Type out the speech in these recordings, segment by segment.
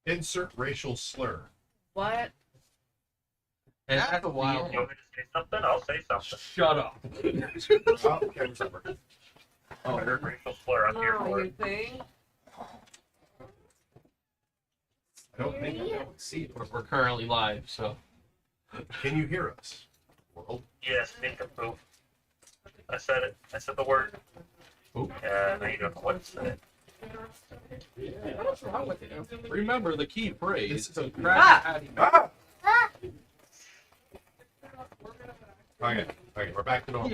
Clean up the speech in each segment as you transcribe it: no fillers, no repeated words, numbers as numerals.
Insert racial slur. What? And that's a wild. You want me to say something? I'll say something. Shut up. Oh, okay, whatever. I heard racial slur. I'm here Oh, for you it. think? I don't think I can see it. We're currently live, so. Can you hear us? World? Yes, nincompoop. I said it. I said the word. Oop. Yeah, now you don't know what to say. What's wrong with you? Remember the key phrase. This is a Crash Ah! Patty. Ah! Okay, we're back to normal.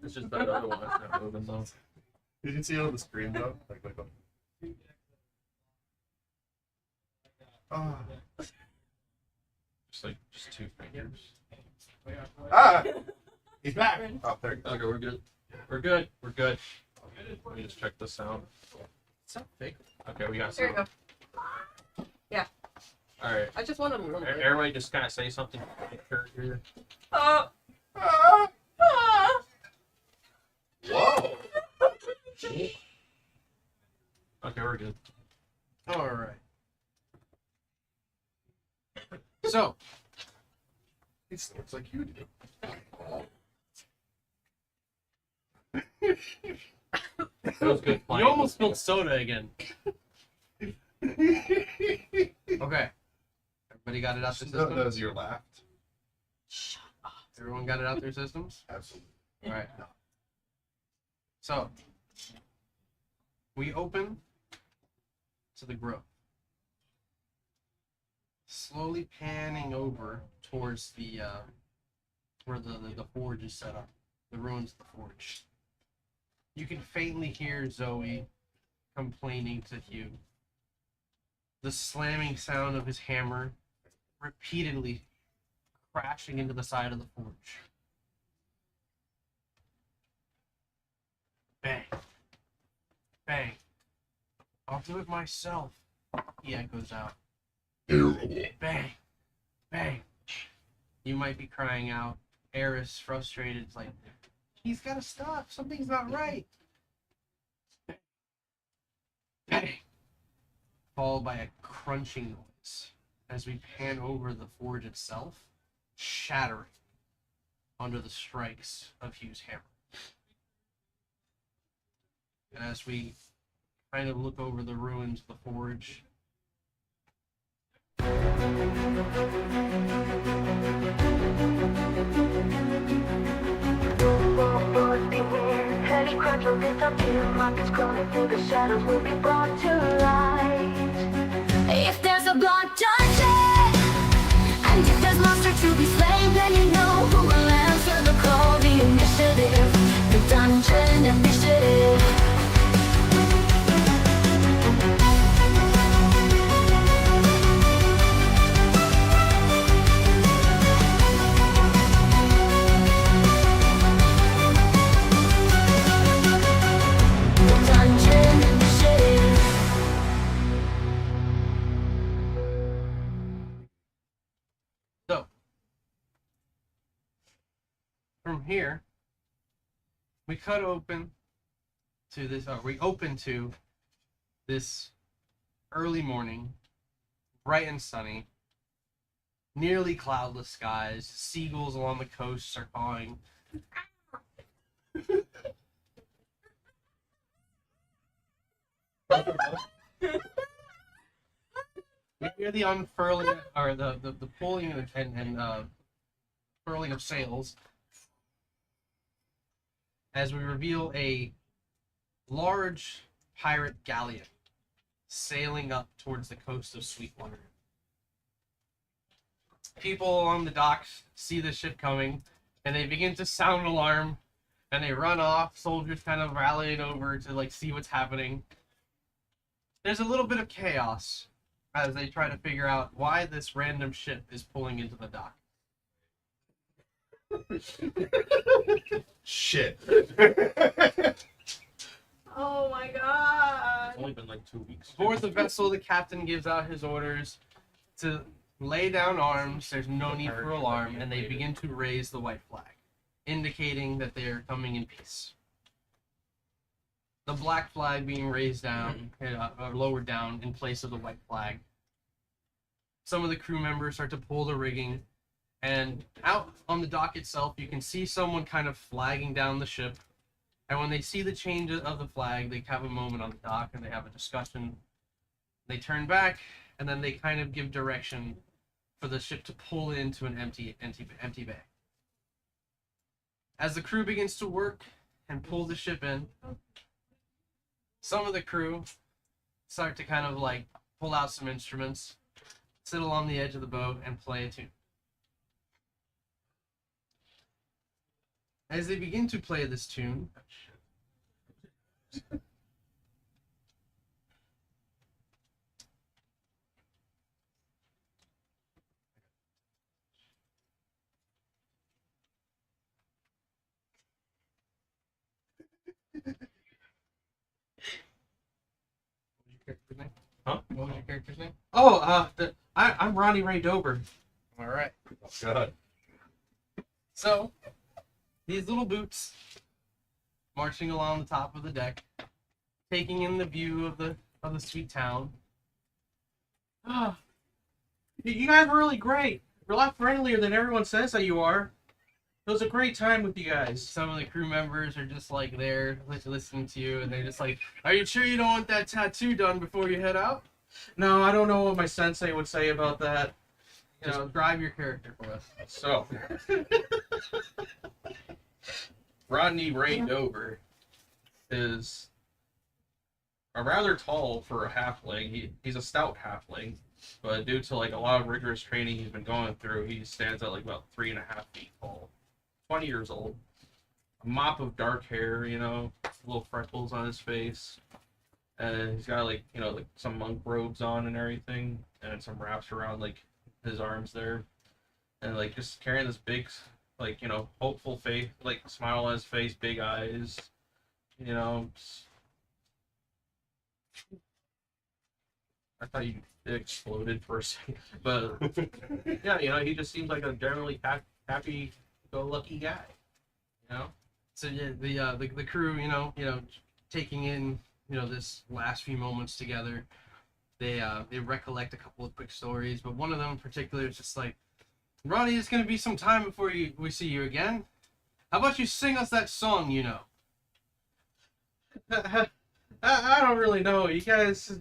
It's just that other one that's not moving though. You can see it on the screen though. Like, ah. Just two fingers. Ah! He's back! Oh, there you go. Okay, we're good. We're good. We're good. Let me just check the sound. It's not fake. Okay, we got Here you sound. go. Yeah. All right. I just wanted a little bit. Everybody just kind of say something. Here. Ah! Ah! Ah! Whoa! Okay, we're good. All right. So, He snorts like you do. It was good playing. you almost spilled soda again. Okay. Everybody got it out their No, system? that was your laugh. Everyone got it out their systems? Absolutely. All right. So, we open to the grove. Slowly panning over towards the where the forge is set up, the ruins of the forge. You can faintly hear Zoe complaining to Hugh. The slamming sound of his hammer repeatedly crashing into the side of the forge. Bang. Bang. I'll do it myself, he echoes out. Bang. Bang. You might be crying out. Eris, frustrated, is like, he's gotta stop. Something's not right. Bang. Followed by a crunching noise as we pan over the forge itself, shattering under the strikes of Hugh's hammer. And as we kind of look over the ruins of the forge, Heavy crunch will disappear. Markets crawling through the shadows will be brought to light. If there's a blood dungeon, and if there's monster to be slain, then you know who will answer. initiative. The Dungeon Initiative. The Dungeon Initiative. So, from here, we cut open to this, or we open to this early morning, bright and sunny, nearly cloudless skies, seagulls along the coast are cawing. We hear the unfurling, or the pulling and furling of sails as we reveal a large pirate galleon sailing up towards the coast of Sweetwater. People on the docks see the ship coming, and they begin to sound an alarm, and they run off, soldiers kind of rallying over to like see what's happening. There's a little bit of chaos as they try to figure out why this random ship is pulling into the dock. Shit. Oh my god. It's only been like 2 weeks. Aboard the vessel, the captain gives out his orders to lay down arms. There's no need for alarm, and they begin to raise the white flag, indicating that they are coming in peace. The black flag being raised down, or lowered down in place of the white flag. Some of the crew members start to pull the rigging, and out on the dock itself, you can see someone kind of flagging down the ship. And when they see the change of the flag, they have a moment on the dock and they have a discussion. They turn back, and then they kind of give direction for the ship to pull into an empty bay. As the crew begins to work and pull the ship in, some of the crew start to kind of like pull out some instruments, sit along the edge of the boat, and play a tune. As they begin to play this tune, Huh? What was your character's name? Oh, I'm Ronnie Ray Dober. All right. God. So, these little boots marching along the top of the deck, taking in the view of the sweet town. Ah, you guys were really great. You're a lot friendlier than everyone says that you are. It was a great time with you guys. Some of the crew members are just like there listening to you, and they're just like, "Are you sure you don't want that tattoo done before you head out?" No, I don't know what my sensei would say about that. You know, drive your character for us. So, Rodney Ray Dover is a rather tall for a halfling. He's a stout halfling, but due to like a lot of rigorous training he's been going through, he stands at like about 3.5 feet tall. 20 years old. A mop of dark hair, you know, little freckles on his face. And he's got like, you know, like some monk robes on and everything, and some wraps around like his arms there. And like just carrying this big, like, you know, hopeful face, like smile on his face, big eyes, you know. I thought you exploded for a second, but yeah, you know, he just seems like a generally happy-go-lucky guy, you know. So yeah, the crew, you know, taking in, you know, this last few moments together, they recollect a couple of quick stories, but one of them in particular is just like, Ronnie, it's gonna be some time before we see you again. How about you sing us that song, you know? I don't really know. You guys,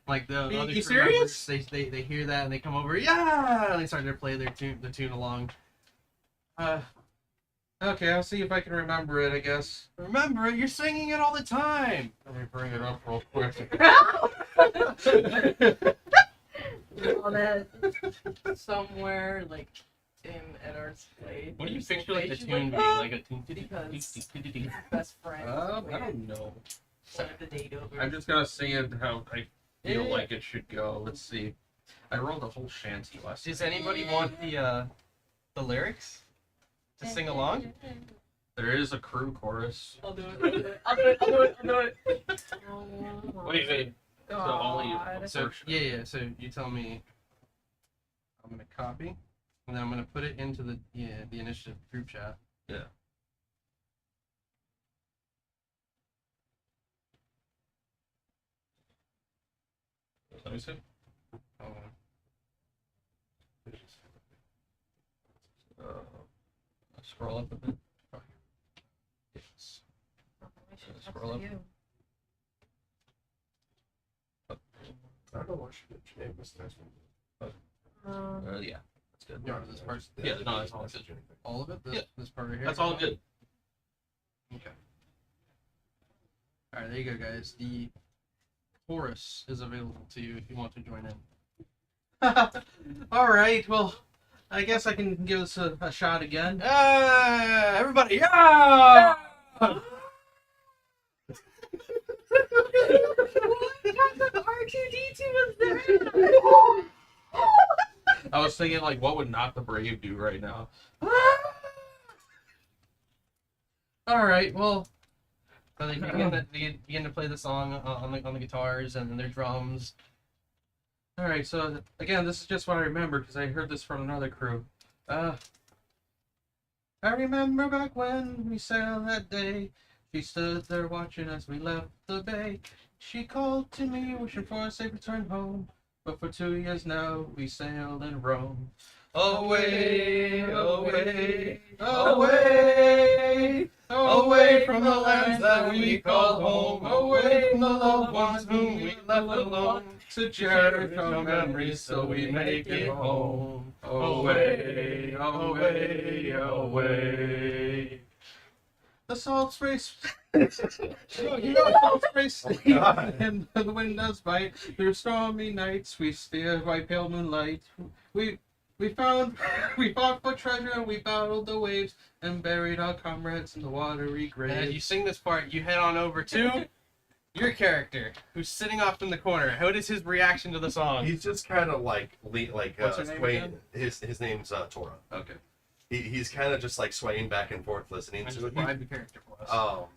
like the other You crew serious? members, they hear that and they come over, yeah, and they start to play the tune along. Okay, I'll see if I can remember it, I guess. Remember it, you're singing it all the time. Let me bring it up real quick. All that somewhere like in Edward's play. What do you his picture like the face, she's tune being? Like a tune? Because best friend. I don't know. Wanted the date over. I'm just gonna sing it how I feel Yeah. like it should go. Let's see. I wrote a whole shanty last Does night. anybody want the lyrics to sing along? There is a crew chorus. I'll do it. I'll do it. I'll do it. I'll do it. Wait. So only a God. So portion. yeah. So you tell me. I'm gonna copy, and then I'm gonna put it into the initiative group chat. Yeah. Let me see. Hold on. Scroll up a bit. Yes. Scroll up. I don't know what your name was. Yeah. That's good. Yeah, this part's Yeah, no, that's all good. all of it. This, Yeah. this part right here. That's all good. Okay. All right, there you go, guys. The chorus is available to you if you want to join in. All right. Well, I guess I can give this a shot again. Everybody, yeah! R2D2 was there. I was thinking, like, what would Not the Brave do right now? All right, well, so they begin to play the song on the guitars and then their drums. All right. So again, this is just what I remember because I heard this from another crew. I remember back when we sailed that day. She stood there watching as we left the bay. She called to me, wishing for a safe return home. But for 2 years now, we sailed and roamed. Away, away, away, away from the lands that we call home. Away from the loved ones whom we left alone. To cherish our memories so we make it home. Away, away, away. The salt sprays. Salt sprays and the wind does bite. Through stormy nights, we steer by pale moonlight. We fought for treasure and we battled the waves and buried our comrades in the watery And as you graves. sing this part, you head on over to your character, who's sitting off in the corner. How is his reaction to the song? He's just kind of like What's her name swaying. again? His name's Tora. Okay. He's kind of just like swaying back and forth, listening And to it. describe the character for us.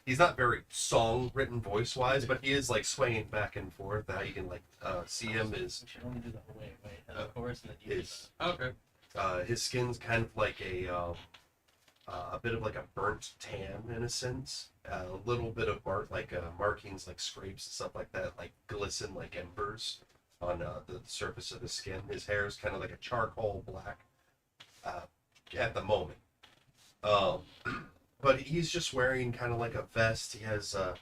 He's not very song written voice wise, but he is like swaying back and forth. How you can like see him is We should only do the whole way, and the chorus and the his Okay. his skin's kind of like a bit of like a burnt tan in a sense. A little bit of markings like scrapes and stuff like that, like glisten like embers on the surface of the skin. His hair is kind of like a charcoal black at the moment. But he's just wearing kind of like a vest. He has a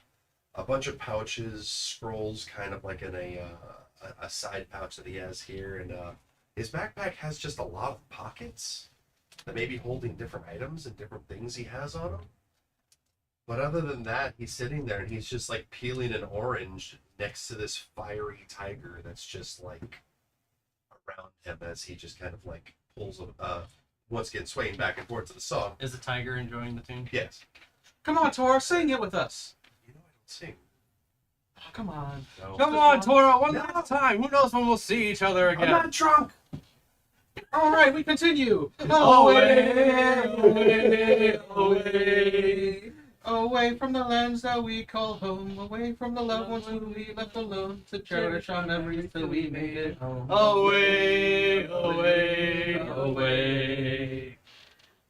bunch of pouches, scrolls kind of like in a side pouch that he has here. And his backpack has just a lot of pockets that may be holding different items and different things he has on him. But other than that, he's sitting there and he's just like peeling an orange next to this fiery tiger that's just like around him as he just kind of like pulls once again swaying back and forth to the song. Is the tiger enjoying the tune? Yes. Come on, Tor, sing it with us. You know I don't sing. Oh, come on. No. Come on, Toro, one last time. Who knows when we'll see each other I'm again? not drunk. All right, we continue. Away, away, away. Away from the lands that we call home, away from the loved ones who we left alone, to cherish our memories till we made it home. Away, away, away.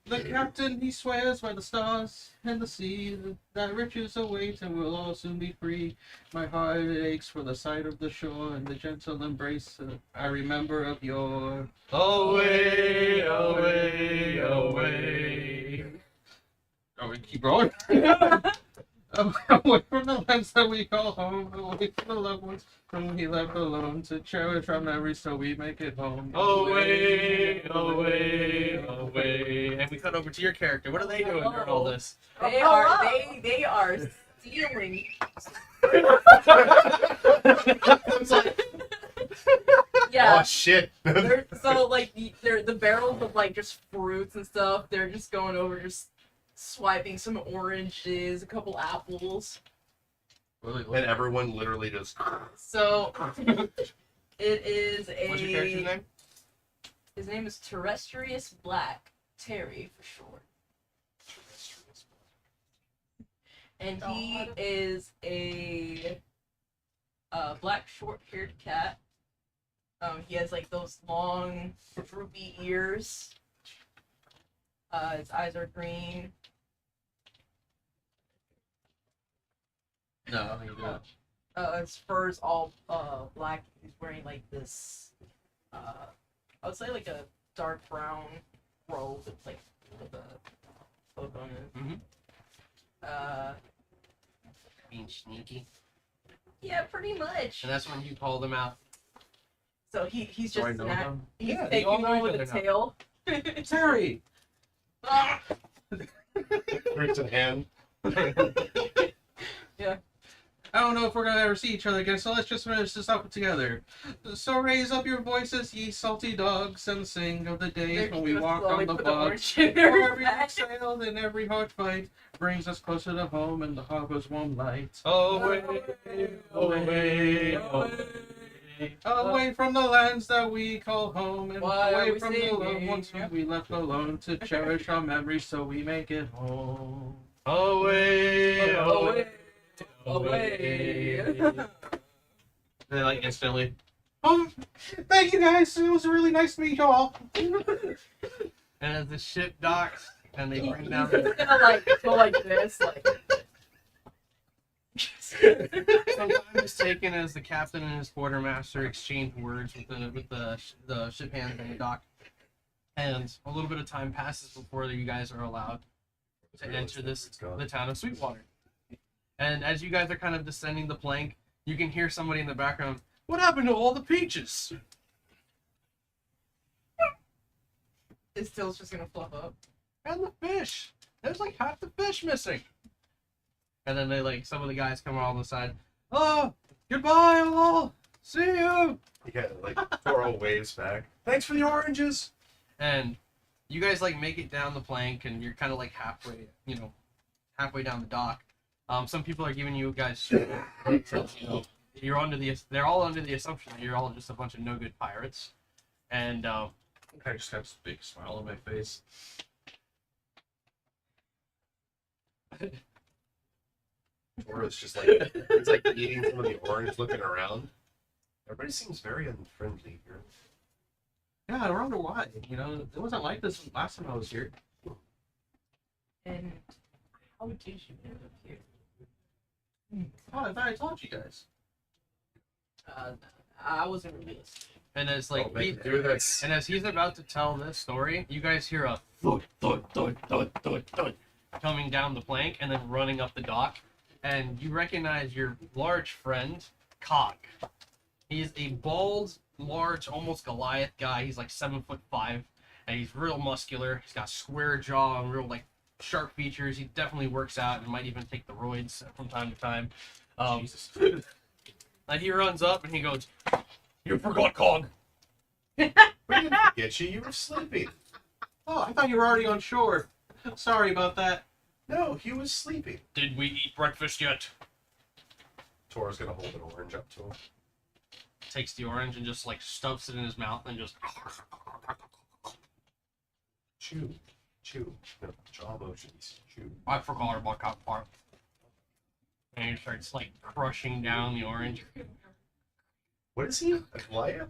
The captain, he swears by the stars and the sea that riches await and we'll all soon be free. My heart aches for the sight of the shore and the gentle embrace I remember of yore. Away, away, away. Oh, we keep going. Away from the lands that we call home, away from the loved ones whom we left alone, to cherish our memories so we make it home. Away, away, away. And we cut over to your character. What are they doing during all this? They are stealing. Yeah, Yeah. Oh shit. So like the barrels of like just fruits and stuff. They're just going over, just swiping some oranges, a couple apples. Really, And everyone literally just. So it is a. What's your character's name? His name is Terrestrius Black, Terry for short, and he is a black short-haired cat. He has like those long, droopy ears. His eyes are green. No, you don't. His fur's all black. He's wearing like this. I would say like a dark brown robe with like with a hook on it. Mhm. Being sneaky. Yeah, pretty much. And that's when you call them out. So he's Do I just know snack. them? He's Yeah, they all taking know on with each a other tail. Terry! Ah! Fruits in hand. I don't know if we're gonna ever see each other again, so let's just finish this up together. So raise up your voices, ye salty dogs, and sing of the days They're when we gonna walked slowly on the put bog. orange in their For every bag. sail and every hard fight brings us closer to home and the harbor's warm light. Away, away, away from the lands that we call home and Why are away we from the loved singing? ones who we left alone to cherish our memories so we make it home. away, Away, away. They like instantly. Oh, thank you guys. It was really nice to meet you all. And as the ship docks and they bring down He's the gonna like go like this, like. some time is taken as the captain and his quartermaster exchange words with the ship hands and the dock, and a little bit of time passes before you guys are allowed to enter the town of Sweetwater. And as you guys are kind of descending the plank, you can hear somebody in the background. What happened to all the peaches? His tail's just gonna fluff up. And the fish. There's like half the fish missing. And then they like some of the guys come on the side. Oh, goodbye all. See you. Yeah, like Toro waves back. Thanks for the oranges. And you guys like make it down the plank, and you're kind of like halfway down the dock. Some people are giving you guys shit. You're they're all under the assumption that you're all just a bunch of no good pirates. And I just have this big smile on my face. Toro's just like it's like eating some of the orange, looking around. Everybody seems very unfriendly here. Yeah, I wonder why. You know, it wasn't like this last time I was here. And how did you end up here? Oh, I thought I told you guys. I wasn't really listening. and as like Oh, make me do this. and as he's about to tell this story, you guys hear a thud thud thud thud thud thud coming down the plank and then running up the dock, and you recognize your large friend Cog. He's a bald, large, almost Goliath guy. He's like 7'5", and he's real muscular. He's got square jaw and real like sharp features. He definitely works out and might even take the roids from time to time. Jesus. And he runs up and he goes, "You forgot Cog." We didn't forget you. You were sleeping. Oh, I thought you were already on shore. Sorry about that. No, he was sleeping. Did we eat breakfast yet? Toro's gonna hold an orange up to him. Takes the orange and just like stuffs it in his mouth and just Chew. Chew. No, jaw motions. Chew. I forgot about that part. And he starts like crushing down the orange. What is he? A Goliath?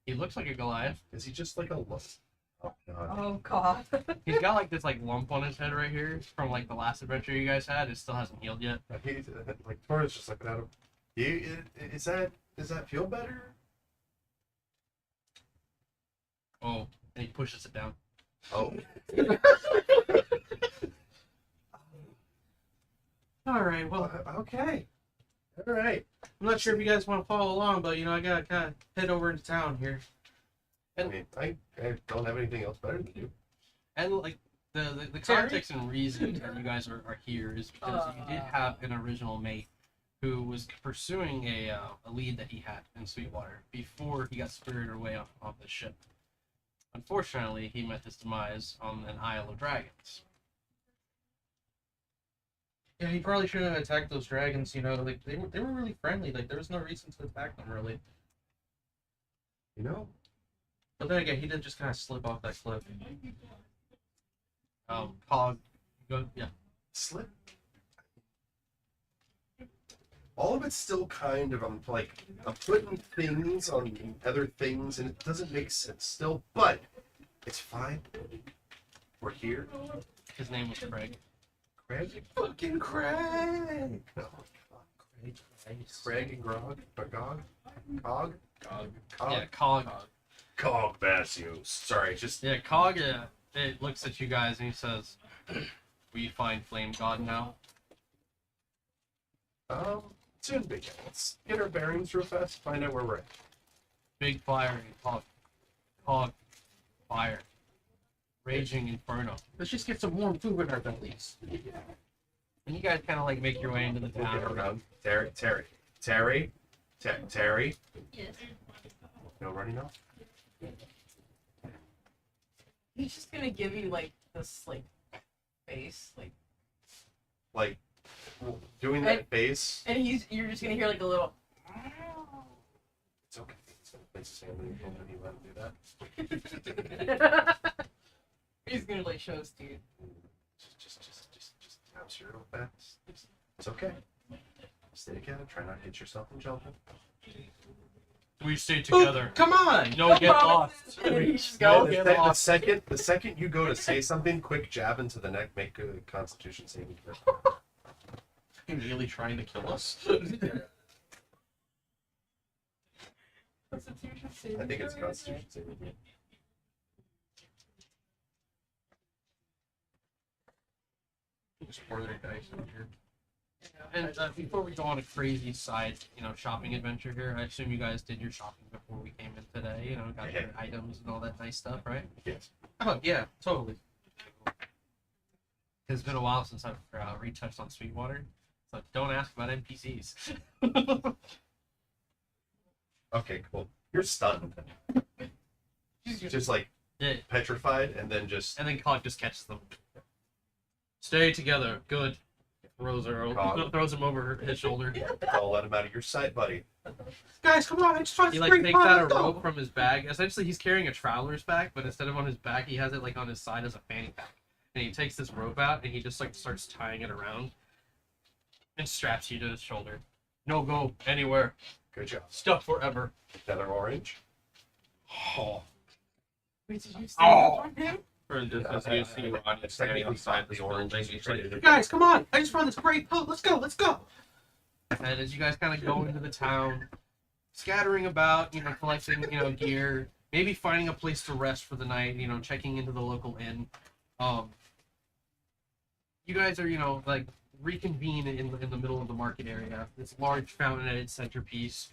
He looks like a Goliath. Is he just like a lump? Oh god. Oh god. He's got like this like lump on his head right here from like the last adventure you guys had. It still hasn't healed yet. He's, like Toro's just looking at him. Does that feel better? Oh, and he pushes it down. Oh. All right. Well, Okay. All right. I'm not sure if you guys want to follow along, but you know, I gotta kind of head over into town here. I mean, I don't have anything else better to do. And like the context and reason that you guys are here is because you did have an original mate who was pursuing a lead that he had in Sweetwater before he got spirited away off the ship. Unfortunately, he met his demise on an Isle of Dragons. Yeah, he probably shouldn't have attacked those dragons. You know, like they were really friendly. Like there was no reason to attack them really. You know, But then again, he did just kind of slip off that cliff. Cog, go, yeah. slip. All of it's still kind of I'm putting things on other things and it doesn't make sense still, but it's fine. We're here. His name was Craig. Craig, fucking Craig. Oh, Craig and Grog, Cog. God. Yeah, Cog. Cog Basios. Sorry, just Yeah, Cog. It looks at you guys and he says, "We find Flame God now." soon begin. Let's get our bearings real fast. Find out where we're at. Big fire and Cog. Fire. Raging inferno. Let's just get some warm food in our bellies. And you guys kind of like make your way into the We'll get town. around. Terry. Yes. No running off. He's just gonna give you like this like face, Like doing that face. and you're just gonna hear like a little. It's okay. It's gonna place his hand on your shoulder and you let him do that. He's gonna like show us dude. Just bounce your real fast. It's okay. Stay together. Try not to hit yourself and jumping. We stay together. Come on! No, get lost. He's just Go go. get lost. The second you go to say something, quick jab into the neck, make a Constitution saving throw. Fucking really trying to kill us. I think it's a Constitution saving throw. Just pour their dice in here. And before we go on a crazy side, shopping adventure here, I assume you guys did your shopping before we came in today. Got your items and all that nice stuff, right? Yes. Oh yeah, totally. It's been a while since I've retouched on Sweetwater, so don't ask about NPCs. Okay, cool. You're stunned. Just like Yeah, petrified, and then just and then Cog just catches them. Stay together. Good. Throws him over his shoulder. I'll let him out of your sight, buddy. Guys, come on! I just want He to like spring takes pot, out a let's go. rope from his bag. Essentially, he's carrying a traveler's bag, but instead of on his back, he has it like on his side as a fanny pack. And he takes this rope out and he just like starts tying it around and straps you to his shoulder. No go anywhere. Good job. Stuck forever. Another orange. Oh. Wait, did you see Oh. that from him? For just Yeah, as you I- see I- Ronnie I standing technically outside thought this the orange building, was he's ready like, to- guys, come on! I just found this great boat. Let's go! Let's go! And as you guys kind of go into the town, scattering about, collecting, gear, maybe finding a place to rest for the night, checking into the local inn. You guys are, like reconvene in the middle of the market area. This large fountain-headed centerpiece.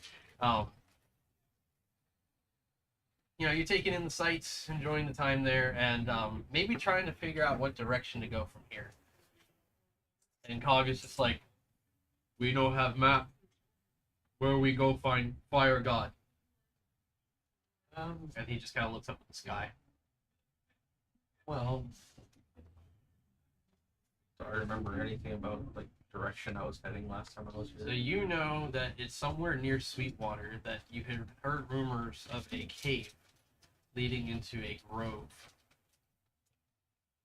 You're taking in the sights, enjoying the time there, and maybe trying to figure out what direction to go from here. And Cog is just like, we don't have map. Where we go find fire god? And he just kind of looks up at the sky. Well, do I remember anything about like direction I was heading last time I was So here? you know that it's somewhere near Sweetwater that you had heard rumors of a cave leading into a grove.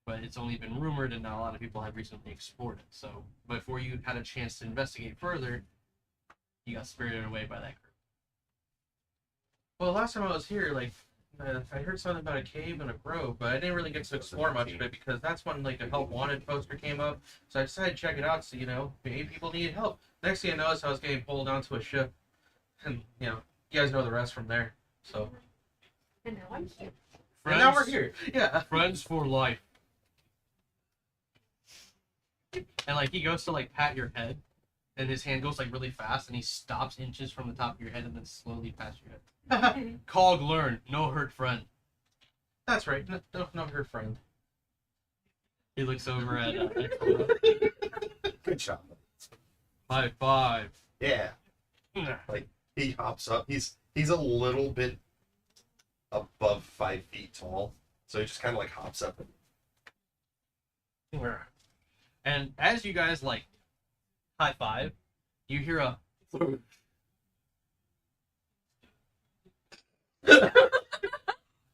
But it's only been rumored and not a lot of people have recently explored it. So before you had a chance to investigate further, you got spirited away by that group. Well, last time I was here, like I heard something about a cave and a grove, but I didn't really get to explore much of it because that's when like the help wanted poster came up. So I decided to check it out. So maybe people needed help. Next thing I noticed, I was getting pulled onto a ship, and you guys know the rest from there. So And now I'm here. and now we're here. Yeah. Friends for life. And like he goes to like pat your head, and his hand goes like really fast, and he stops inches from the top of your head and then slowly pats your head. Cog learn, no hurt friend. That's right. No, her friend. He looks over at Good job. high five. Yeah. He hops up. He's a little bit above 5 feet tall, so he just kind of like hops up. And as you guys like high five, you hear a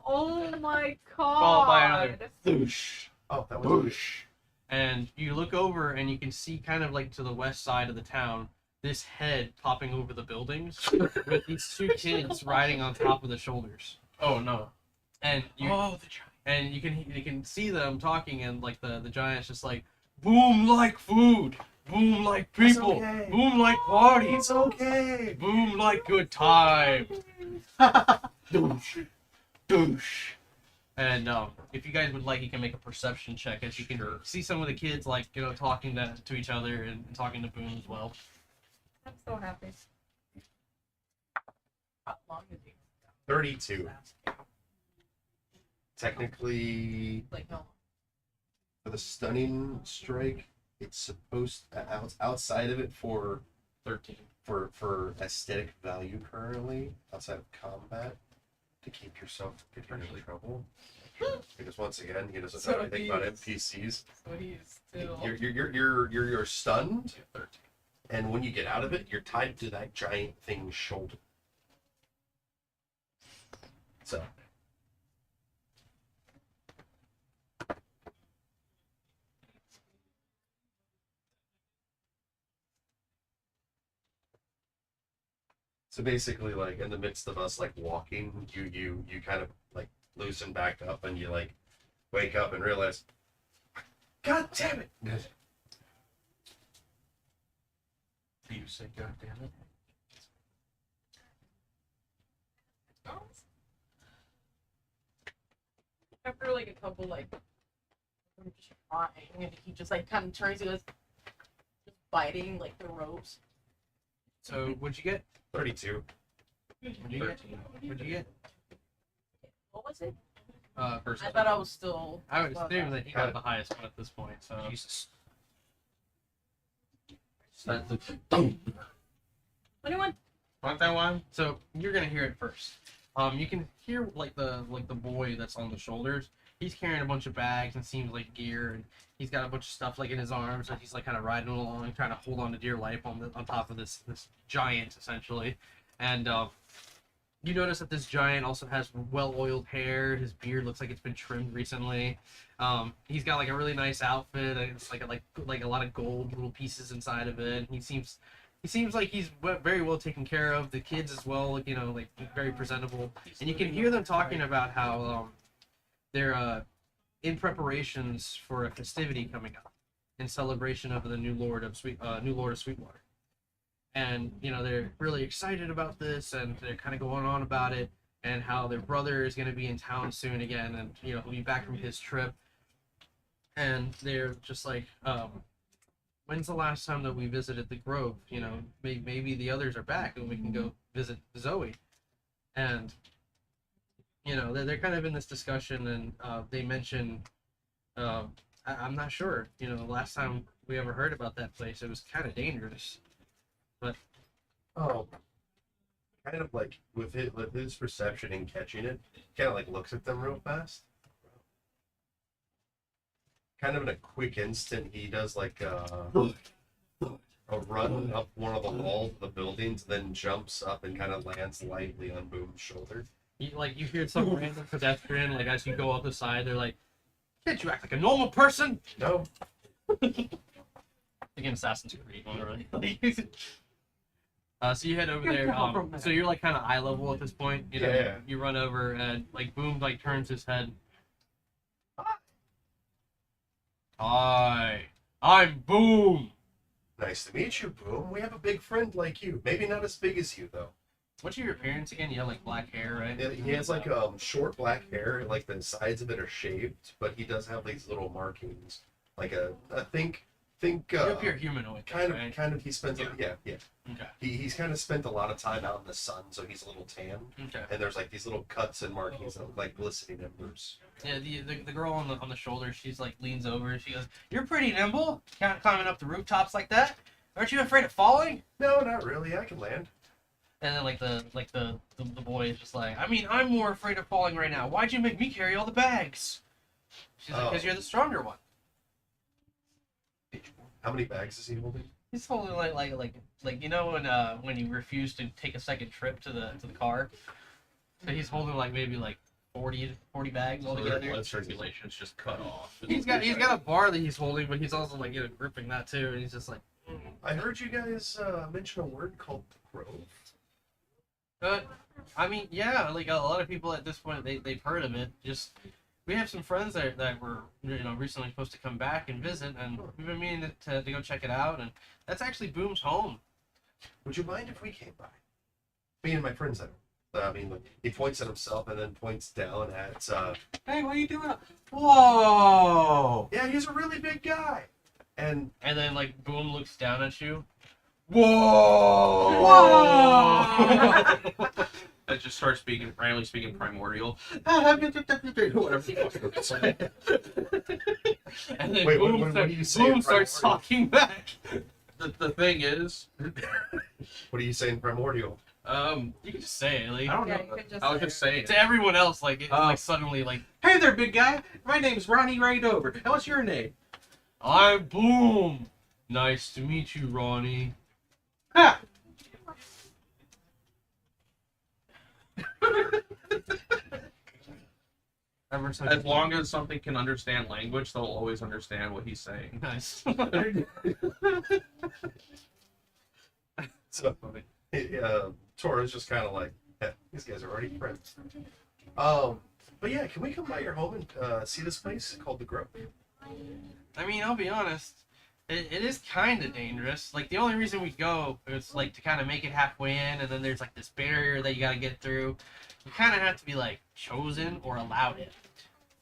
Oh my god. followed by another Thoosh. Oh, that was whoosh. And you look over and you can see kind of like to the west side of the town this head popping over the buildings with these two kids riding on top of the shoulders. Oh no. And you Oh, the giant. and you can see them talking, and like the giant's just like, boom like food, boom like people, okay. boom like parties, It's okay. boom like good time. Douche, douche. And if you guys would like, you can make a perception check, as you can see some of the kids like talking to each other and talking to Boom as well. I'm so happy. How long is he? 32. Technically, Like no. for the stunning strike, it's supposed outside of it for 13. for aesthetic value currently outside of combat to keep yourself getting into trouble. Because once again, he doesn't know So anything about he's- NPCs. So he's still. You're stunned, and when you get out of it, you're tied to that giant thing's shoulder. So. So basically, like in the midst of us like walking, you kind of like loosen back up, and you like wake up and realize, God damn it! Do you say God damn it? After like a couple like I'm just crying, and he just like kind of turns, he goes just biting like the ropes. So what'd you get? 32. What'd you get? What'd you get? What was it? First. I thought I was still. I would assume that you got the highest one at this point. So Jesus. 21. Want that one? So you're gonna hear it first. You can hear like the boy that's on the shoulders. He's carrying a bunch of bags and seems like gear, and he's got a bunch of stuff like in his arms, and he's like kind of riding along, trying to hold on to dear life on top of this giant essentially. And you notice that this giant also has well-oiled hair. His beard looks like it's been trimmed recently. He's got like a really nice outfit. And it's like a lot of gold little pieces inside of it. He seems like he's very well taken care of. The kids as well, like very presentable. And you can hear them talking about how they're in preparations for a festivity coming up in celebration of the new Lord of Sweetwater. And they're really excited about this, and they're kind of going on about it, and how their brother is going to be in town soon again, and he'll be back from his trip. And they're just like, when's the last time that we visited the Grove? Maybe the others are back and we can go visit Zoe. And they're kind of in this discussion, and they mention, I'm not sure. The last time we ever heard about that place, it was kind of dangerous. Oh, kind of like with his perception and catching it, kind of like looks at them real fast. Kind of in a quick instant, he does like a run up one of the walls of the buildings, then jumps up and kind of lands lightly on Boom's shoulder. You hear some random pedestrian, like as you go up the side, they're like, "Can't you act like a normal person?" No, Again, Assassin's Creed, literally. So you head over there. So you're like kind of eye level at this point. Yeah. You run over, and like Boom like turns his head. Hi, I'm Boom. nice to meet you, Boom. We have a big friend like you. Maybe not as big as you though. What's your appearance again? You have like black hair, right? He has like short black hair, like the sides of it are shaved, but he does have these little markings, like think You appear humanoid. kind right? of he spends yeah. Okay. He's kind of spent a lot of time out in the sun, so he's a little tan, Okay. and there's like these little cuts and markings of like glistening embers. Yeah, the girl on the shoulder, she's like leans over and she goes, "You're pretty nimble, climbing up the rooftops like that." Aren't you afraid of falling? No, not really. I can land. And then the boy is just like, I mean, I'm more afraid of falling right now. Why'd you make me carry all the bags? She's like, because Oh. you're the stronger one. How many bags is he holding? He's holding like you know when you refuse to take a second trip to the car. So he's holding like maybe like 40 bags So their altogether. blood circulation's just cut off. He's got a bar that he's holding, but he's also like gripping that too, and he's just like. I heard you guys mention a word called grove. I mean, yeah, like a lot of people at this point they've heard of it. Just we have some friends that were recently supposed to come back and visit, and we've been meaning to go check it out. And that's actually Boom's home. Would you mind if we came by? Me and my friends. I mean, like, he points at himself and then points down at. Hey, what are you doing? Whoa! Yeah, he's a really big guy. And And then like Boom looks down at you. Whoa! It just starts randomly speaking primordial. Whatever the fuck it's saying. And then Wait, Boom, what do you say in Boom starts primordial? talking back. The thing is, what are you saying, primordial? You can just say it, like, I don't Yeah, know. you could just I was say just saying. to everyone else, like it's Oh. like suddenly like Hey there, big guy. My name's Ronnie Raidover. And what's your name? I'm Boom. Nice to meet you, Ronnie. Ha! Ever since As long as something can understand language, they'll always understand what he's saying. nice. So, Tora's just kind of like, these guys are already friends. But yeah, can we come by your home and see this place called the Grove? I mean, I'll be honest. It is kind of dangerous. Like the only reason we go is like to kind of make it halfway in, and then there's like this barrier that you got to get through. You kind of have to be like chosen or allowed in.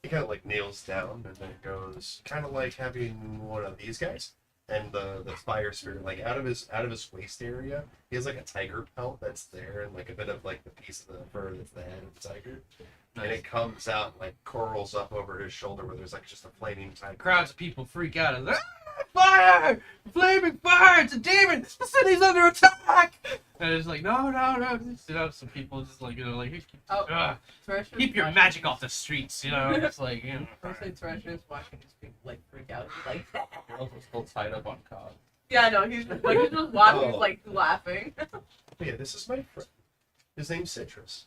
He kind of like kneels down and then goes, kind of like having one of these guys. And the fire spirit, like out of his waist area, he has like a tiger pelt that's there, and like a bit of like the piece of the fur that's the head of the tiger, and it comes out and like curls up over his shoulder where there's like just a flaming tiger. Crowds of people freak out and fire! Flaming fire! It's a demon! The city's under attack! And it's like, no. Some people just like, like, Oh, "Ugh, Thresh is keep your watching- magic off the streets, It's like, I say Thresh is watching these people like freak out. He's like, You're also still tied up on COD. yeah, no, he's just watching, Oh. he's like laughing. But yeah, this is my friend. His name's Citrus.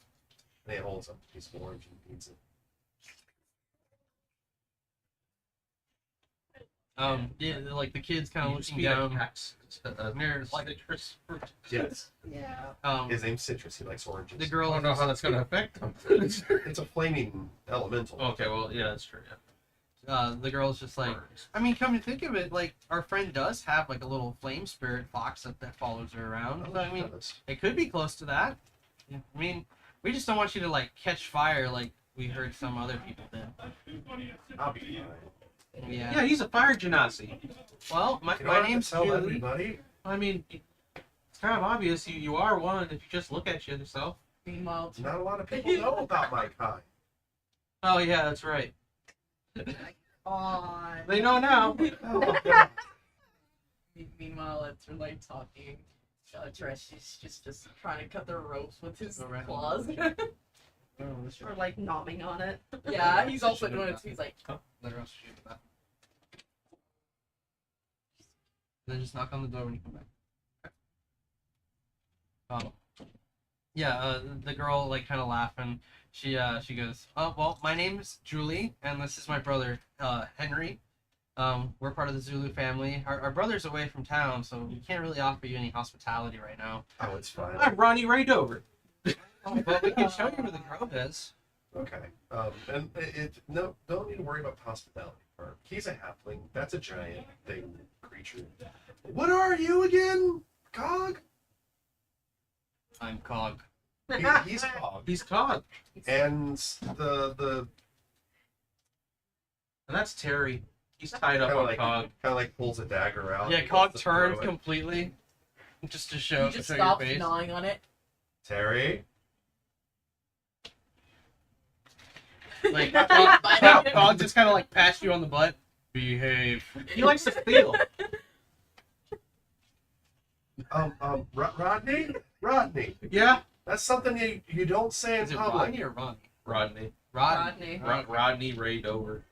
And he holds up a piece of orange and eats it. Yeah, like the kids kind of You looking speak like down. cats. Near, Like like, citrus fruit. Yes. Yeah. His name's Citrus. He likes oranges. the I girl don't know how that's gonna affect them. It's a flaming elemental. Okay, well, yeah, that's true. Yeah. the girl's just like, Burns. I mean, come to think of it, like our friend does have like a little flame spirit fox that follows her around. So, I mean, it could be close to that. I mean, we just don't want you to like catch fire like we heard some other people did. I'll be fine. Yeah. Yeah, he's a fire genasi. Well, You don't my have to name's tell Julie. everybody. I mean, it's kind of obvious you are one if you just look at yourself. Meanwhile, Not a lot of people know about my kind. Oh yeah, that's right. on. They know now. Meanwhile, it's like talking. Thresh is just trying to cut the ropes with his Alright. claws. Or like nomming on it. Yeah, he's also doing it. He's like, Let her else shoot that. Then just knock on the door when you come back. Yeah, the girl like kind of laughing. She goes, "Oh well, my name's Julie, and this is my brother Henry. We're part of the Zulu family. Our brother's away from town, so we can't really offer you any hospitality right now. Oh, it's fine. I'm Ronnie Raidover. But we can show you where the grove is." Okay. And no, don't need to worry about hospitality. Or he's a halfling. That's a giant thing creature. What are you again, Cog? I'm Cog. He's Cog. He's Cog. And the And that's Terry. He's tied up Kinda on like- Cog. kind of like pulls a dagger out. Yeah, and Cog wants to throw turns it. completely, just to show, he just show your stops face. gnawing on it. Terry. Like But- Cog just kind of like pats you on the butt. Behave. He likes to steal. Rodney, Yeah, that's something you don't say in Is it public. Rodney or Ronnie? Rodney. Rodney. Rodney Ray Dover.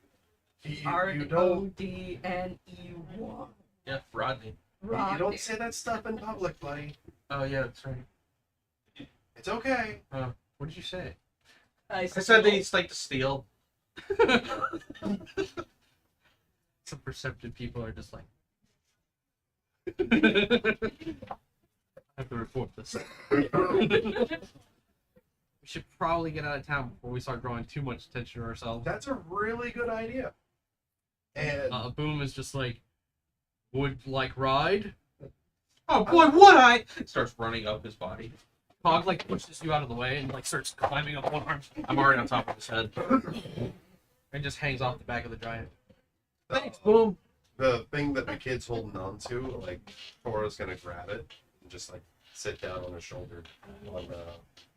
You don't RODNE1. Yeah, Rodney. you don't say that stuff in public, buddy. Oh yeah, that's right. It's okay. What did you say? I said they like to steal. Some perceptive people are just like, I have to report this. We should probably get out of town before we start drawing too much attention to ourselves. That's a really good idea. And Boom is just like, would like ride? Oh boy, would I! Starts running up his body. Pog like pushes you out of the way and like starts climbing up one arm I'm already on top of his head. and just hangs off the back of the giant. Thanks, Boom. the thing that the kid's holding on to, like Tora's gonna grab it and just like sit down on his shoulder on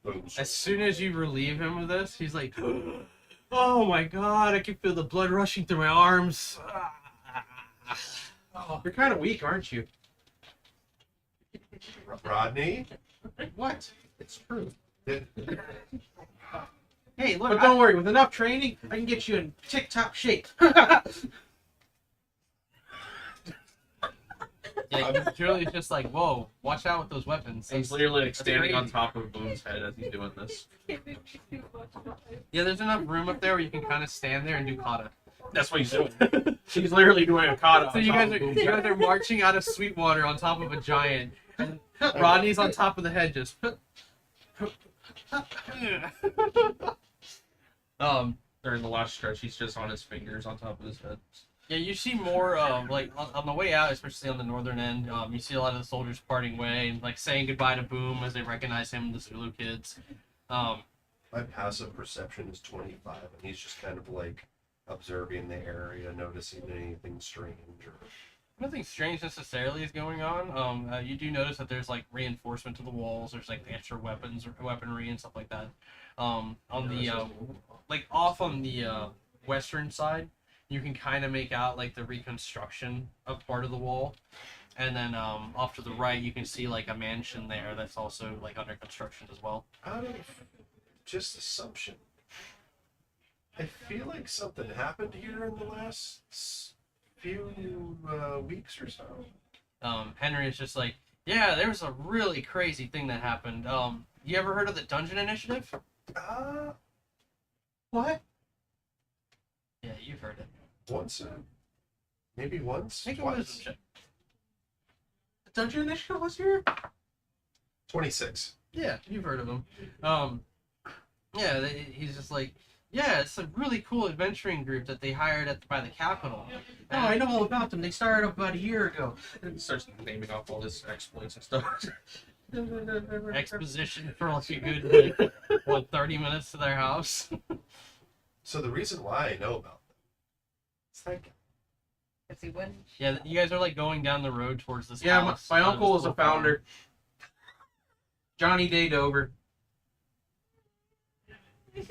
Boom's As soon as you relieve him of this, he's like, oh my god, I can feel the blood rushing through my arms. You're kind of weak, aren't you? Rodney. What? It's true. Did, Hey, look. But don't worry. With enough training, I can get you in tip-top shape. Yeah, Julie's just like, whoa, watch out with those weapons. He's literally like That's standing on crazy. top of Boom's head as he's doing this. Yeah, there's enough room up there where you can kind of stand there and do kata. That's what he's doing. He's literally doing a kata. So on you top guys of are Boom's you head. guys are marching out of Sweetwater on top of a giant, and Rodney's on top of the head, just. During the last stretch, he's just on his fingers on top of his head. Yeah, you see more like on the way out, especially on the northern end. You see a lot of the soldiers parting way and like saying goodbye to Boom as they recognize him, the Zulu kids. my passive perception is 25, and he's just kind of like observing the area, noticing anything strange or. Nothing strange necessarily is going on. You do notice that there's like reinforcement to the walls. There's like extra weaponry and stuff like that. On the like off on the western side, you can kind of make out like the reconstruction of part of the wall, and then off to the right you can see like a mansion there that's also like under construction as well. Out of just assumption, I feel like something happened here in the last few weeks or so. Henry is just like, yeah, there was a really crazy thing that happened. You ever heard of the Dungeon Initiative? What? Yeah, you've heard it. Once? Maybe once? Make a Twice? wisdom check. The Dungeon Initiative was here? 26. Yeah, you've heard of him. Yeah, he's just like, yeah, it's a really cool adventuring group that they hired by the Capitol. Oh, I know all about them. They started up about a year ago. And he starts naming off all his exploits and stuff. Exposition for like a good, like, what, 30 minutes to their house? So the reason why I know about them, it's like, If he wins. Yeah, you guys are like going down the road towards this Yeah, house. my this uncle was a little farm. founder. Johnny Day Dover. this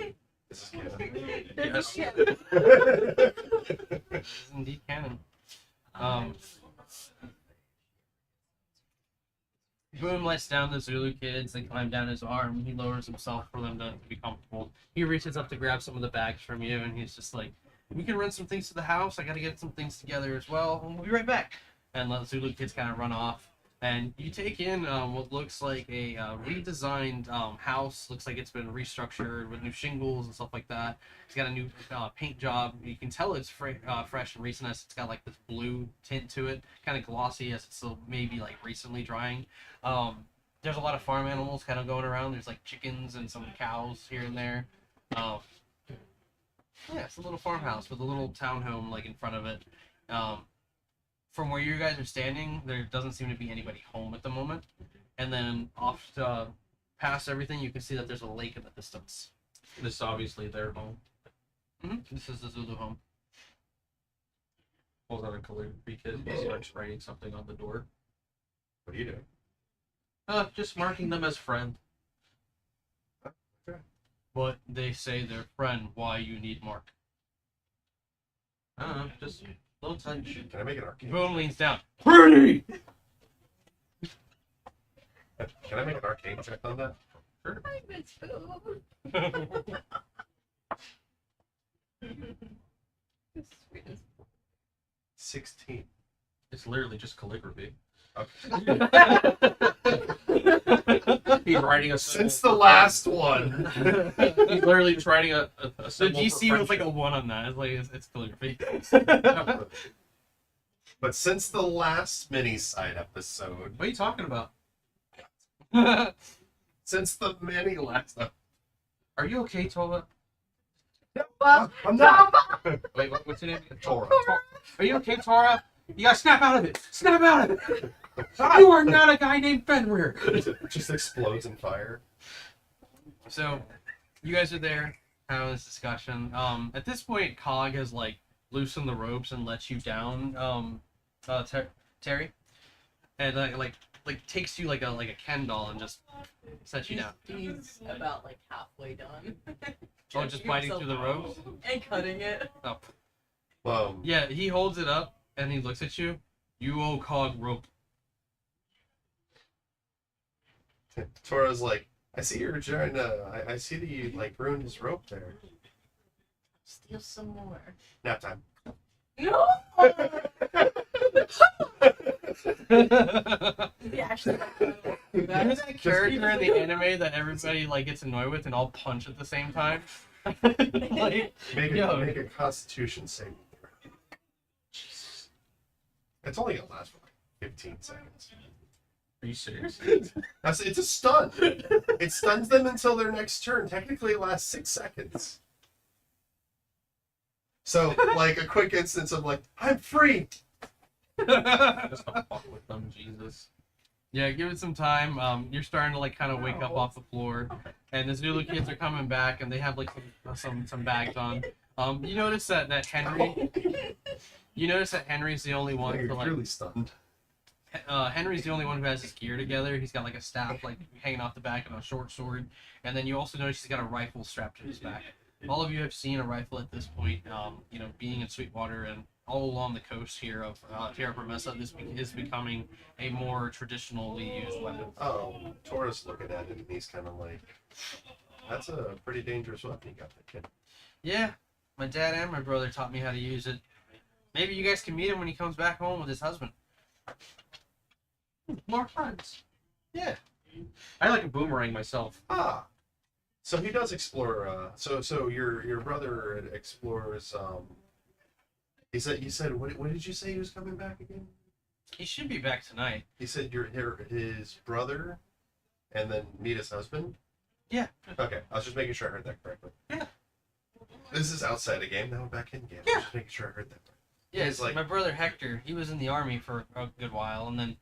is canon. Yes. This is indeed canon. Boom lets down the Zulu kids. They climb down his arm. He lowers himself for them to be comfortable. He reaches up to grab some of the bags from you, and he's just like, we can run some things to the house. I gotta get some things together as well. And we'll be right back. And let the Zulu kids kind of run off. And you take in what looks like a redesigned house. Looks like it's been restructured with new shingles and stuff like that. It's got a new paint job. You can tell it's fresh and recent as it's got like this blue tint to it, kind of glossy as it's still maybe like recently drying. There's a lot of farm animals kind of going around. There's like chickens and some cows here and there. Yeah, it's a little farmhouse with a little townhome like in front of it. From where you guys are standing, there doesn't seem to be anybody home at the moment. And then off to, past everything, you can see that there's a lake in the distance. This is obviously their home. This is the Zulu home. Pulls out a calligraphy kit and starts writing something on the door. What are you doing? Just marking them as friend. But they say they're friend. Why you need Mark? I don't know, just a little touch. Can I make an arcane? Boom leans down. Pretty! Can I make an arcane check on that? I miss food. Sweetest. 16. It's literally just calligraphy. Okay. He's writing a Since the last one. He's literally just writing a The symbol for GC was like a friendship. 1 on that. It's like it's calligraphy. But since the last mini side episode, What are you talking about? since the mini last episode, Are you okay, Tova? I'm not. Wait, what's your name? Tora. Are you okay, Tora? You gotta snap out of it! Snap out of it! You are not a guy named Fenrir! Just explodes in fire. So, you guys are there having this discussion. At this point, Cog has like loosened the ropes and lets you down, Terry, and like takes you like a Ken doll and just sets you down. He's about like halfway done. Oh, just biting through the ropes. and cutting it. Oh, yeah. He holds it up and he looks at you. You owe Cog rope. Tora's like, I see you're trying to. I see that you like ruined his rope there. Steal some more. Nap time. No. He actually. There's that character in the anime that everybody like gets annoyed with and all punch at the same time. Like, Make Yo. a Constitution saving throw. Jesus. It's only gonna last for like 15 seconds. Are you serious? It's a stun. It stuns them until their next turn. Technically, it lasts 6 seconds. So, like a quick instance of like, I'm free. Just to fuck with them, Jesus. yeah, give it some time. You're starting to like kind of wake up off the floor, and the Zulu kids are coming back, and they have like some bags on. You notice that Henry. You notice that Henry's the only one You're for like. really stunned. Henry's the only one who has his gear together. He's got like a staff like hanging off the back and a short sword, and then you also notice he's got a rifle strapped to his back. All of you have seen a rifle at this point. You know, being in Sweetwater and all along the coast here of Terra Promessa, this is becoming a more traditionally used weapon. Oh, Tora's looking at it and he's kind of like, that's a pretty dangerous weapon you got there, kid. Yeah, my dad and my brother taught me how to use it. Maybe you guys can meet him when he comes back home with his husband. More friends. Yeah. I like a boomerang myself. Ah, so he does explore. So your brother explores. You said what did you say he was coming back again? He should be back tonight. He said his brother, and then meet his husband. Yeah. Okay, I was just making sure I heard that correctly. Yeah. This is outside the game now, back in game. Yeah. I was just making sure I heard that. Yeah, He's like- my brother Hector, he was in the army for a good while, and then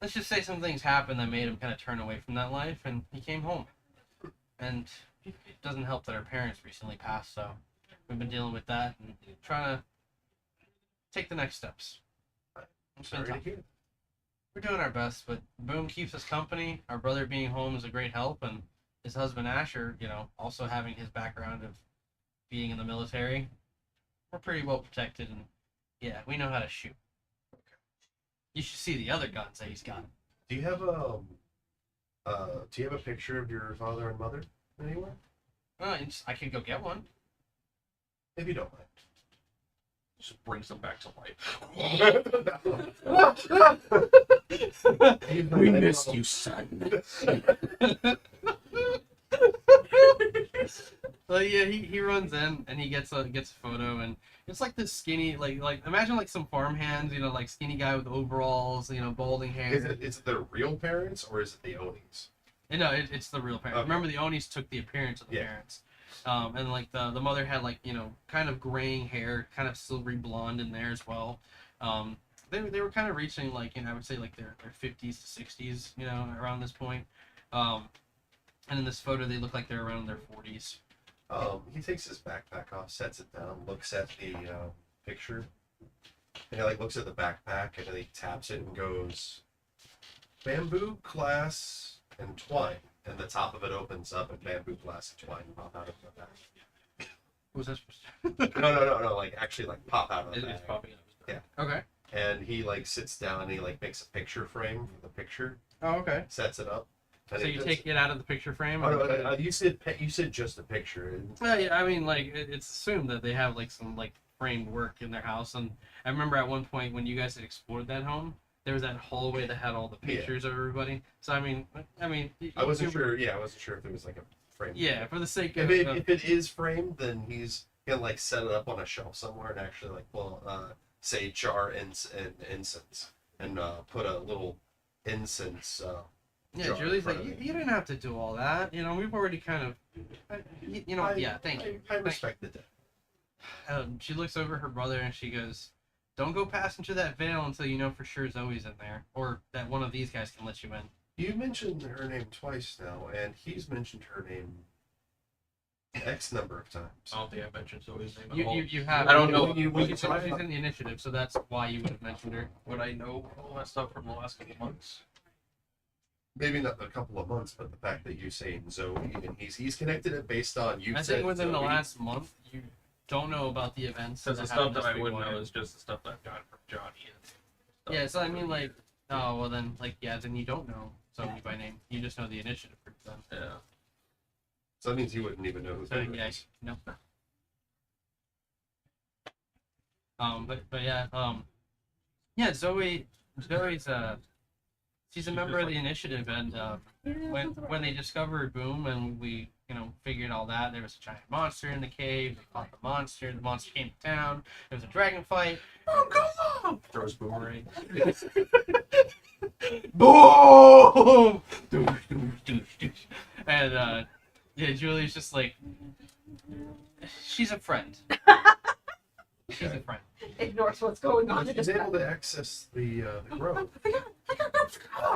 let's just say some things happened that made him kind of turn away from that life, and he came home. And it doesn't help that our parents recently passed, so we've been dealing with that and trying to take the next steps. It's been Sorry to tough. hear. We're doing our best, but Boom keeps us company. Our brother being home is a great help, and his husband Asher, you know, also having his background of being in the military, we're pretty well protected, and yeah, we know how to shoot. You should see the other guns that he's got. Do you have a picture of your father and mother anywhere? I could go get one. If you don't mind. Just brings them back to life. We missed you, son. So yeah, he runs in and he gets a photo, and it's like this skinny like imagine like some farmhands, you know, like skinny guy with overalls, you know, balding hair. Is it their real parents or is it the Onis? No, it's the real parents. Okay. Remember, the Onis took the appearance of the Yeah. parents. And like the mother had like, you know, kind of graying hair, kind of silvery blonde in there as well. They were kind of reaching like, you know, I would say like their 50s to 60s, you know, around this point. And in this photo, they look like they're around their 40s. He takes his backpack off, sets it down, looks at the picture, and he like looks at the backpack, and then he taps it and goes, bamboo, glass, and twine. And the top of it opens up, and bamboo, glass, and twine pop out of the bag. What was that supposed to No, like actually like pop out of the It's bag. popping up. Okay. And he like sits down and he like makes a picture frame for the picture, Oh, okay. sets it up. and So he you does- take it out of the picture frame. Oh, and- no, you said just a picture. Well, yeah, I mean, like it's assumed that they have like some like framed work in their house, and I remember at one point when you guys had explored that home, there was that hallway that had all the Yeah. pictures of everybody. So I mean, I wasn't sure. Yeah, I wasn't sure if it was like a frame. Yeah, for the sake If of if it is framed, then he's gonna like set it up on a shelf somewhere and actually like say jar and incense and put a little incense. yeah, jar in Julie's front like, of you it. didn't have to do all that. You know, we've already kind of, you know, yeah, thank you. I respected that. She looks over at her brother and she goes, "Don't go past into that veil until you know for sure Zoe's in there, or that one of these guys can let you in." You mentioned her name twice now, and he's mentioned her name X number of times. I don't think I mentioned Zoe's name at You all. you have. I don't know. When you- when you She's talk in about- the initiative, so that's why you would have mentioned her. Would I know all that stuff from the last couple months? Maybe not a couple of months, but the fact that you're saying Zoe and he's connected it based on you. I said think within the Zoe. last month, you don't know about the events. Because the that stuff happened that this I would week. know is just the stuff that I've gotten from Johnny. And stuff Yeah, so I mean, from like, oh well, then like, yeah, then you don't know Zoe by name. You just know the initiative group then. yeah. So that means you wouldn't even know who So Zoe yeah, is. no. But yeah, yeah, Zoe's she's a member of the initiative, and when they discovered Boom and we figured all that, there was a giant monster in the cave. They fought the monster. The monster came to town. There was a dragon fight. Throws boomerang. Boom! Doosh, doosh, doosh, doosh. And yeah, Julie's just like, she's a friend. She's a friend. Ignores what's going on. She's able to access the grove.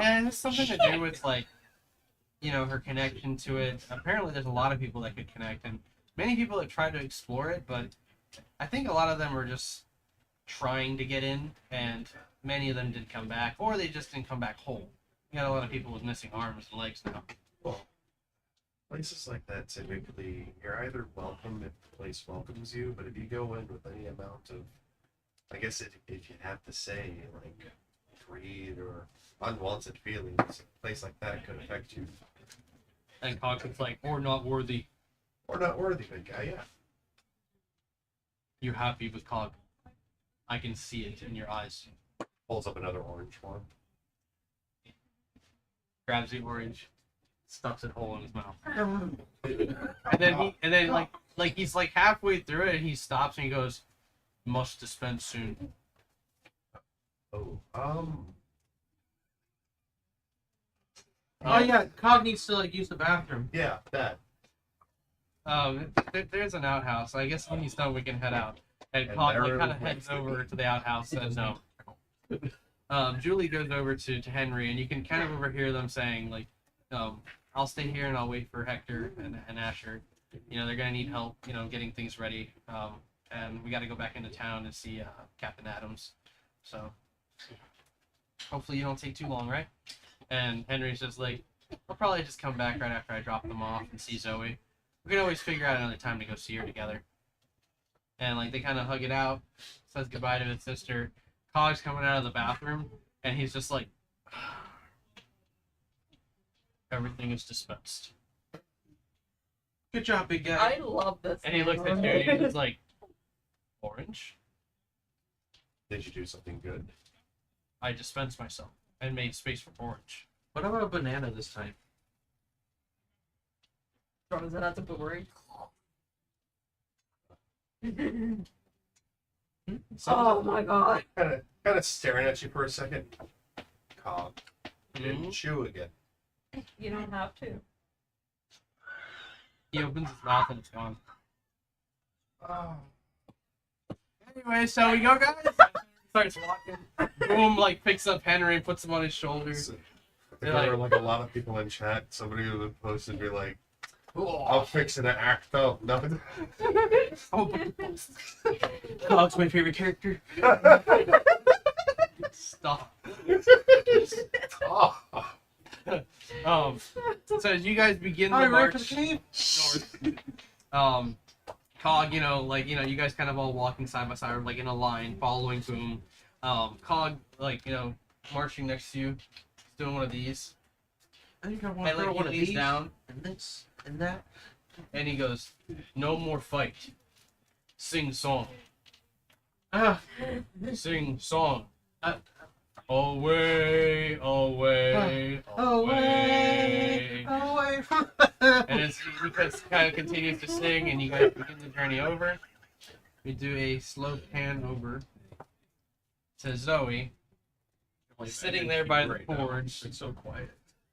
And it's something to do with like, her connection to it. Apparently, there's a lot of people that could connect, and many people have tried to explore it, but I think a lot of them are just trying to get in, and many of them didn't come back, or they just didn't come back whole. You got a lot of people with missing arms and legs now. Well, places like that typically you're either welcome if the place welcomes you, but if you go in with any amount of, I guess if you have to say like greed or unwanted feelings, a place like that could affect you. And Cog's like, or not worthy. Or not worthy, big guy. Yeah. You're happy with Cog. I can see it in your eyes. Pulls up another orange one. Grabs the orange, stuffs it whole in his mouth. And then like he's like halfway through it and he stops and he goes, "Must dispense soon." Oh, Oh yeah, Cog needs to like use the bathroom. yeah, that. There's an outhouse. I guess when he's done, we can head out. And And Cog there like, kind it of heads went. over to the outhouse and Julie goes over to Henry, and you can kind of overhear them saying like, "I'll stay here and I'll wait for Hector and Asher. They're gonna need help. Getting things ready. And we got to go back into town and see Captain Adams. So hopefully you don't take too long, right?" And Henry's just like, "I'll probably just come back right after I drop them off and see Zoe. We can always figure out another time to go see her together." And like they kind of hug it out, says goodbye to his sister. Cog's coming out of the bathroom, and he's just like, "Everything is dispensed." Good job, big guy. I love this. And he looks at you, and he's just like, "Orange? Did you do something good? I dispensed myself and made space for orange." What about a banana this time? Throws it at the boomerang. Oh my god. Kind of staring at you for a second. Cog. Didn't chew again. You don't have to. He opens his mouth and it's gone. Oh. Anyway, shall we go, guys? Starts walking. Boom, like picks up Henry and puts him on his shoulder. If They're there were like a lot of people in chat, somebody would have posted be like, "I'll fix it and act up." Nothing. Oh, Cog's my favorite character. Stop. Oh. So as you guys begin the march north, Cog, you guys kind of all walking side by side, like in a line, following Boom. Cog, like, marching next to you, doing one of these. I think I And want like one he of leans these. down And this and that. and he goes, "No more fight. Sing song. Ah, Sing song. Uh, Away, away, away." away from. And as he kind of continues to sing, and you guys begin the journey over, we do a slow pan over to Zoe, sitting there by the forge. It's so quiet.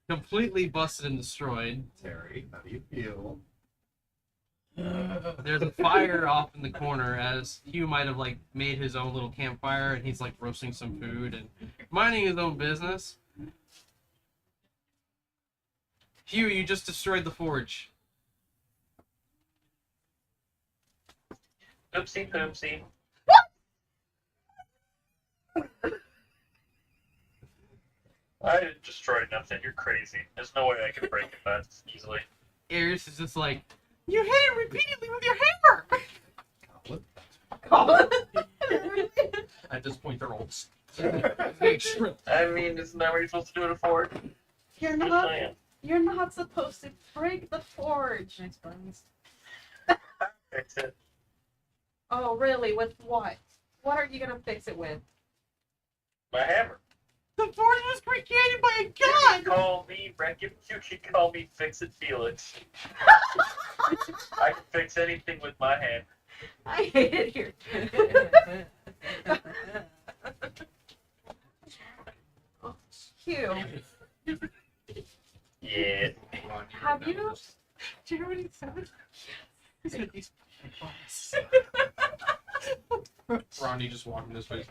completely busted and destroyed. Terry, how do you feel? There's a fire off in the corner as Hugh might have like made his own little campfire and he's like roasting some food and minding his own business. Hugh, you just destroyed the forge. Oopsie poopsie. I didn't destroy nothing. You're crazy. There's no way I can break it that easily. Aries is just like, you hit it repeatedly with your hammer! At this point, they're old. I mean, isn't that what you're supposed to do it for? You're Just not. saying. You're not supposed to break the forge. Nice buns. Fix it. Oh, really? With what? What are you gonna fix it with? My hammer. The forge was created by a You can god! call me Wreck-It. You can call me Fix It Felix. I can fix anything with my hand. I hate it here. Hugh, Yeah. have you? Do you know what he said? He said these Ronnie just walking this way.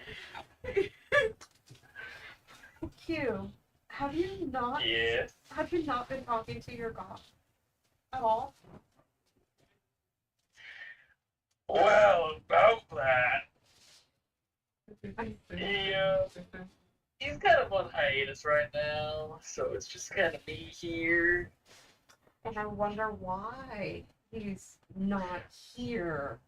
Hugh, have you not? Yeah. Have you not been talking to your god at all? Well, about that. He's kind of on hiatus right now, so it's just kind of me here. And I wonder why he's not here.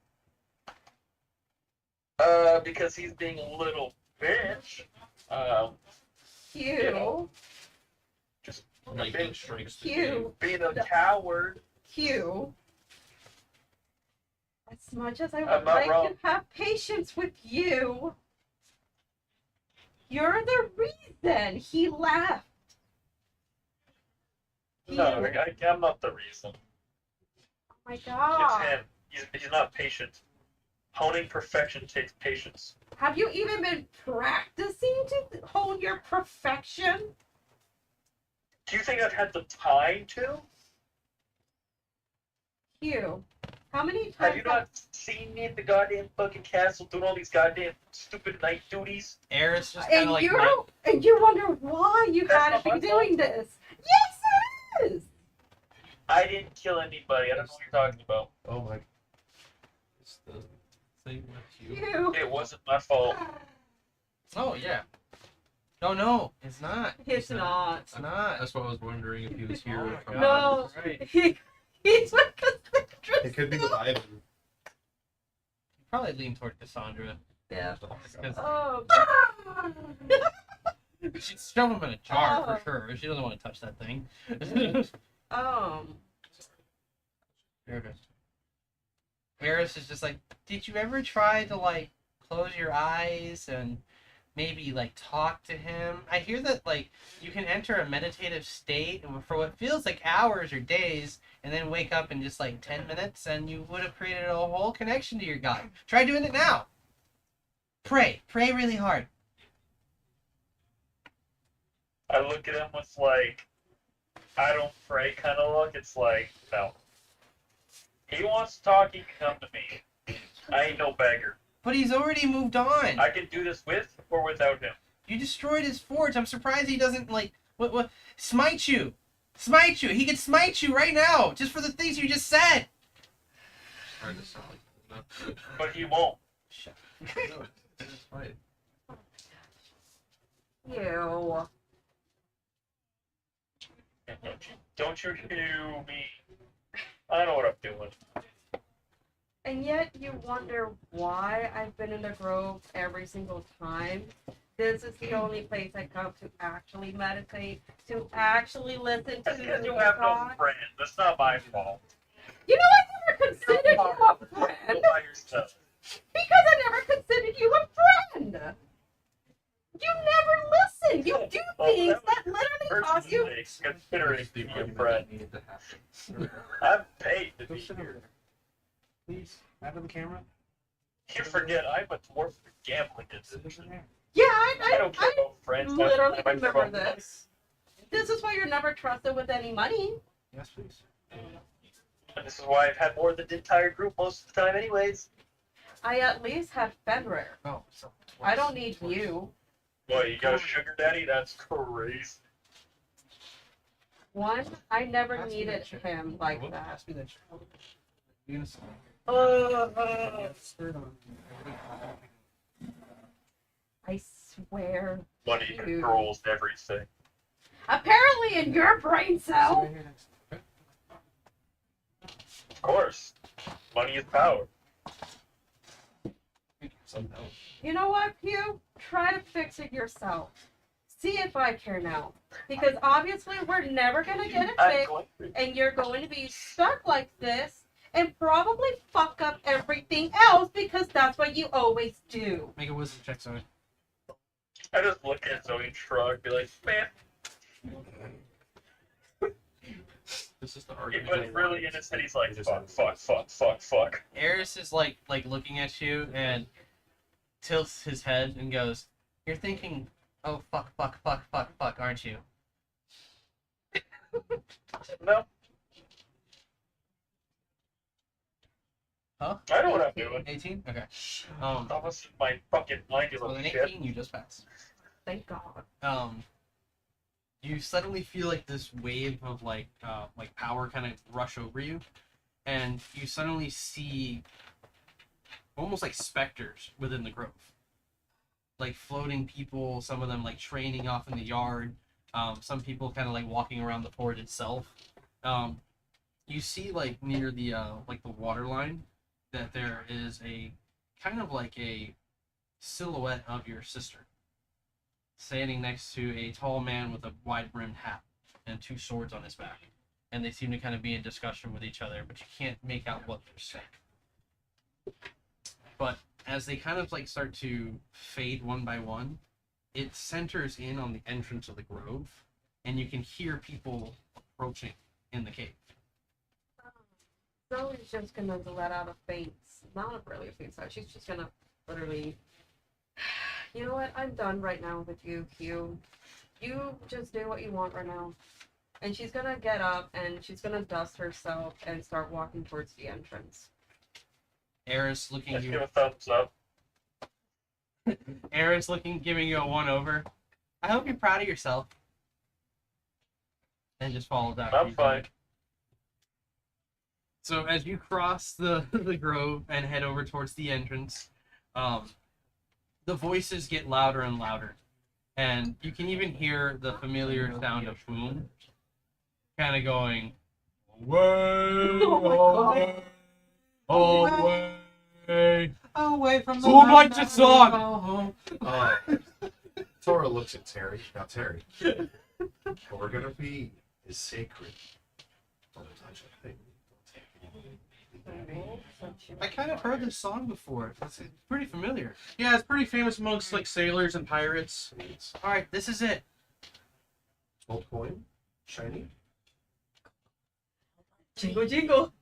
Because he's being a little bitch. Hugh, Just Lightning strikes the Hugh, being a coward. Hugh. As much as I I'm would not like wrong. to have patience with you, you're the reason he left. No, Hugh. I'm not the reason. Oh my It's god. him. He's not patient. Honing perfection takes patience. Have you even been practicing to hone your perfection? Do you think I've had the time to? Hugh, how many times Have you not seen me at the goddamn fucking castle doing all these goddamn stupid night duties? Aris just kind and of like and you wonder why you That's had not to my be doing this. Yes, it is. I didn't kill anybody. I don't know what you're talking about. Oh my. It's the thing with you. Hugh. It wasn't my fault. Oh yeah. No, it's not. It's not. It's not. That's why I was wondering if he was here. Oh or my from- God. No. Right. He's with Cassandra. It could be with Ivan. Probably lean toward Cassandra. Yeah. Because Oh. she'd shove him in a jar Oh. for sure. She doesn't want to touch that thing. There it is. Eris is just like, did you ever try to like close your eyes and maybe like talk to him? I hear that like you can enter a meditative state for what feels like hours or days and then wake up in just like 10 minutes and you would have created a whole connection to your God. Try doing it now. Pray really hard. I look at him with like, I don't pray kind of look. It's like, no. He wants to talk, he can come to me. I ain't no beggar. But he's already moved on. I can do this with or without him. You destroyed his forge. I'm surprised he doesn't like what smite you. Smite you. He could smite you right now just for the things you just said. Trying to sound like But he won't. no, it's fine. Ew. Don't you do me. I know what I'm doing. And yet you wonder why I've been in the Grove every single time. This is the only place I come to actually meditate, to actually listen That's to because you the have no God. friends. That's not my fault. You know, I never considered you a Go friend by yourself. because I never considered you a friend. You never listen. You do things that literally cost you. Considering to be a friend. needed to happen. I'm paid to Go be sit here. over. Please, out of the camera. You forget I'm a dwarf for gambling Sit over addiction. there. Yeah, I don't care I about friends. literally I care remember about this. This is why you're never trusted with any money. Yes, please. And this is why I've had more than the entire group most of the time, anyways. I at least have Fenrir. Oh, so I don't need you. Boy, you got a sugar daddy? That's crazy. One, I never Pass me needed that shirt. him like Whoop, that. Pass me that shirt. You gonna sign? Skirt on. I swear. Money Dude. controls everything. Apparently in your brain Sit cell. right here next to me, okay? Of course. Money is power. Somehow. You know what, Pew? Try to fix it yourself. See if I care now. Because obviously we're never gonna get it I'm fixed. going to. And you're going to be stuck like this and probably fuck up everything else because that's what you always do. Make a wisdom check, Zoe. I just look at Zoe and shrug, be like, man, This is the he argument. went really in his head. He's like, fuck. Eris is like looking at you and tilts his head and goes, "You're thinking, oh fuck, aren't you?" No. Huh? I know what I'm doing. 18? Okay. That was my fucking mind, you So with little an shit. 18, you just pass. Thank God. You suddenly feel like this wave of like power kind of rush over you, and you suddenly see almost like specters within the grove, like floating people. Some of them like training off in the yard. Some people kind of like walking around the forge itself. You see like near the water line that there is a kind of like a silhouette of your sister standing next to a tall man with a wide-brimmed hat and two swords on his back. And they seem to kind of be in discussion with each other, but you can't make out what they're saying. But as they kind of like start to fade one by one, it centers in on the entrance of the grove, and you can hear people approaching in the cave. Zoe's just gonna let out a faint, not really a faint sigh. She's just gonna literally, you know what? I'm done right now with you, Q. You just do what you want right now. And she's gonna get up and she's gonna dust herself and start walking towards the entrance. Eris looking Let's you. give a thumbs up. Eris giving you a one over. I hope you're proud of yourself. And just follows out. I'm fine. So as you cross the grove and head over towards the entrance, the voices get louder and louder, and you can even hear the familiar sound of Boom, kind of going, away, away from the. Who would like to song? Tora looks at Terry. Now, Terry, what we're gonna be is sacred. Don't touch a thing. Don't take anything. I kind of heard this song before. It's pretty familiar. Yeah, it's pretty famous amongst like sailors and pirates. It's All right, this is it. gold coin, shiny. Jingle jingle.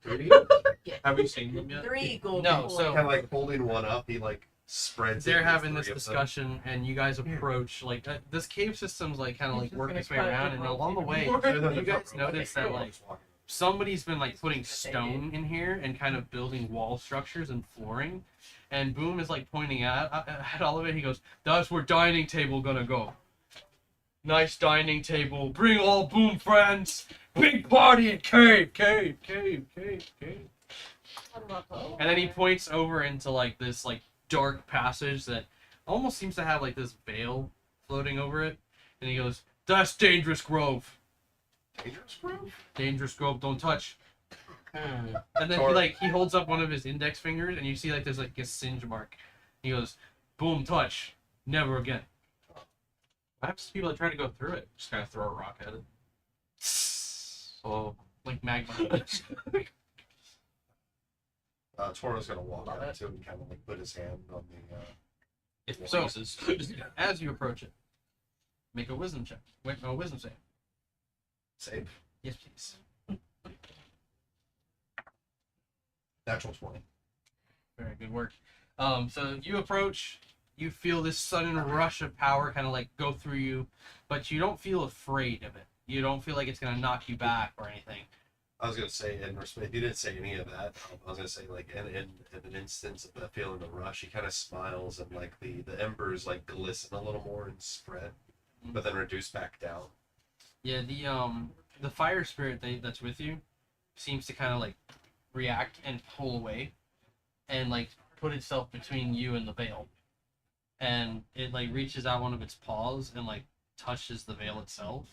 Have you seen them yet? 3 gold No, coins. so- Kind of like holding one up. He like spreads. it They're with having this three of them. discussion, and you guys approach like this cave system's like kind of like He's just working gonna its way cut around, the and rope along the even way, more. you guys notice that like somebody's been like putting stone in here and kind of building wall structures and flooring, and Boom is like pointing at all of it. He goes, "That's where dining table gonna go. Nice dining table. Bring all Boom friends. Big party in cave. And then he points over into like this like dark passage that almost seems to have like this veil floating over it, and he goes, "That's Dangerous Grove. Dangerous grove. Dangerous Grove. Don't touch." And then Tor- he holds up one of his index fingers, and you see like there's like a singe mark. He goes, "Boom, touch, never again." What happens to people that try to go through it? Just kind of throw a rock at it. Oh, like magma. Toro's gonna walk Love up it. to it and kind of like put his hand on the. It So- freezes. As you approach it, make a wisdom check. Wait, no, wisdom save. Save. Yes, please. Natural 20. Very good work. So you approach, you feel this sudden rush of power kind of like go through you, but you don't feel afraid of it. You don't feel like it's gonna knock you back or anything. I was gonna say in respect, he didn't say any of that. I was gonna say like in an instance of that feeling the rush, he kind of smiles and like the embers like glisten a little more and spread, but then reduce back down. Yeah, the fire spirit that's with you seems to kind of like react and pull away, and like put itself between you and the veil, and it like reaches out one of its paws and like touches the veil itself,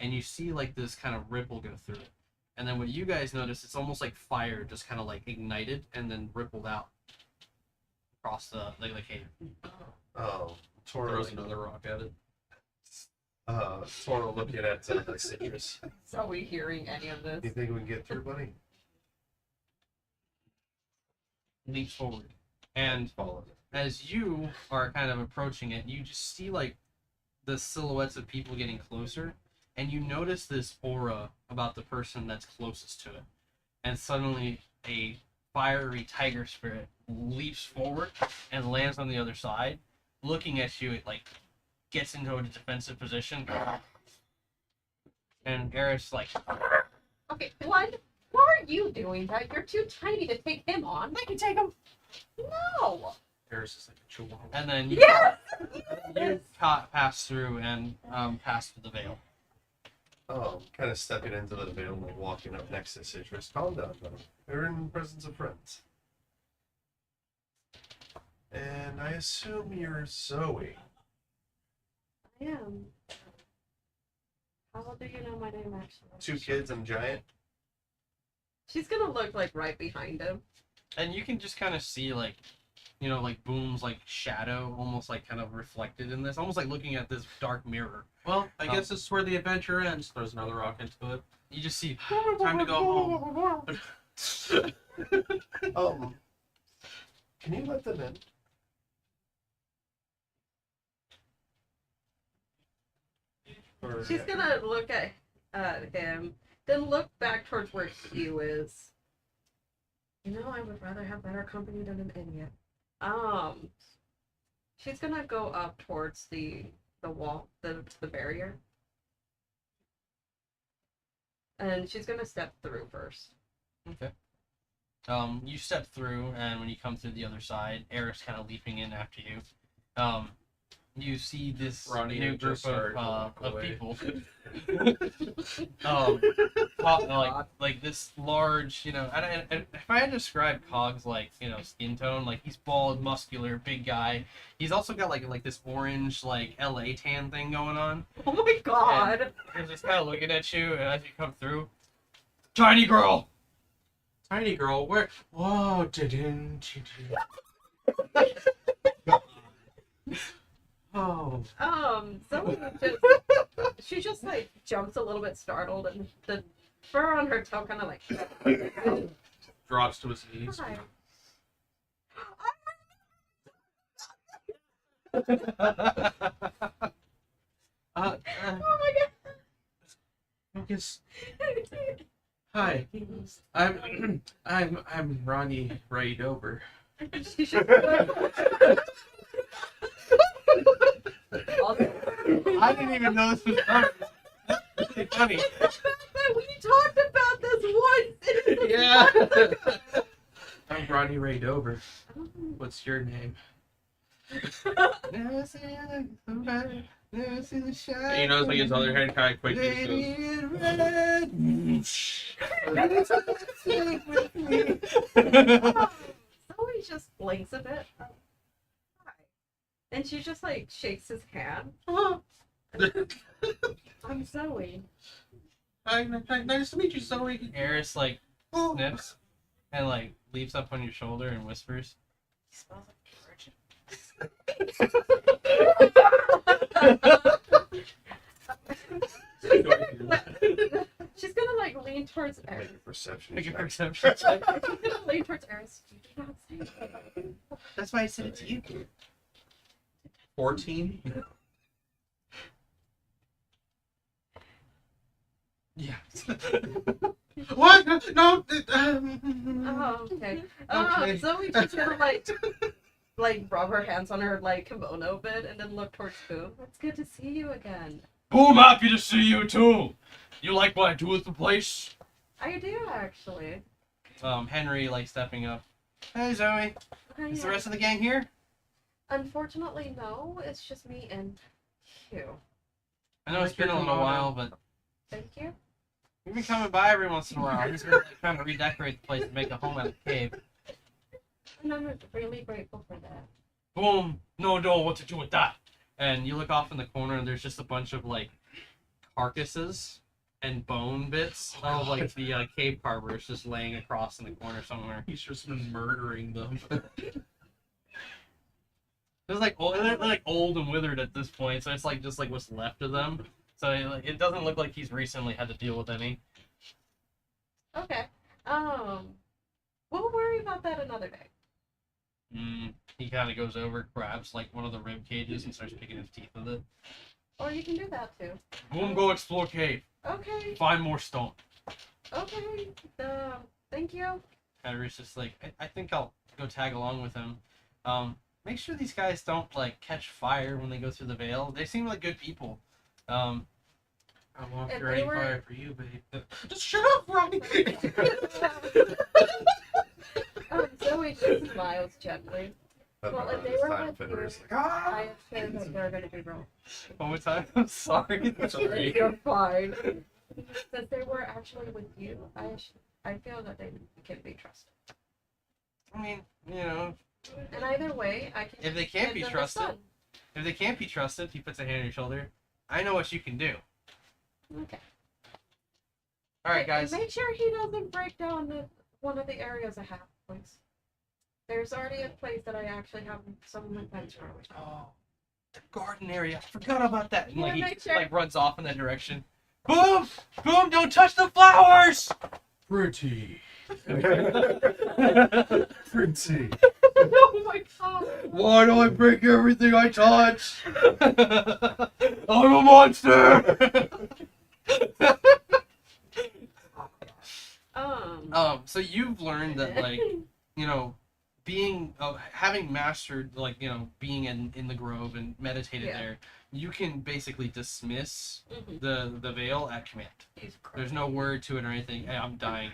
and you see like this kind of ripple go through it, and then what you guys notice, it's almost like fire just kind of like ignited and then rippled out across the cave. Oh, Toro. Throws another rock at it. Toro looking at the citrus. Are we hearing any of this? You think we can get through, buddy? Leaps forward, and Follow it. as you are kind of approaching it, you just see like the silhouettes of people getting closer, and you notice this aura about the person that's closest to it. And suddenly a fiery tiger spirit leaps forward and lands on the other side. Looking at you, it like gets into a defensive position. And Eris like, Okay, Blood, why are you doing that? You're too tiny to take him on. I can take him. No. Eris is like a chihuahua. and then you, Yes. you pass through and pass through the veil. Kind of stepping into the veil and like walking up next to Citrus. Calm down, though. We're in the presence of friends. And I assume you're Zoe. I am. How well do you know my name actually? 2 kids and a giant. She's gonna look like right behind him. And you can just kind of see like, you know, like Boom's like shadow almost like kind of reflected in this, almost like looking at this dark mirror. Well, I guess this is where the adventure ends. Throws another rock into it. You just see Time to go home. Can you let them in? Or, She's gonna look at him, then look back towards where Hugh is. You know, I would rather have better company than an idiot. She's gonna go up towards the wall, the barrier, and she's gonna step through first. Okay. You step through, and when you come through the other side, Eric's kind of leaping in after you. You see this Ronnie new had group just started to walk of away. people. Like this large, you know. And if I had to describe Cog's like, you know, skin tone, like he's bald, muscular, big guy. He's also got like this orange like LA tan thing going on. Oh my god! He's just kind of looking at you, and as you come through, tiny girl. Tiny girl, where? Whoa, didn't you do? Oh. Zoe just she just like jumps a little bit startled, and the fur on her toe kind of like. Drops to his knees. Hi. Uh, Oh my Lucas. god! Hi. I'm Ronnie Ray Dover. She should. I didn't even know this was coming. That's really funny. We talked about this once. Yeah. I'm Ronnie Ray Dover. What's your name? Never see somebody, never see the shine. You notice like his other hand kind of quickly Lady goes, in red. Sing with me. Zoe just blinks a bit. Hi. And she just like shakes his hand. I'm Zoe. Hi, nice to meet you, Zoe. Eris like sniffs and like leaps up on your shoulder and whispers. He smells like a virgin. She's gonna like lean towards Make Eris. a perception Make a check. perception check. She's gonna lean towards Eris. You did not say that. That's why I said it to you. 14. Yeah. What? No. Oh, okay. Okay. Zoe just gonna like rub her hands on her like kimono bit and then look towards Boom. It's good to see you again. Boom, happy to see you too. You like what I do with the place? I do actually. Henry like stepping up. Hey Zoe, is the rest of the gang here? Unfortunately, no. It's just me and Hugh. I know it's been a little while, but Thank you. we've been coming by every once in a while. He's been like, trying to redecorate the place and make a home out of the cave. And I'm really grateful for that. Boom, no, what to do with that? And you look off in the corner and there's just a bunch of like carcasses and bone bits of like the cave carvers just laying across in the corner somewhere. He's just been murdering them. They're like old and withered at this point, so it's like just like what's left of them. So it doesn't look like he's recently had to deal with any. Okay. We'll worry about that another day. He kind of goes over, grabs like one of the rib cages and starts picking his teeth with it. Or you can do that too. Boom, go explore cave. Okay. Find more stone. Okay. Thank you. Henry's just like, I think I'll go tag along with him. Make sure these guys don't like catch fire when they go through the veil. They seem like good people. I won't If fear they any were- fire for you, babe. Just shut up, Ronnie. Zoe just smiles gently. Well, if they were Time with Fenrir you, is like, ah! I assume that they're going to be wrong. One more time. I'm sorry. You're fine. Since they were actually with you, I feel that they can be trusted. I mean, you know, And either way, I can. if they can't be give them the trusted, sun. if they can't be trusted, he puts a hand on your shoulder. I know what you can do. Okay. All right, And guys. make sure he doesn't break down one of the areas I have, please. There's already a place that I actually have some of my plants growing. Oh, the garden area. I forgot about that. And, Yeah, like, he make sure- like runs off in that direction. Boom! Boom! Don't touch the flowers. Pretty. Pretty. Oh my god! Why do I break everything I touch? I'm a monster. So you've learned that, like, you know, being having mastered, like, you know, being in the grove and meditated Yeah. there, you can basically dismiss Mhm. the veil at command. He's There's no word to it or anything. Hey, I'm dying.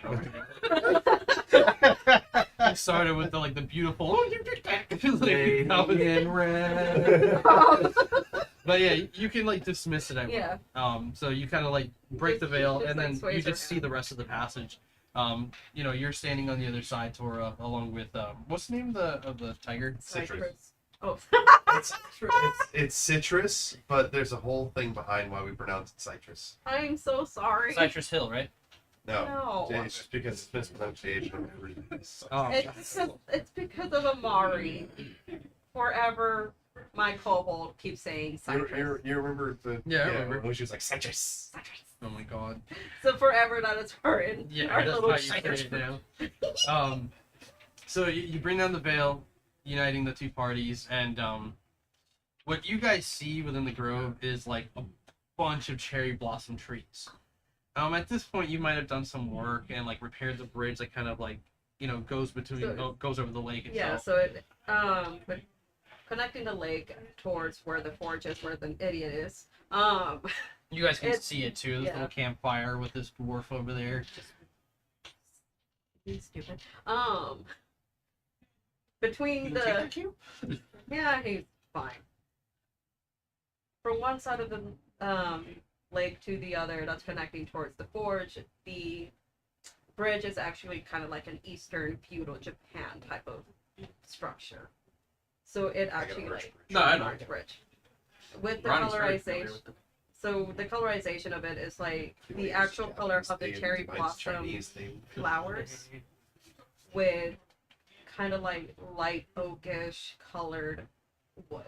I started with the beautiful. Lady in red. But yeah, you can like dismiss it. Yeah. So you kind of like break the veil, Just, and like, then sways you just around. see the rest of the passage. You know, you're standing on the other side, Tora, along with what's the name of the tiger? Citrus. Oh. It's citrus, but there's a whole thing behind why we pronounce it citrus. I'm so sorry. Citrus Hill, right? No, No. it's just because it's mispronunciation of everything. Oh, It's because of Amari. Forever, my kobold keeps saying citrus. You remember the Yeah, I remember. when she was like citrus. oh my God. So forever, that is her in Yeah, our that's little how you say citrus it now. So you bring down the veil, uniting the two parties, and what you guys see within the grove is like a bunch of cherry blossom trees. At this point, you might have done some work and like repaired the bridge that kind of like, you know, goes goes over the lake itself. Yeah, so it but connecting the lake towards where the forge is, where the idiot is. You guys can it's- see it too. This yeah. little campfire with this dwarf over there. He's stupid. Between Can the you take you? yeah, he's fine. From one side of the lake to the other, that's connecting towards the forge. The bridge is actually kind of like an Eastern feudal Japan type of structure. So it I got a actually rich like No, I know. large bridge with the Ronnie's very familiar colorization. with it. So the colorization of it is like the actual color of the cherry blossom Chinese thing. flowers with kind of like light oakish colored wood.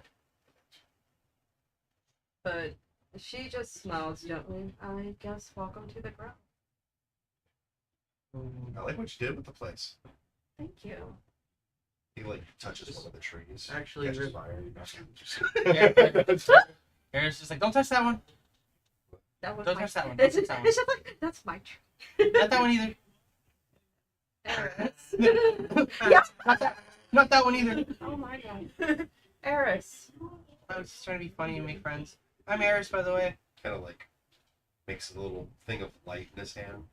But she just smiles gently. I guess welcome to the ground. I like what you did with the place. Thank you. He like touches one of the trees. Actually, catches really- fire. Aaron's just like, don't touch that one. That was Don't my touch that one. It's, Don't touch that one. it's just like that's my tree. Not that one either. Eris. Yeah. Not that one either. Oh my god. Eris. I was just trying to be funny and make friends. I'm Eris, by the way. Kind of like makes a little thing of light in his hand.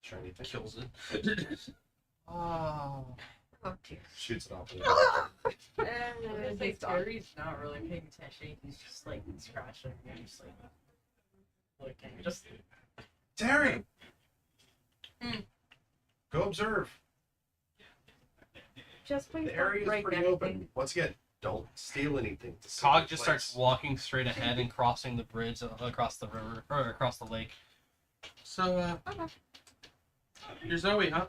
Shiny thing. Kills it. Oh. Oh dear. Shoots it off. I And think stop. Terry's not really paying attention. He's just like scratching and just like looking. Just Terry! Hmm. Go observe. Just please The don't area is break pretty anything. open. Once again, don't steal anything. To see Cog the just place. starts walking straight ahead and crossing the bridge across the river or across the lake. So, Okay. you're Zoe, huh?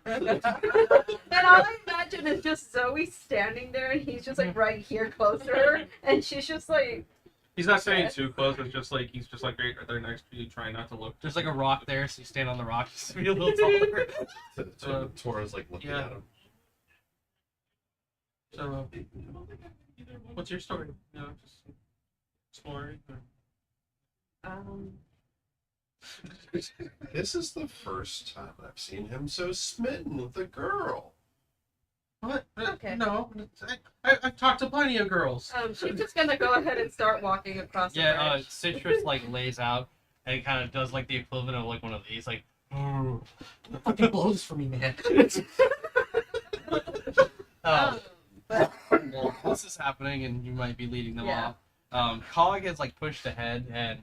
And all I imagine is just Zoe standing there, and he's just like right here close to her, and she's just like, He's not saying too close. It's just like he's just like right there next to you, trying not to look. There's like a rock there, so you stand on the rock just to be a little taller. Tora's like looking yeah. at him. So, what's your story? You know, just exploring. Or... This is the first time I've seen him so smitten with a girl. What? Okay. No, I've talked to plenty of girls. she's just gonna go ahead and start walking across the Yeah, bridge. Citrus like lays out and it kind of does like the equivalent of like one of these, like, fucking blows for me, man. Well, this is happening, and you might be leading them Yeah. off. Cog is like pushed ahead, and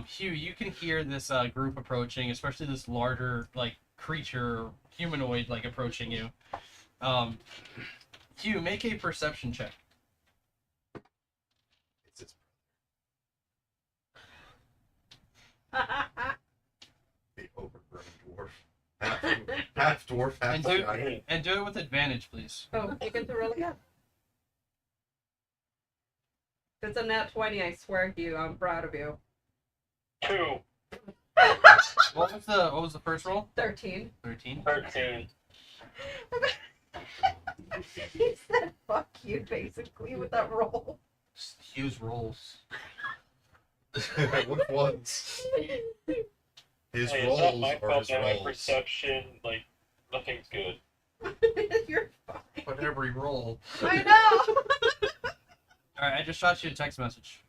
Hugh, you can hear this group approaching, especially this larger like creature, humanoid, like approaching you. Hugh, make a perception check. It's the overgrown dwarf. Half dwarf, half And do, giant. and do it with advantage, please. Oh, you get to roll again. It's a nat 20, I swear to you. I'm proud of you. 2, What was the first roll? 13. 13. 13. He said fuck you, basically, with that roll. Hugh's rolls. Which ones? His Hey, it's rolls not my or fault his that my rolls? perception, like, nothing's good. You're fine. Whatever he rolled. I know! Alright, I just shot you a text message.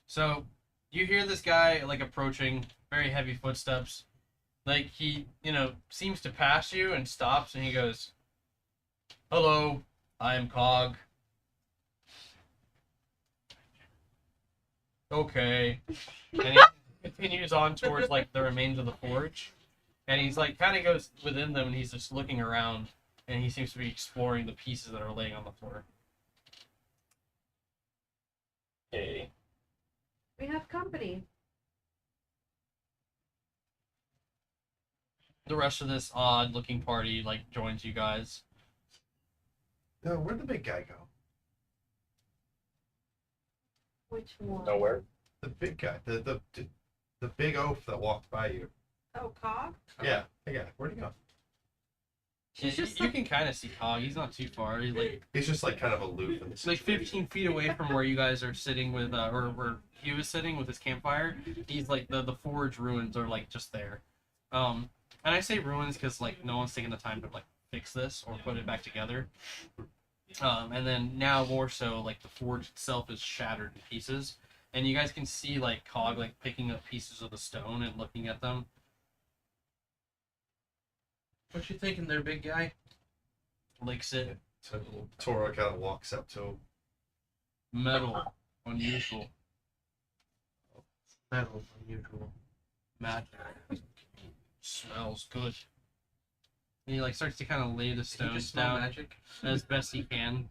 So, you hear this guy, like, approaching, very heavy footsteps. Like, he, seems to pass you and stops, and he goes, "Hello, I am Cog." Okay. And he continues on towards, like, the remains of the forge. And he's, like, kind of goes within them, and he's just looking around, and he seems to be exploring the pieces that are laying on the floor. Okay. We have company. The rest of this odd-looking party like joins you guys. No, where'd the big guy go? Which one? Nowhere. The big guy, the big oaf that walked by you. Oh, Cog? Yeah, where'd he go? She's you just you like, can kind of see Cog. He's not too far. He's just like kind of aloof in the He's like situation. 15 feet away from where you guys are sitting with, or where he was sitting with his campfire. He's like the forge ruins are like just there. And I say ruins because like no one's taking the time to like fix this or put it back together. And then now more so like the forge itself is shattered in pieces, and you guys can see like Cog like picking up pieces of the stone and looking at them. What you thinking there, big guy? Licks it. So Tora kind of walks up to him. Metal. Unusual. Metal, unusual. Magic. Smells good. And he like starts to kind of lay the Does he stones just smell down magic? as best he can.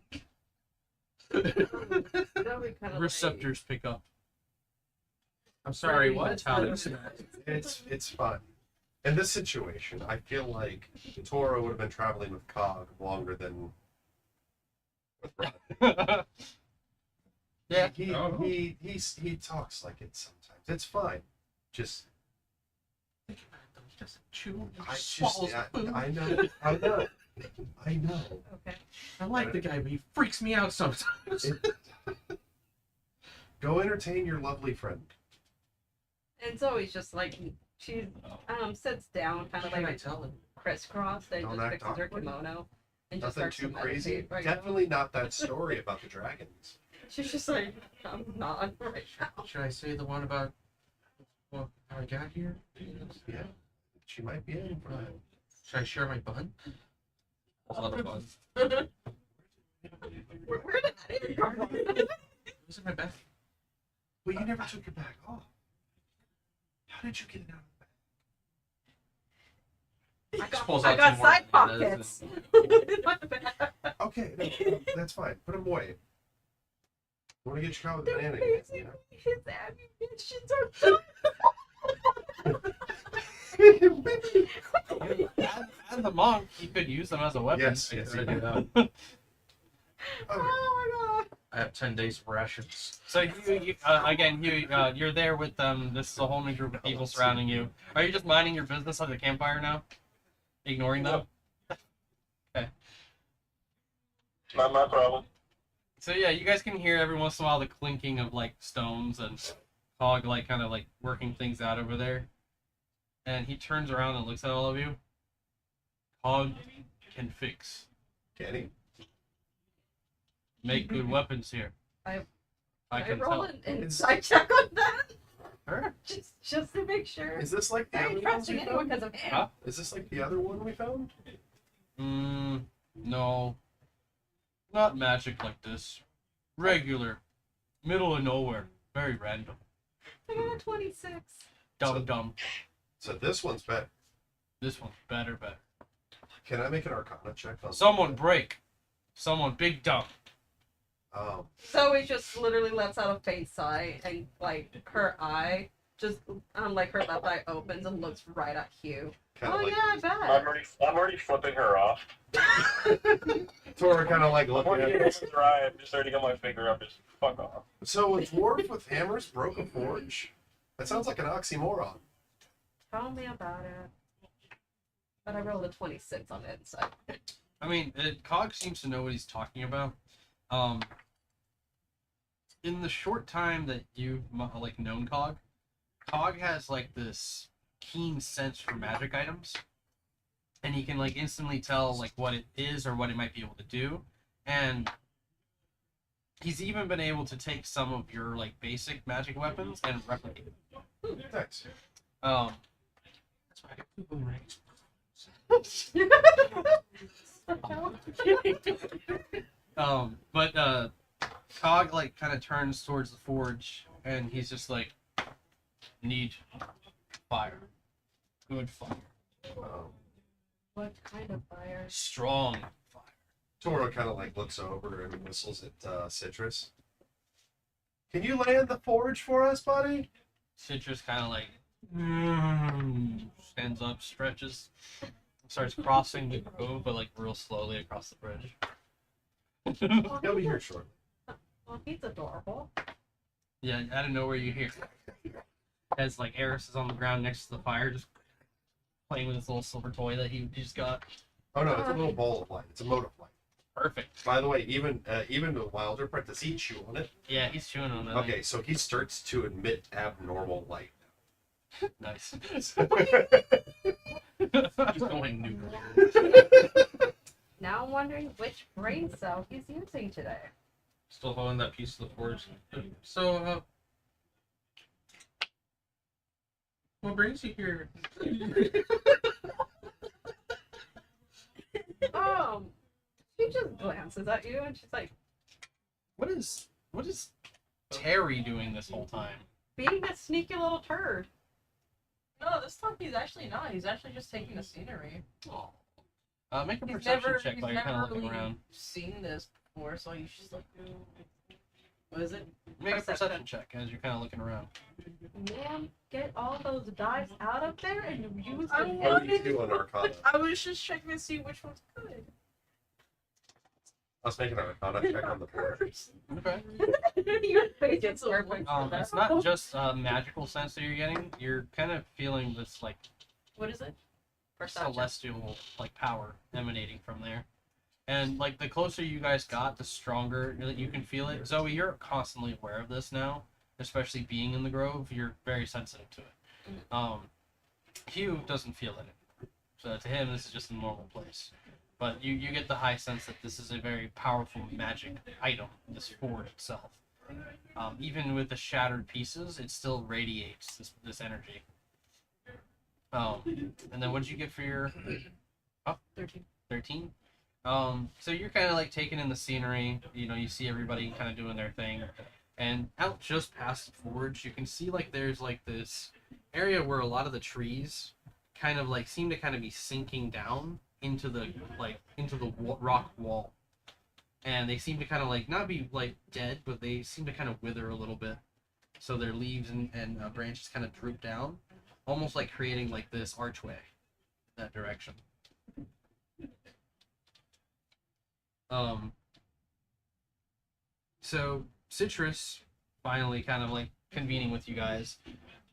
good Zoe kind of Receptors pick up. I'm sorry, what? Alex? It's fine. In this situation, I feel like Toro would have been traveling with Cog longer than with Rod. Yeah. He talks like it sometimes. It's fine. Just He doesn't chew. He I swallows just food. I know. Okay. I like the guy, but he freaks me out sometimes. Go entertain your lovely friend. And Zoe's just like she sits down, kind of What can I like tell him? crisscrossed, and Don't just act fixes her awkward. kimono, and just Nothing starts too to crazy. meditate right now. Definitely not that story about the dragons. She's just like, I'm not right now. Should I say the one about how I got here? Yeah, she might be in for that. Should I share my bun? That's a lot of fun. Where did that even come from? It was in my bag. Well, you never took your bag off. How did you get it out of Pulls I out got two more side bananas pockets. In my bag. the bag? Okay, no, that's fine. Put them away. You want to get your cow with a banana? Basically, You know? his ammunitions are As a monk, you could use them as a weapon. Yes, I yes, could you do do. that. Okay. Oh I have 10 days of rations. So again, you're there with them. This is a whole new group of people surrounding you. Are you just minding your business at the campfire now, ignoring them? Not my problem. So yeah, you guys can hear every once in a while the clinking of like stones and Hog like kind of like working things out over there. And he turns around and looks at all of you. Hog can fix. Can he? Make good weapons here. I I can roll tell. an insight check on that, Sure. just to make sure. Is this like the I other ain't ones trusting we anyone found? because of him. Huh? Is this like the other one we found? No. Not magic like this. Regular. Middle of nowhere. Very random. I got a 26. Dumb. So this one's better. This one's better. Can I make an Arcana check on Someone break. Someone big dumb. Zoe just literally lets out a faint sigh, and like her eye just like her left eye opens and looks right at Hugh. kind Oh of like yeah, I I'm bet. already flipping her off. Tora kind of like I'm looking already at getting her eye. I'm just already got my finger up. Just fuck off. So a dwarf with hammers broke a forge? That sounds like an oxymoron. Tell me about it. But I rolled a 26 on the inside. I mean, Cog seems to know what he's talking about. In the short time that you've like known Cog has like this keen sense for magic items, and he can like instantly tell like what it is or what it might be able to do, and he's even been able to take some of your like basic magic weapons and replicate them. Thanks. That's why I got two boomerangs. But Cog like kind of turns towards the forge, and he's just like, need fire, good fire, What kind of fire? strong fire. Toro kind of like looks over and whistles at Citrus. Can you land the forge for us, buddy? Citrus kind of like stands up, stretches, starts crossing the grove, but like real slowly across the bridge. He'll be here shortly. Well, he's adorable. Yeah, out of nowhere you hear as like Eris is on the ground next to the fire, just playing with his little silver toy that he just got. Oh no, it's a little ball of light. It's a mote of light. Perfect. By the way, even the Wilder Print, does he chew on it? Yeah, he's chewing on it. Okay, so he starts to emit abnormal light. Nice. Just going nuclear. Now I'm wondering which brain cell he's using today. Still holding that piece of the forge. So, what brings you here? She just glances at you and she's like, What is Terry doing this whole time? being a sneaky little turd. No, this time he's actually not. He's actually just taking the scenery. Make a He's perception never, check he's while you're kind never of looking really around. seen this before, so he's just like, What is it? Make a Perception. perception check as you're kind of looking around. Man, get all those dice out of there and use I them. What are you doing, Arcana? I was just checking to see which one's good. I was making an Arcana check on the board. Okay. Your face Gets is a perfect. for that. It's not just a magical sense that you're getting. You're kind of feeling this like What is it? Perception. celestial like power emanating from there. And like the closer you guys got, the stronger that you can feel it. Zoe, you're constantly aware of this now, especially being in the grove. You're very sensitive to it. Hugh doesn't feel it, so to him this is just a normal place. But you get the high sense that this is a very powerful magic item, this forge itself. Even with the shattered pieces, it still radiates this energy. And then what did you get for your 13. 13? So you're kind of like taking in the scenery. You know, you see everybody kind of doing their thing. And out just past the forge, you can see like there's like this area where a lot of the trees kind of like seem to kind of be sinking down into the rock wall. And they seem to kind of like not be like dead, but they seem to kind of wither a little bit. So their leaves and branches kind of droop down, almost like creating like this archway in that direction. So Citrus finally kind of like convening with you guys,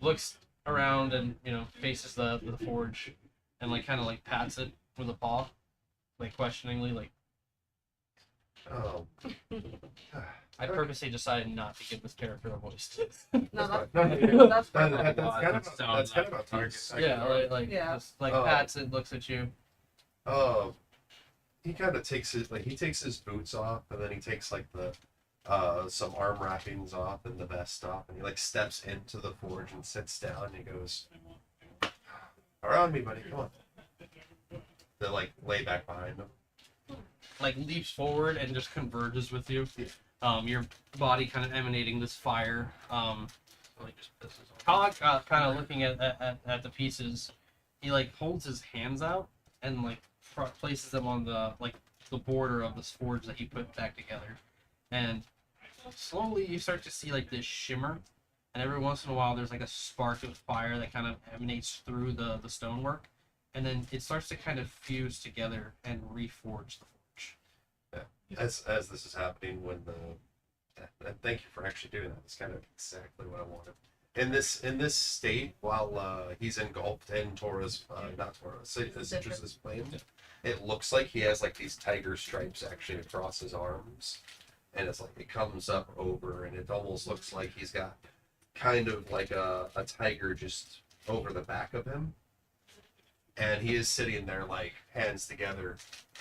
looks around and, you know, faces the forge and like kind of like pats it with a paw, like questioningly, like Oh. I purposely decided not to give this character a voice. No, that's No, that's That's perfect. kind of a target. Yeah, like Yeah. just like Oh. pats it, looks at you. He kind of takes his boots off, and then he takes like the some arm wrappings off and the vest off, and he like steps into the forge and sits down. And he goes, "Around me, buddy, come on." They like lay back behind him. Like leaps forward and just converges with you. Your body kind of emanating this fire. Cog kind of looking at the pieces. He like holds his hands out and like places them on the border of this forge that he put back together. And slowly you start to see like this shimmer, and every once in a while there's like a spark of fire that kind of emanates through the stonework, and then it starts to kind of fuse together and reforge the forge. As this is happening, when and thank you for actually doing that. That's kind of exactly what I wanted. In this state, while he's engulfed in Citrus's flame, it looks like he has like these tiger stripes actually across his arms, and it's like it comes up over, and it almost looks like he's got kind of like a tiger just over the back of him, and he is sitting there like hands together,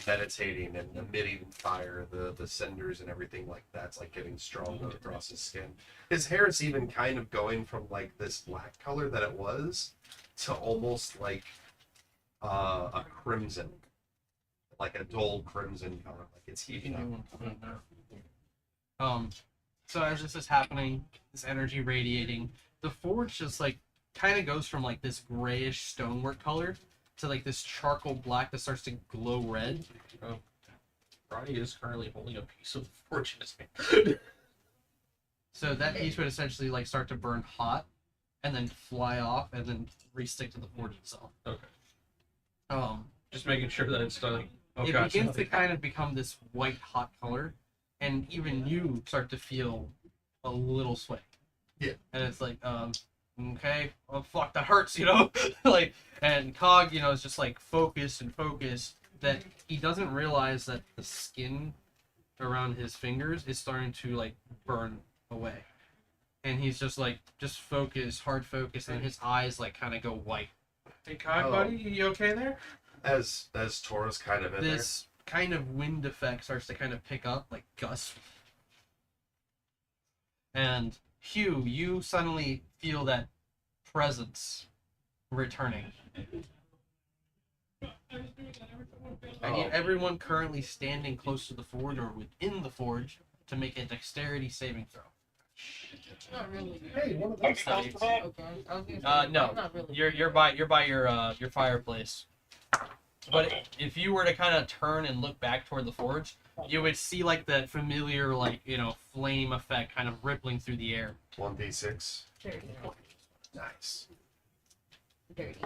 meditating and emitting fire. The cinders and everything like that's like getting stronger across his skin. His hair is even kind of going from like this black color that it was to almost like a crimson, like a dull crimson color, like it's heating up. So as this is happening, this energy radiating, the forge just like kind of goes from like this grayish stonework color to like this charcoal black that starts to glow red. Roddy is currently holding a piece of forge in his hand. So that piece would essentially like start to burn hot and then fly off and then re-stick to the forge itself. Okay. Just making sure that it's done. Oh, It gotcha. begins to kind of become this white hot color, and even you start to feel a little sweat. Yeah. And it's like, okay, well, fuck, that hurts, you know? Like, and Cog, you know, is just like focused that he doesn't realize that the skin around his fingers is starting to like burn away. And he's just like, hard focus, and his eyes like kind of go white. Hey, Cog, buddy, you okay there? As Taurus kind of in This kind of wind effect starts to kind of pick up, like gusts. And Hugh, you suddenly feel that presence returning. I need everyone currently standing close to the forge or within the forge to make a dexterity saving throw. Not really. Hey, one of Are those you comfortable? Okay. I was gonna say, No. Not really. You're by your fireplace. But if you were to kind of turn and look back toward the forge, you would see like that familiar, like, you know, flame effect kind of rippling through the air. 1d6. Dirty. Nice. Dirty.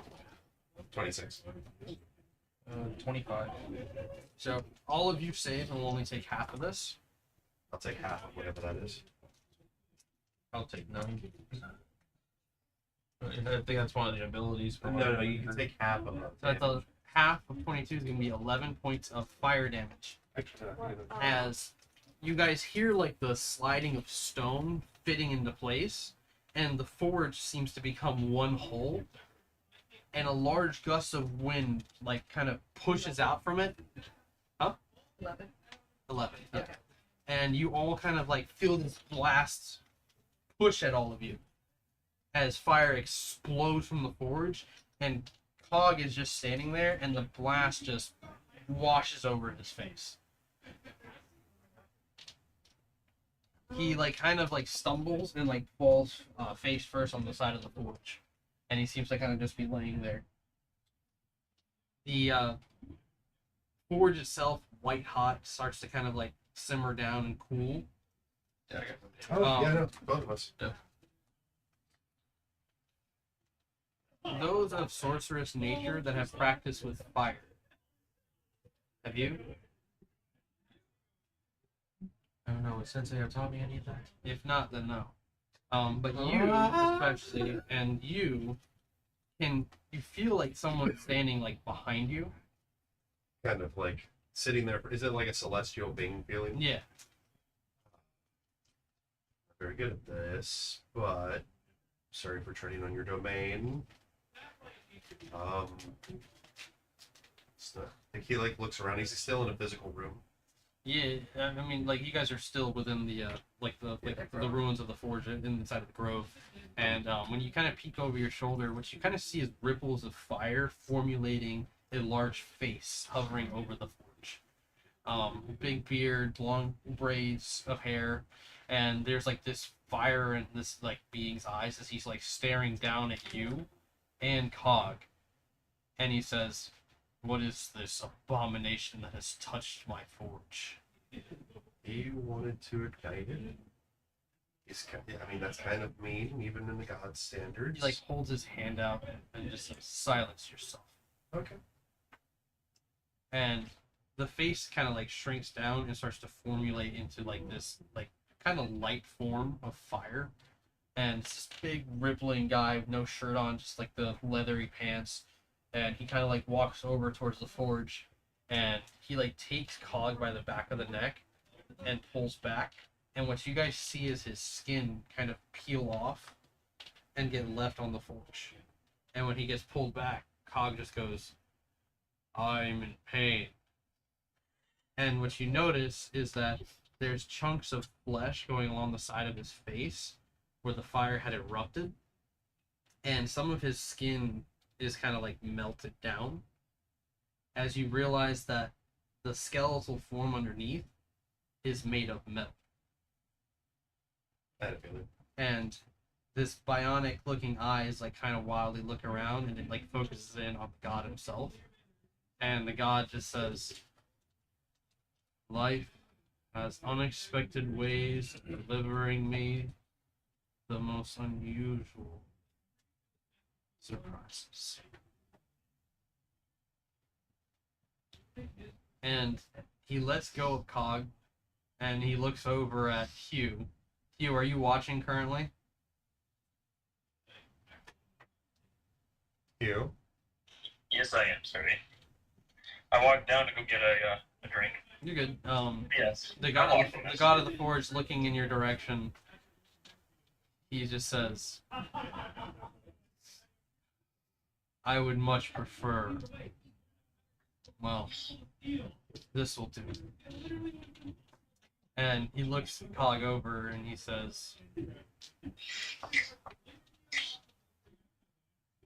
26. 25. So all of you save and will only take half of this. I'll take half of whatever that is. I'll take 9. I think that's one of the abilities. For No, you can take half of it. So that's a half of 22 is going to be 11 points of fire damage. As you guys hear like the sliding of stone fitting into place, and the forge seems to become one whole, and a large gust of wind like kind of pushes out from it. 11. 11. Yeah. Okay. And you all kind of like feel this blast push at all of you as fire explodes from the forge, and Cog is just standing there, and the blast just washes over his face. He like kind of like stumbles and like falls face first on the side of the forge, and he seems to kind of just be laying there. The forge itself, white hot, starts to kind of like simmer down and cool. Yeah, I got them. Oh, yeah, no, both of us. Those of sorceress nature that have practiced with fire. Have you? I don't know. Would Sensei have taught me any of that? If not, then no. But you, especially, and you feel like someone's standing like behind you. Kind of like sitting there. Is it like a celestial being feeling? Yeah. Very good at this, but sorry for treading on your domain. I think he like looks around. He's still in a physical room. Yeah, I mean, like you guys are still within the the ruins of the forge inside of the grove, and when you kind of peek over your shoulder, what you kind of see is ripples of fire formulating a large face hovering over the forge. Big beard, long braids of hair, and there's like this fire in this like being's eyes as he's like staring down at you and Cog, and he says, "What is this abomination that has touched my forge?" He wanted to ignite it. I mean, that's kind of mean, even in the god standards. He like holds his hand out and just says, "Silence yourself." Okay. And the face kind of like shrinks down and starts to formulate into like this like kind of light form of fire. And it's this big rippling guy with no shirt on, just like the leathery pants. And he kind of like walks over towards the forge, and he like takes Cog by the back of the neck and pulls back. And what you guys see is his skin kind of peel off and get left on the forge. And when he gets pulled back, Cog just goes, "I'm in pain." And what you notice is that there's chunks of flesh going along the side of his face where the fire had erupted, and some of his skin is kind of like melted down as you realize that the skeletal form underneath is made of metal. I had a feeling. And this bionic looking eyes like kind of wildly look around, and it like focuses in on the god himself, and the god just says, "Life has unexpected ways of delivering me the most unusual surprises." And he lets go of Cog, and he looks over at Hugh. Hugh, are you watching currently? You? Yes, I am, sorry. I walked down to go get a drink. You're good. Yes. The god of the forge looking in your direction, he just says, "I would much prefer, well, this will do." And he looks Cog over and he says,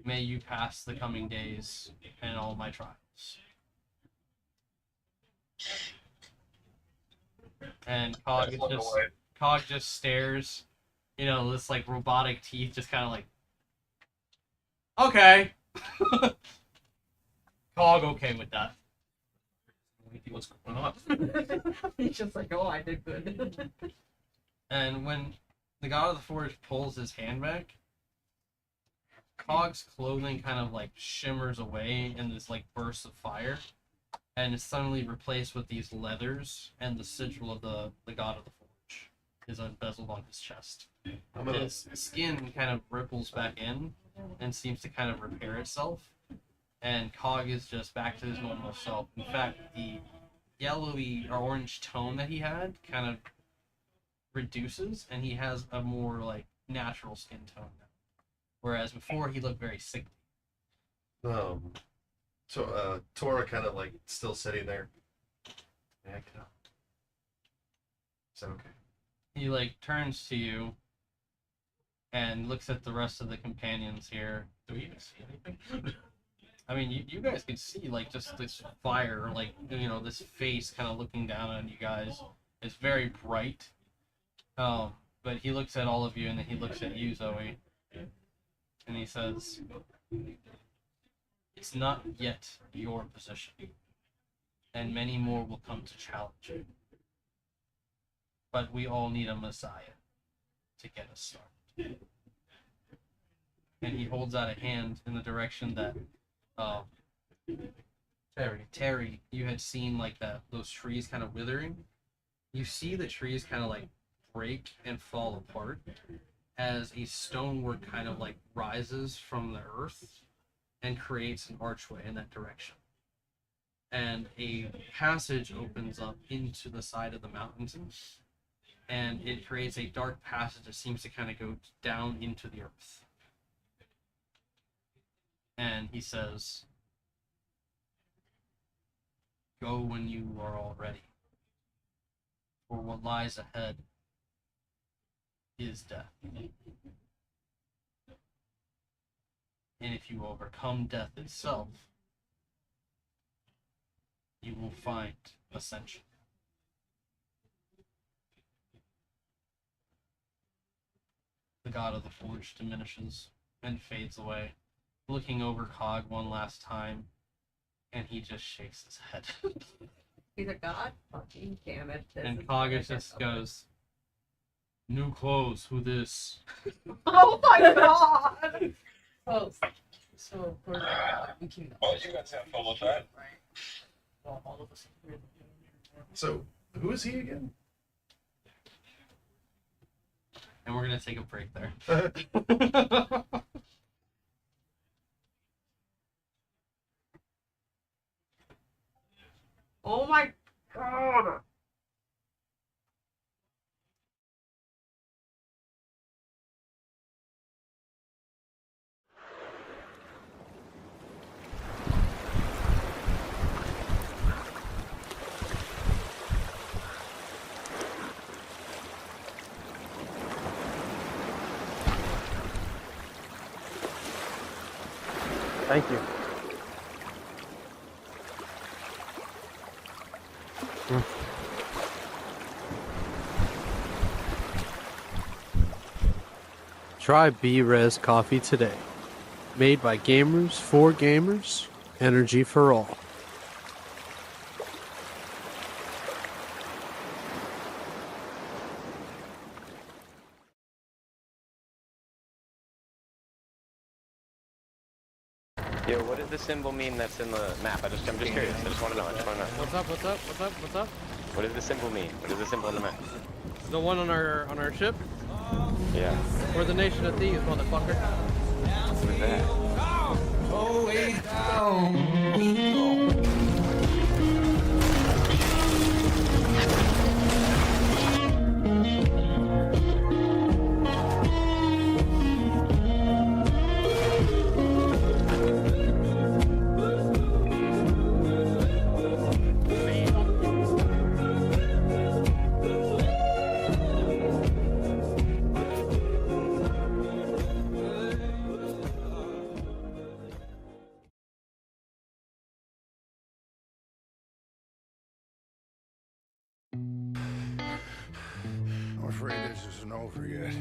"May you pass the coming days and all my trials." And Cog is Cog just stares, you know, this like robotic teeth just kind of like, "Okay." Cog okay with that. what's going on. He's just like, oh, I did good. And when the God of the Forge pulls his hand back, Cog's clothing kind of like shimmers away in this like burst of fire, and is suddenly replaced with these leathers, and the sigil of the God of the Forge is embezzled on his chest. I'm gonna His skin kind of ripples back in and seems to kind of repair itself, and Cog is just back to his normal self. In fact, the yellowy or orange tone that he had kind of reduces, and he has a more like natural skin tone now. Whereas before he looked very sickly. Tora kind of like still sitting there. Yeah, get up. Is that okay? He like turns to you and looks at the rest of the companions here. Do we even see anything? I mean, you guys can see like just this fire, like this face kind of looking down on you guys. It's very bright. But he looks at all of you, and then he looks at you, Zoe, and he says, "It's not yet your position, and many more will come to challenge you. But we all need a Messiah to get us started." And he holds out a hand in the direction that Terry, you had seen like those trees kind of withering. You see the trees kind of like break and fall apart as a stonework kind of like rises from the earth and creates an archway in that direction. And a passage opens up into the side of the mountains, and it creates a dark passage that seems to kind of go down into the earth. And he says, "Go when you are all ready, for what lies ahead is death. And if you overcome death itself, you will find ascension." The God of the Forge diminishes and fades away, looking over Cog one last time, and he just shakes his head. He's a god? Fucking damn it. This And is Cog what I just get goes, "New clothes, who this?" Oh my god! Oh, so we're we can. Well, you guys have fun with that. Right. Well, all of us. So, who is he again? And we're gonna take a break there. Oh my god! Thank you. Try B-Res coffee today. Made by gamers for gamers. Energy for all. Yo, what does the symbol mean that's in the map? I'm just curious. I just want to know. What's up? What does the symbol mean? What is the symbol on the map? The one on our ship? Yeah. We're the Nation of Thieves, motherfucker. What is that? I'm afraid this isn't over yet.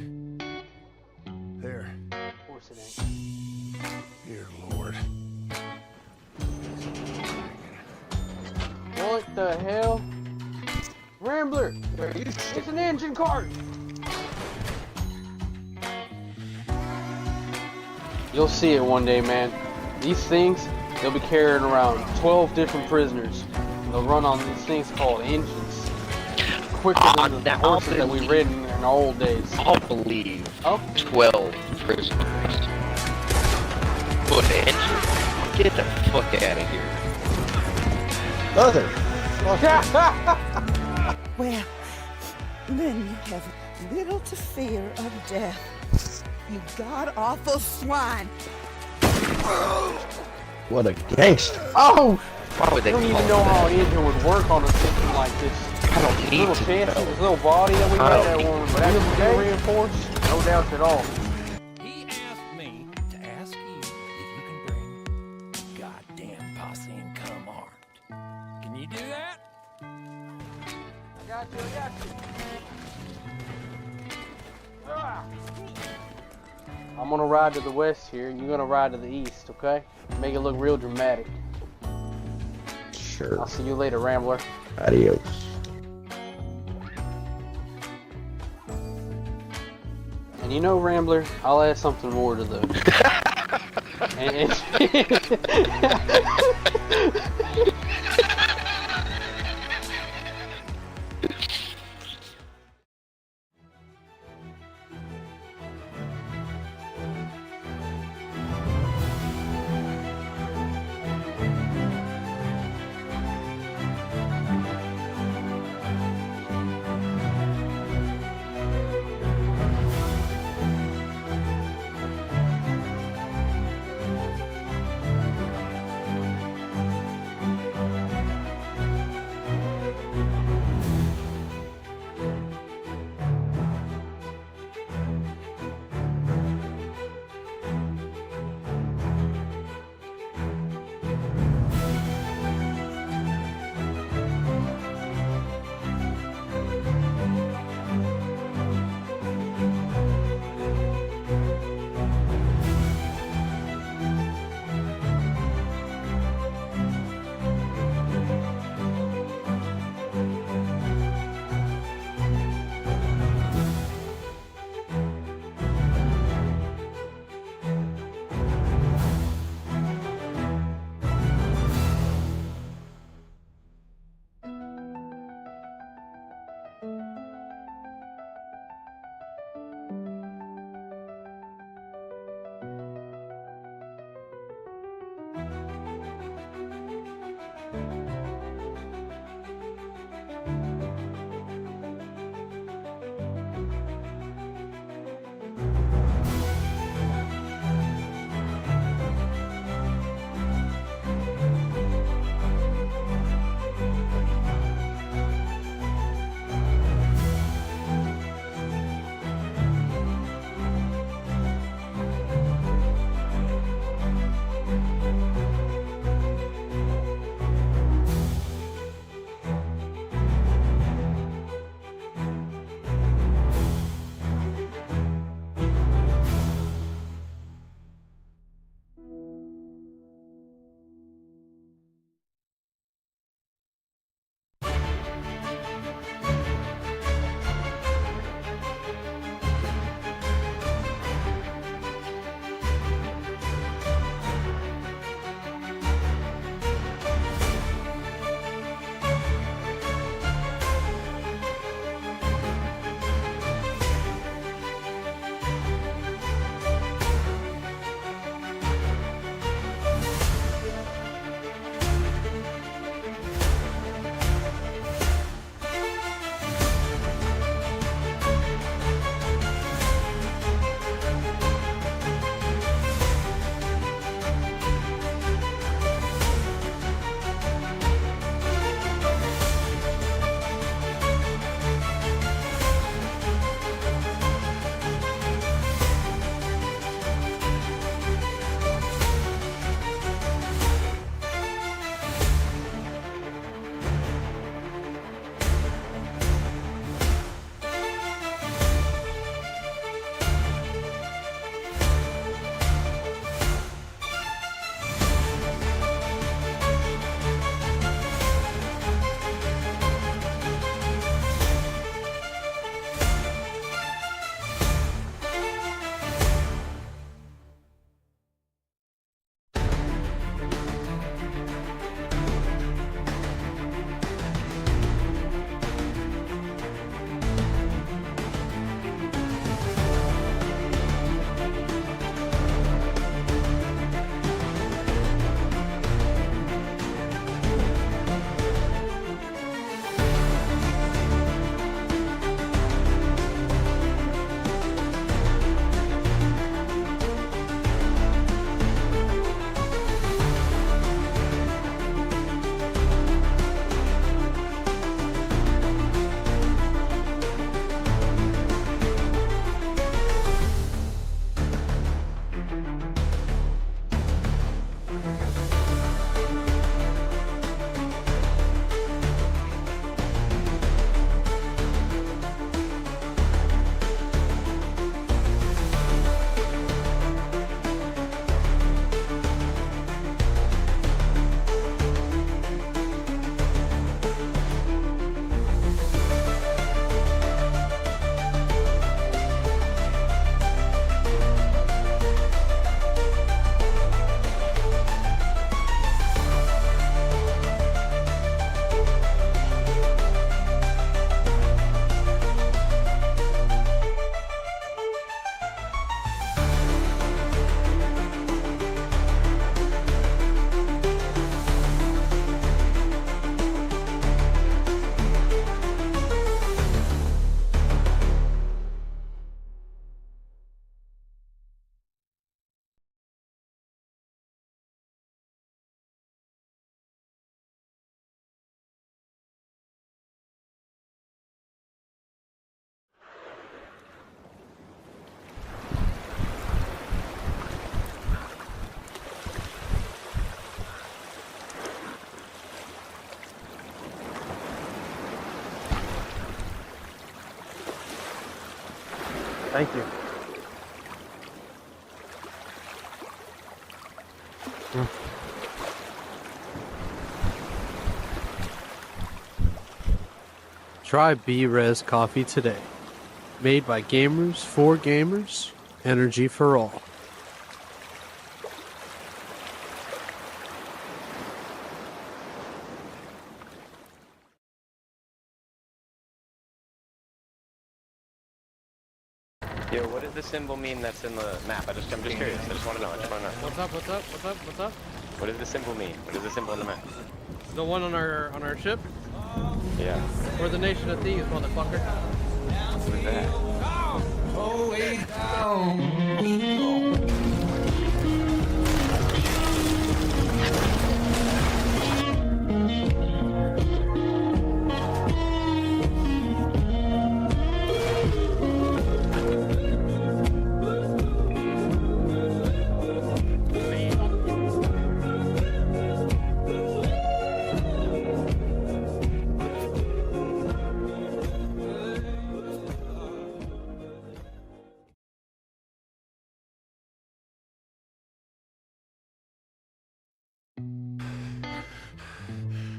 There. Of course it ain't. Here, Lord. What the the hell? Rambler! It's an engine cart! You'll see it one day, man. These things, they'll be carrying around 12 different prisoners. They'll run on these things called engines. Quicker than the horses that we ridden in the old days. I'll believe Oh, 12 prisoners. Put engine. Get the fuck out of here. Mother. Well, then you have little to fear of death. You god-awful swine. What a gangster. Oh! Why would I they don't even call know how that? an engine would work on a system like this. I don't need Little to chassis, know. this little body that we I made don't that one, but that's reinforced, no doubt at all. He asked me to ask you if you can bring a goddamn posse and come armed. Can you do that? I got you. Ah. I'm gonna ride to the west here, and you're gonna ride to the east, okay? Make it look real dramatic. Sure. I'll see you later, Rambler. Adios. And you know, Rambler, I'll add something more to the... Thank you. Try B-Res coffee today. Made by gamers for gamers. Energy for all. Yo, what does the symbol mean that's in the map? I'm just curious. I just want to know. What's up? What's up? What's up? What's up? What does the symbol mean? What is the symbol in the map? The one on our ship? Yeah. We're the nation of thieves, motherfucker. What is that? Oh, way down.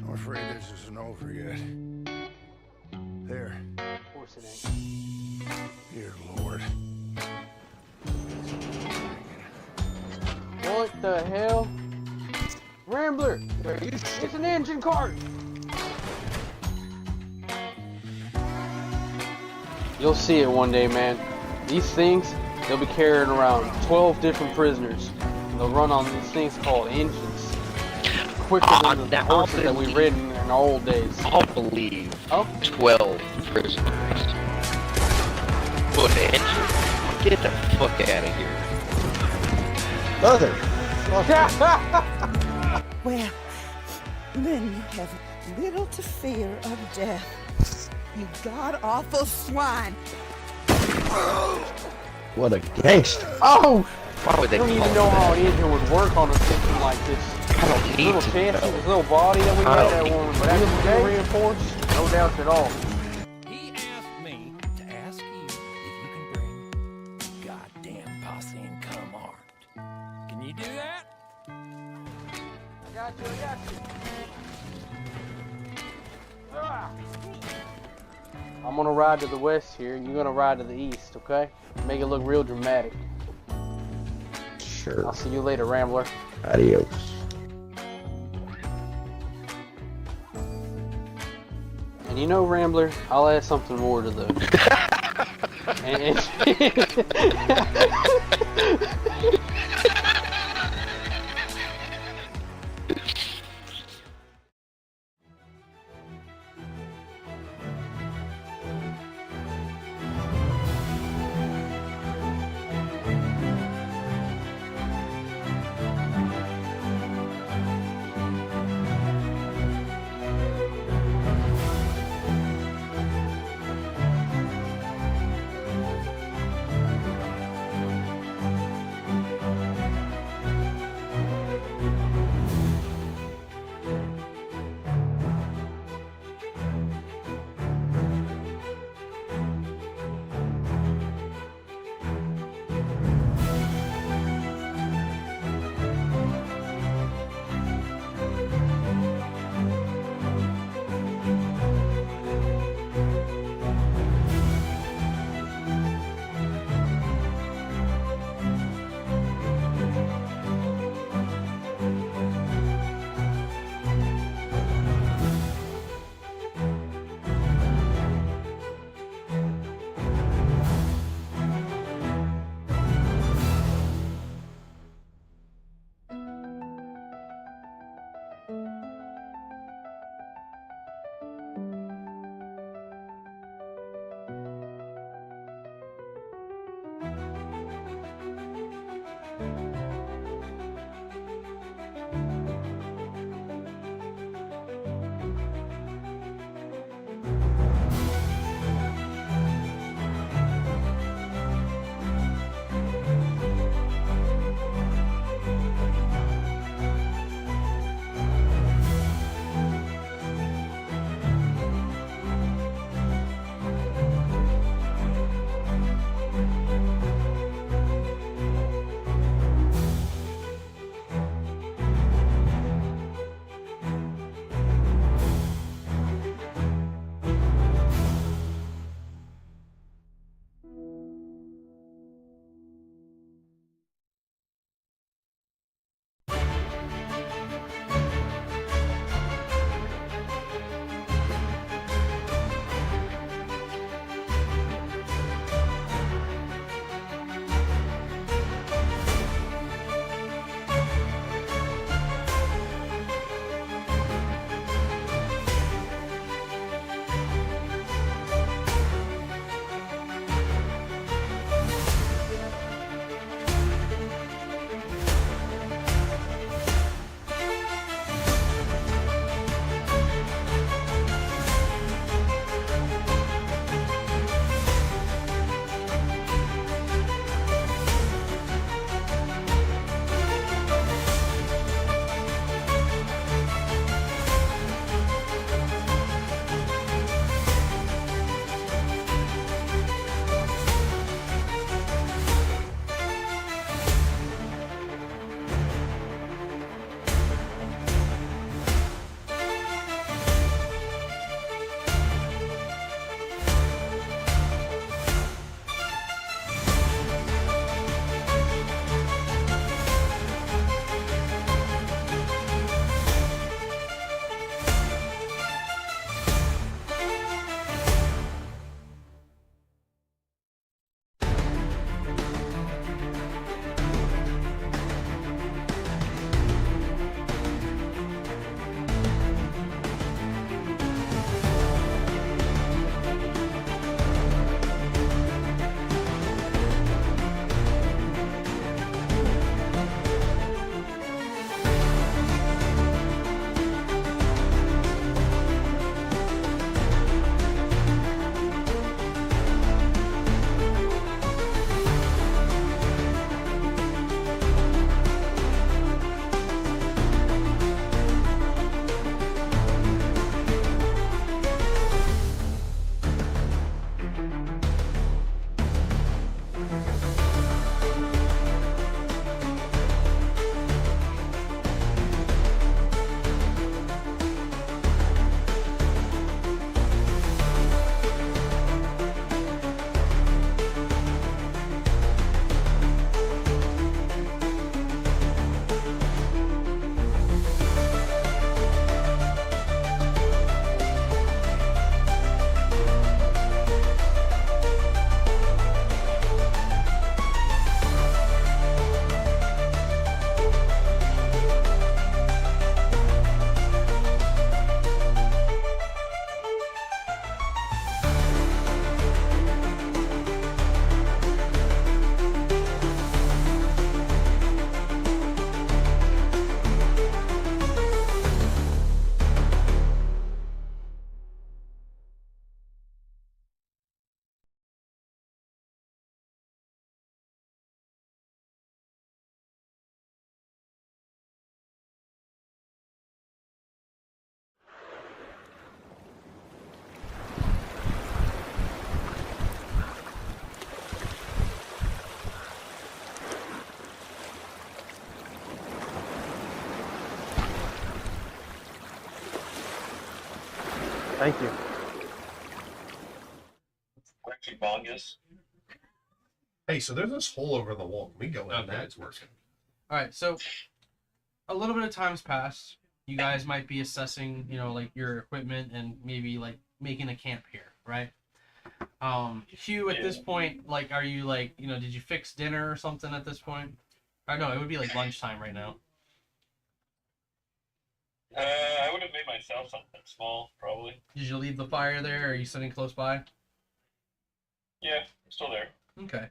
I'm afraid this isn't over yet. There. Of course it ain't. Dear Lord. What the hell? Rambler! It's an engine cart! You'll see it one day, man. These things, they'll be carrying around 12 different prisoners. They'll run on these things called engines. Quicker than the horses that we ridden in our old days. I'll believe. Oh? 12 prisoners. What engine? Get the fuck out of here. Mother. Well, then you have little to fear of death. You god-awful swine. What a gangster. Oh! Why would I they don't call even it know how that? an engine would work on a system like this. I don't need Little to chassis, know. this little body that we I got don't that need one, but after reinforced, no doubt at all. He asked me to ask you if you can bring goddamn posse and come armed. Can you do that? I got you. I'm gonna ride to the west here, and you're gonna ride to the east, okay? Make it look real dramatic. Sure. I'll see you later, Rambler. Adios. And you know, Rambler, I'll add something more to the... Thank you. Actually, Bongus. Hey, so there's this hole over the wall. We go in that. It's working. All right, so a little bit of time's passed. You guys might be assessing, you know, like your equipment and maybe like making a camp here, right? Hugh, at this point, like, are you like, you know, did you fix dinner or something at this point? Or no, it would be like lunchtime right now. I would have made myself something small, probably. Did you leave the fire there? Or are you sitting close by? Yeah, I'm still there. Okay.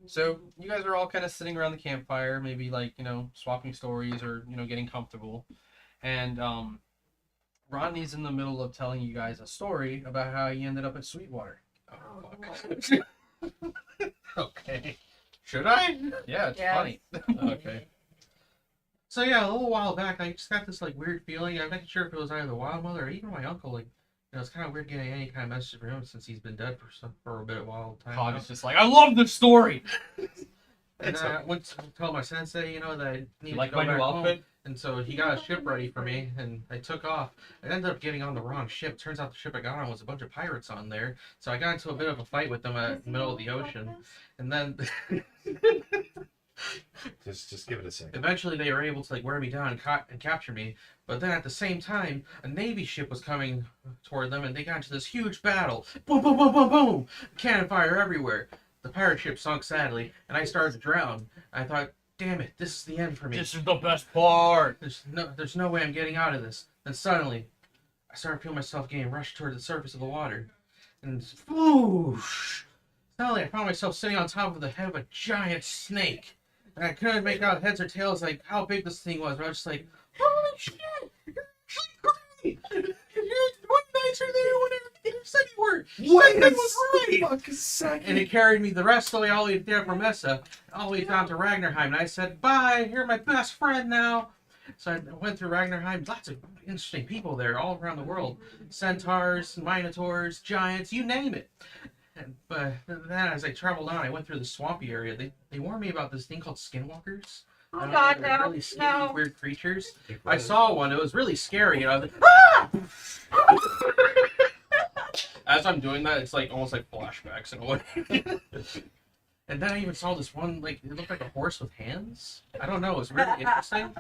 So you guys are all kind of sitting around the campfire, maybe like, you know, swapping stories or, you know, getting comfortable. And Rodney's in the middle of telling you guys a story about how he ended up at Sweetwater. Oh, Okay. Should I? Yeah, it's Yes. funny. Okay. So yeah, a little while back, I just got this like weird feeling. I'm not sure if it was either the Wild Mother or even my uncle. Like, you know, it's kind of weird getting any kind of message from him since he's been dead for a bit of while time. Cog now. is just like, I love this story. And I went to tell my sensei, you know, that I need Like to go my back new home. outfit? And so he got a ship ready for me, and I took off. I ended up getting on the wrong ship. Turns out the ship I got on was a bunch of pirates on there. So I got into a bit of a fight with them in the middle of the ocean. And then Just give it a second. eventually they were able to like wear me down and capture me. But then at the same time, a Navy ship was coming toward them, and they got into this huge battle. Boom, boom, boom, boom, boom! Cannon fire everywhere. The pirate ship sunk sadly, and I started to drown. I thought, damn it, this is the end for me. This is the best part. There's no way I'm getting out of this. Then suddenly, I started feeling myself getting rushed toward the surface of the water. And whoosh! Suddenly, I found myself sitting on top of the head of a giant snake. And I couldn't make out heads or tails like how big this thing was. But I was just like, holy shit! You're actually great! You're one nicer than you said you were. That was right. And it carried me the rest of the way all the way to Derbromessa, all the way down to Ragnarheim. And I said, bye, you're my best friend now. So I went through Ragnarheim, lots of interesting people there all around the world. Centaurs, Minotaurs, giants, you name it. But then as I traveled on, I went through the swampy area. They warned me about this thing called skinwalkers. Oh I don't God, know, they're no, really skinny, no. weird creatures. I saw one. It was really scary. And I was like, ah! As I'm doing that, it's like almost like flashbacks in a way. And then I even saw this one, like, it looked like a horse with hands. I don't know, it was really interesting.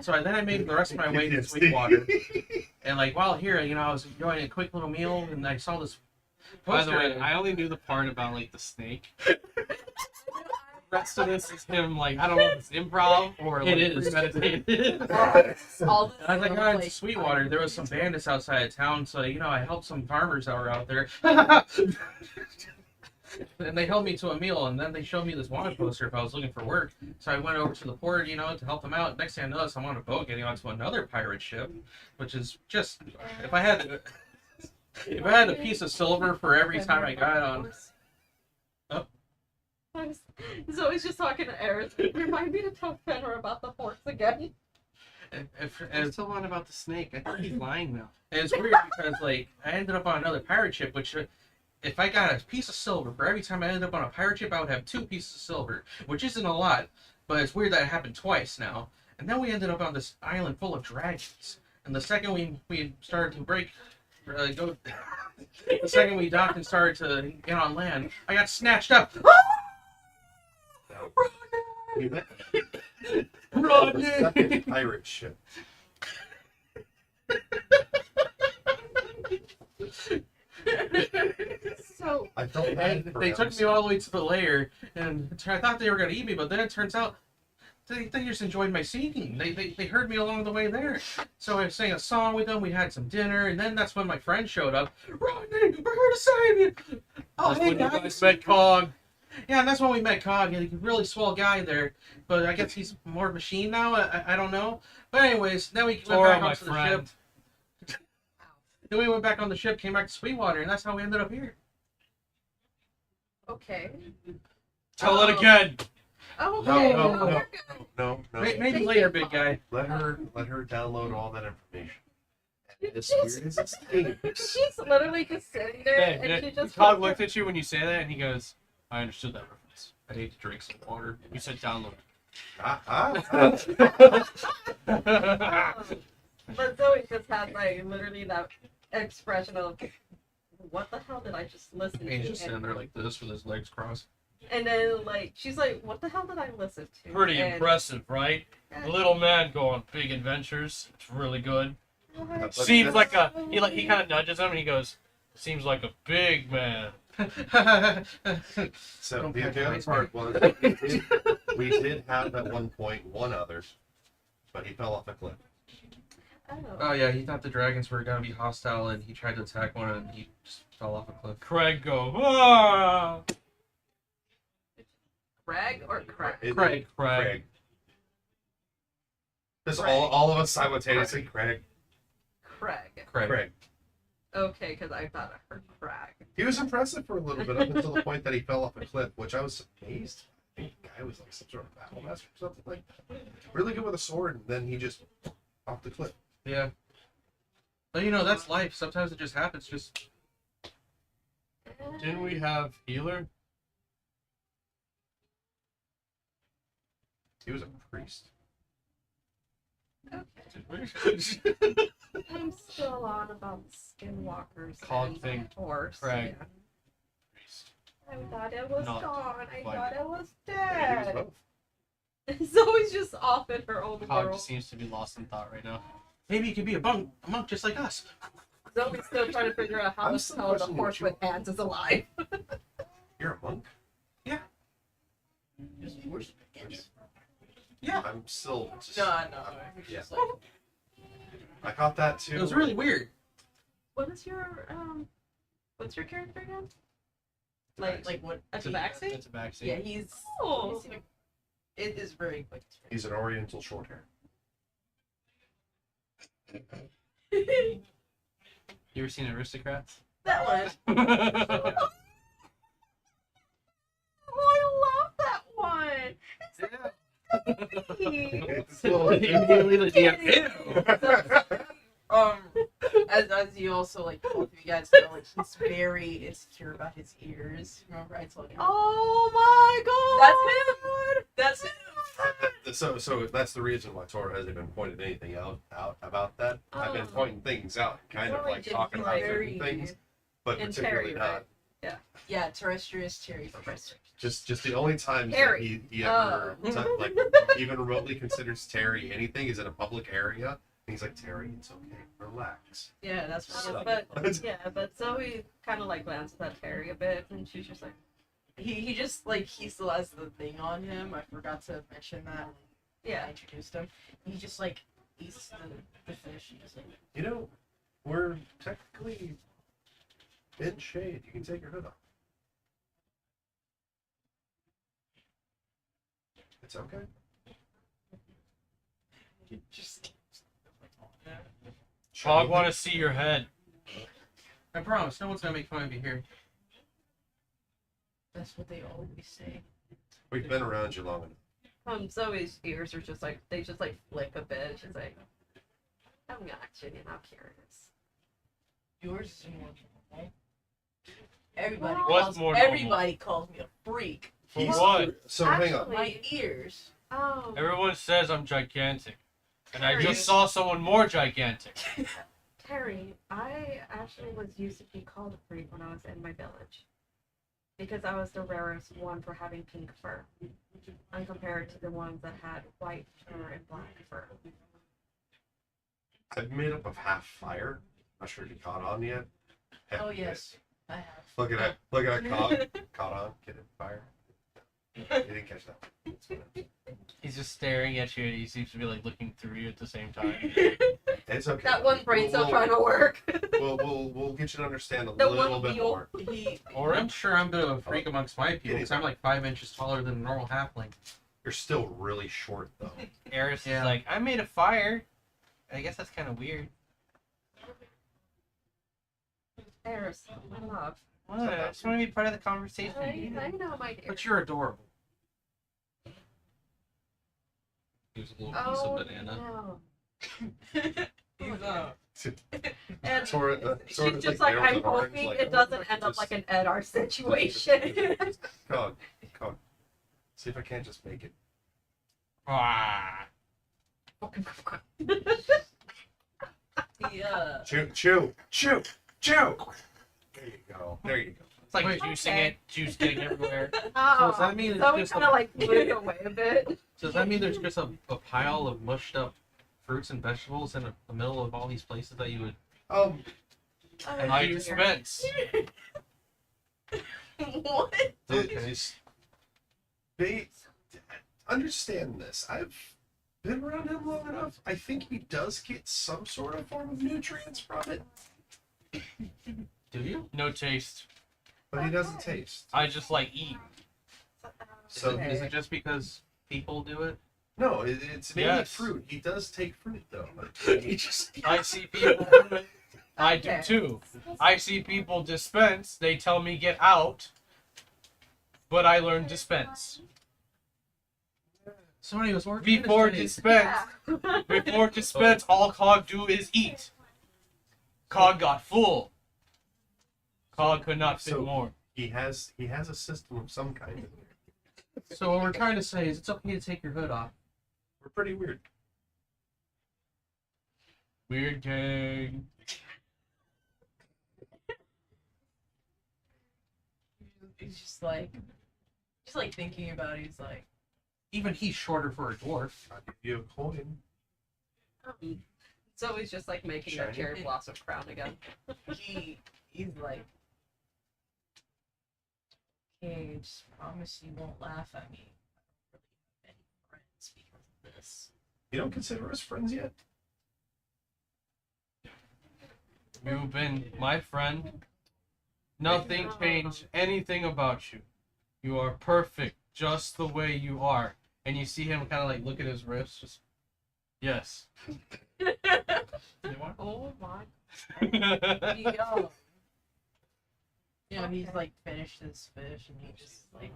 So then I made the rest of my way to Sweetwater. And, like, while here, you know, I was enjoying a quick little meal, and I saw this By the poster. way, I only knew the part about like the snake. The rest of this is him like, I don't know if it's improv or like It is. premeditated. All this As I got into like- Sweetwater, there was some bandits outside of town, so, you know, I helped some farmers that were out there. And they held me to a meal, and then they showed me this wanted poster if I was looking for work. So I went over to the port, you know, to help them out. Next thing I noticed, I'm on a boat getting onto another pirate ship, which is just, if I had a piece of silver for every time I got on. Oh. He's always just talking to Eris. Remind me to tell Fenrir about the horse again. I'm still on about the snake. I think he's lying now. And it's weird because, like, I ended up on another pirate ship, which, if I got a piece of silver for every time I ended up on a pirate ship, I would have 2 pieces of silver, which isn't a lot, but it's weird that it happened twice now. And then we ended up on this island full of dragons. And the second we started to the second we docked and started to get on land, I got snatched up. The second pirate ship. So I felt And bad for they him. took me all the way to the lair, and I thought they were going to eat me, but then it turns out they just enjoyed my singing. They heard me along the way there. So I sang a song with them, we had some dinner, and then that's when my friend showed up. Rodney, we're here to save you! Oh, That's hey, when you guys. guys met Cog. Yeah, and that's when we met Cog. He's a really swell guy there, but I guess he's more machine now. I don't know. But anyways, then we went Laura, back my onto the friend. ship. Then we went back on the ship, came back to Sweetwater, and that's how we ended up here. okay. Tell it again. Okay. No. Maybe later, big guy. Let her download all that information. And as Just- weird as it seems, She's literally just sitting there, and she just. Cog looked at you when you say that, and he goes, "I understood that reference. I need to drink some water." You said download. But Zoe just had like literally that expression of what the hell did I just listen He's to? just sitting there like this with his legs crossed. And then like she's like, what the hell did I listen to? Pretty And- impressive, right? A little man go on big adventures. It's really good. But Seems that's- like he kind of nudges him and he goes, "Seems like a big man." So Don't the catch other ice part was we did have at one point one other, but he fell off a cliff. Oh yeah, he thought the dragons were gonna be hostile, and he tried to attack one, and he just fell off a cliff. Craig go, "Ah!" Craig or Craig? Craig. Just Craig. all of us simultaneously, Craig. Craig. Okay, because I thought I heard Craig. He was impressive for a little bit up until the point that he fell off a cliff, which I was amazed. I think the guy was like some sort of battle master or something like that. Really good with a sword, and then he just off the cliff. Yeah. But you know, that's life. Sometimes it just happens. Just Didn't we have healer? He was a priest. I'm still on about skinwalkers. Cog and thing. Horse. Craig. Yeah. I thought it was Not gone. I like- thought it was He was dead. both. Zoe's just off in her own Cog world. seems to be lost in thought right now. maybe you could be a monk just like us. Zoe's still trying to figure out how I'm the still hell the questioning horse what with hands is alive. You're a monk? Yeah. I'm still just, No. It's Yeah. just like, I caught that too. It was really weird. What is your what's your character again? like what? A tabaxi? It's a backseat. Yeah, he's. Oh. It is very quick. He's an oriental short hair. You ever seen Aristocrats? That one. Oh, I love that one. It's a little- Immediately the DM. As you also like, both of you guys know, like he's very insecure about his ears. Remember I told you? Oh my god! That's him. So that's the reason why Tora hasn't been pointing anything out about that. I've been pointing things out, kind of Zoe like did talking about very- certain things, but And particularly Terry, not. right? Yeah, terrestrius Terry Professor. Just the only times that Terry. he ever like even remotely considers Terry anything is in a public area. And he's like, Terry, it's okay, relax. Yeah, that's what. But but Zoe kind of like glances at Terry a bit, and she's just like, He just like he still has the thing on him. I forgot to mention that when yeah. I introduced him. He just like eats the fish. He just like You know, we're technically in shade. You can take your hood off. It's okay. just. Cog want to see your head. I promise, no one's gonna make fun of you here. That's what they always say. We've been around you long enough. Zoe's ears are just like they just like flick a bit. She's like, I'm actually not curious. Yours is more normal. Everybody What's calls more normal? everybody calls me a freak. For He's- what? So hang on. My ears. Oh. Everyone says I'm gigantic. And I Terry. just saw someone more gigantic. Terry, I actually was used to be called a freak when I was in my village. Because I was the rarest one for having pink fur. And compared to the ones that had white fur and black fur. I'm made up of half fire. Not sure if you caught on yet. Oh yes, I have. Look at that. Look at that caught on. Get it? Fire. You didn't catch that. It's fine. He's just staring at you and he seems to be like looking through you at the same time. It's okay. That one brain's still We'll- trying to work. We'll get you to understand a The little one bit mule. more. Or I'm sure I'm a bit of a freak amongst my people, because I'm like 5 inches taller than a normal halfling. You're still really short though. Eris Yeah. is like, I made a fire. I guess that's kind of weird. Eris, my love. What? I just want to be part of the conversation. I know, my dear. But you're adorable. Here's a little piece Oh, of banana. no. He's And Sora, she's just like, I'm hoping it doesn't end up like an Edar situation. Cog. See if I can't just make it. Chew, chew, chew, chew. There you go. There you go. It's like Wait. juicing Okay. it, juice getting everywhere. Oh, So does that mean it's so we just kind of a- like moved away a bit. So does that mean there's just a pile of mushed up fruits and vegetables in the middle of all these places that you would? I dispense. What? They understand this. I've been around him long enough. I think he does get some sort of form of nutrients from it, Do you? No taste. but he doesn't taste. I just like eat. So Is it just because people do it? no, it's mainly Yes. fruit. He does take fruit though. He just I see people do it. I do Okay. too. I see people dispense. They tell me get out, but I learn dispense. So anyways, we're Before dispense, before dispense, all Cog do is eat. Cog got full. Cog could not fit So- more. he has a system of some kind in there. So what we're trying to say is it's okay to take your hood off. We're pretty weird. Weird gang. He's just like thinking about it. He's like, Even he's shorter for a dwarf. I'll give you a coin. It's always just like making that Shiny. cherry blossom crown again. he's like, okay, just promise you won't laugh at me. I don't really have any friends because of this. You don't consider us friends yet? You've been my friend. Nothing changed anything about you. You are perfect just the way you are. And you see him kind of like look at his wrists. Just yes. Oh my. You know, he's like finished his fish and he just like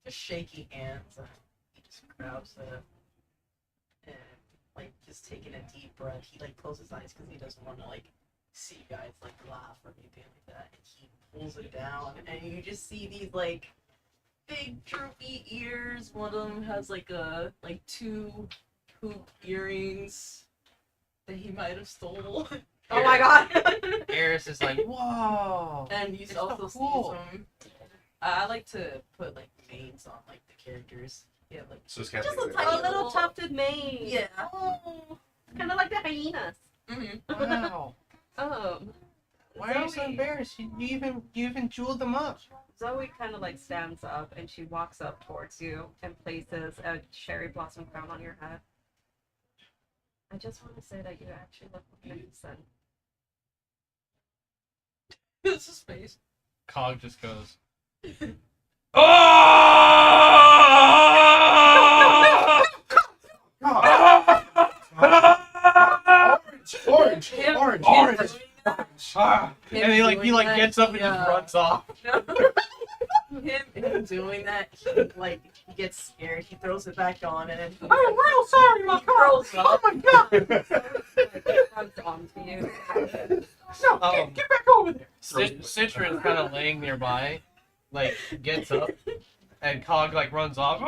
just shaky hands and he just grabs it and like just taking a deep breath. He like closes his eyes because he doesn't want to like see you guys like laugh or anything like that. And he pulls it down and you just see these like big droopy ears. One of them has like two hoop earrings that he might have stole. Oh my god. Eris is like, whoa. And you It's so also cool. see some. I like to put like manes on like the characters. Yeah, like So it's kind Just of a like tiny little tufted mane. yeah. Kind of like the hyenas. Wow. Why are you so Zoe- embarrassed? You even jeweled them up. Zoe kind of like stands up and she walks up towards you and places a cherry blossom crown on your head. I just want to say that you actually look magnificent. It's his face. Cog just goes. Orange, Him- orange, him orange. doing that- And he doing that, gets up and just runs off. Him doing that, he gets scared. He throws it back on, and then he, I'm real sorry, my he throws up. my god! Runs onto you. No, get back over there. Citron's kind of laying nearby, like gets up, and Cog like runs off.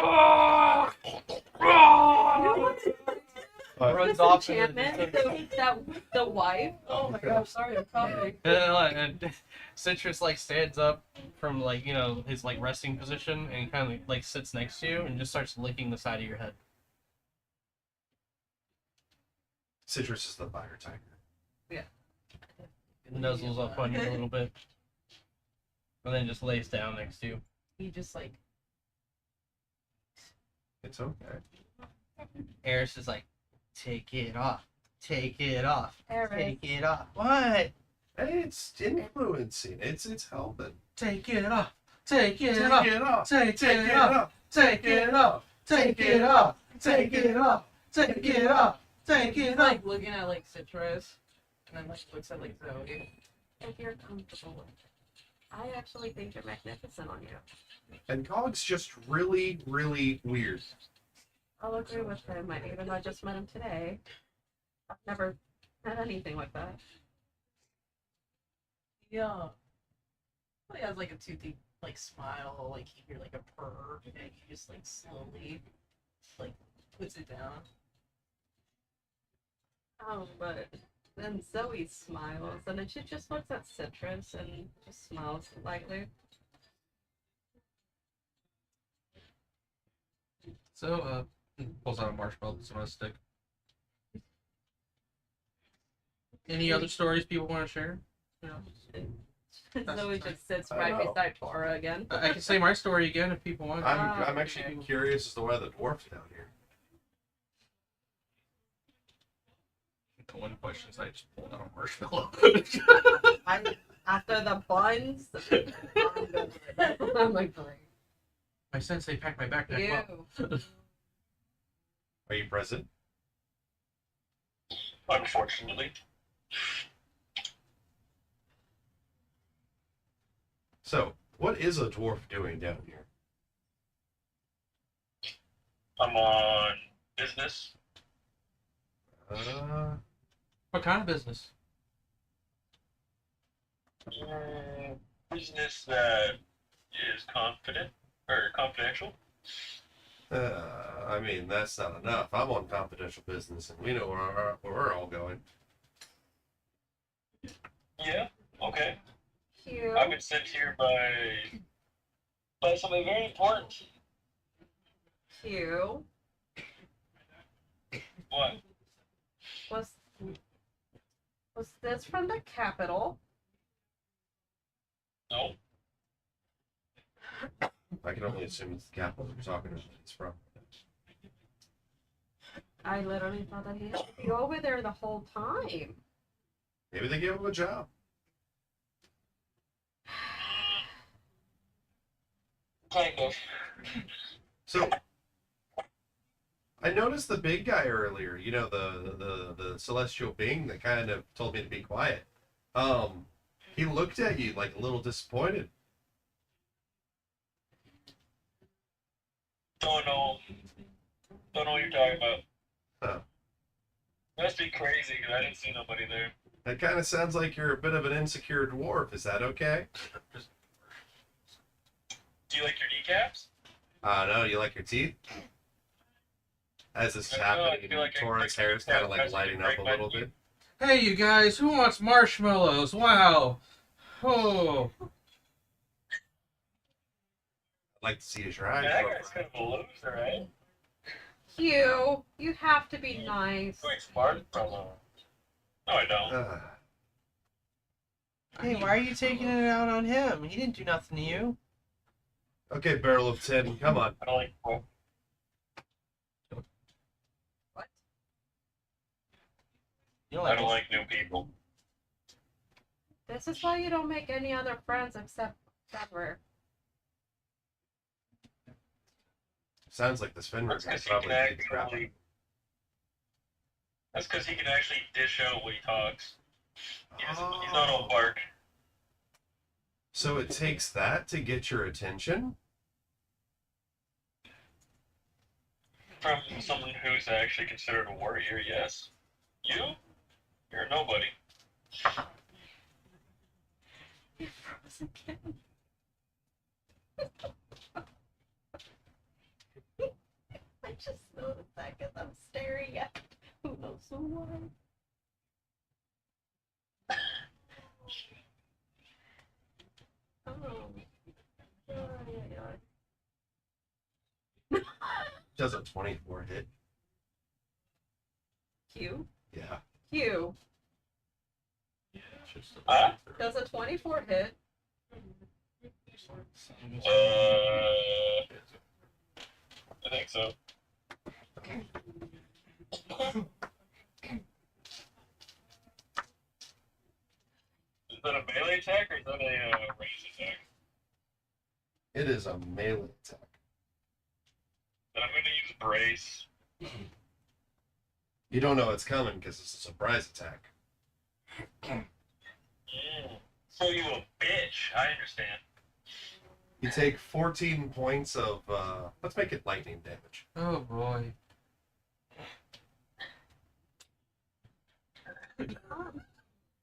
Runs off and Enchantment. The wife. Oh my god, sorry, I'm coughing. and Citrus like stands up from like his like resting position and kind of like sits next to you and just starts licking the side of your head. Citrus is the fire tiger. Nuzzles up on you a little bit, and then just lays down next to you. He just like It's okay. Eris is like, take it off, take it off, Eris. take it off. What? It's influencing. It's helping. Take it off, take it Take off, it off. take Take it it off, off. take it off, take it off, take it off, take it off, take he's it off. like looking at like Citrus, and then like looks at like Zoe. If you're comfortable with it. I actually think you're magnificent on you. And Cog's just really, really weird. I'll agree with him. Even though I just met him today. I've never had anything like that. Yeah. He has like a toothy like smile, like you hear like a purr, and he just like slowly like puts it down. Oh, but Then Zoe smiles, and then she just looks at Citrus and just smiles slightly. So, pulls out a marshmallow that's on a stick. Any other stories people want to share? You know, Zoe just sits I right know. beside Tora again. I can say my story again if people want. I'm actually curious as to why the dwarf's down here. No one questions. I just pulled out a marshmallow. After the buns, I'm like, great. My sensei packed my backpack well. Are you present? Unfortunately. So, what is a dwarf doing down here? I'm on business. What kind of business? Business that is confidential. I mean, that's not enough. I'm on confidential business, and we know where we're all going. Yeah, okay. Cute. I've been sent here by somebody very important. Q. What? Was this from the capital? No. I can only assume it's the capital we're talking about. It's from. I literally thought that he had to be over there the whole time. Maybe they gave him a job. Kind of. So, I noticed the big guy earlier. You know, the celestial being that kind of told me to be quiet. He looked at you like a little disappointed. Don't know what you're talking about. Huh. Must be crazy because I didn't see nobody there. That kind of sounds like you're a bit of an insecure dwarf. Is that okay? Do you like your kneecaps? No, you like your teeth? As this is I don't know, I happening, feel like I- Torrance hair is kind of like lighting up a little bit. Hey, you guys, who wants marshmallows? Wow. Oh. I'd like to see his eyes. Yeah, that guy's kind of a loser, right? Q, you have to be nice. Very smart from No, I don't. Hey, why are you taking it out on him? He didn't do nothing to you. Okay, barrel of tin, come on. I don't like What? I don't like new people. This is why you don't make any other friends except Trevor. Sounds like this Fenrir That's guy because he probably can needs trapping. actually. That's because he can actually dish out what he talks. He's not all bark. So it takes that to get your attention? From someone who's actually considered a warrior, yes. You? You're a nobody. You froze again. I just noticed that because I'm staring at who knows why. Does a 24 hit? Q? Yeah. Q. Does a 24 hit? I think so. Is that a melee attack or is that a ranged attack? It is a melee attack. Then I'm gonna use brace. You don't know it's coming because it's a surprise attack. So you a bitch. I understand. You take 14 points of, let's make it lightning damage. Oh boy.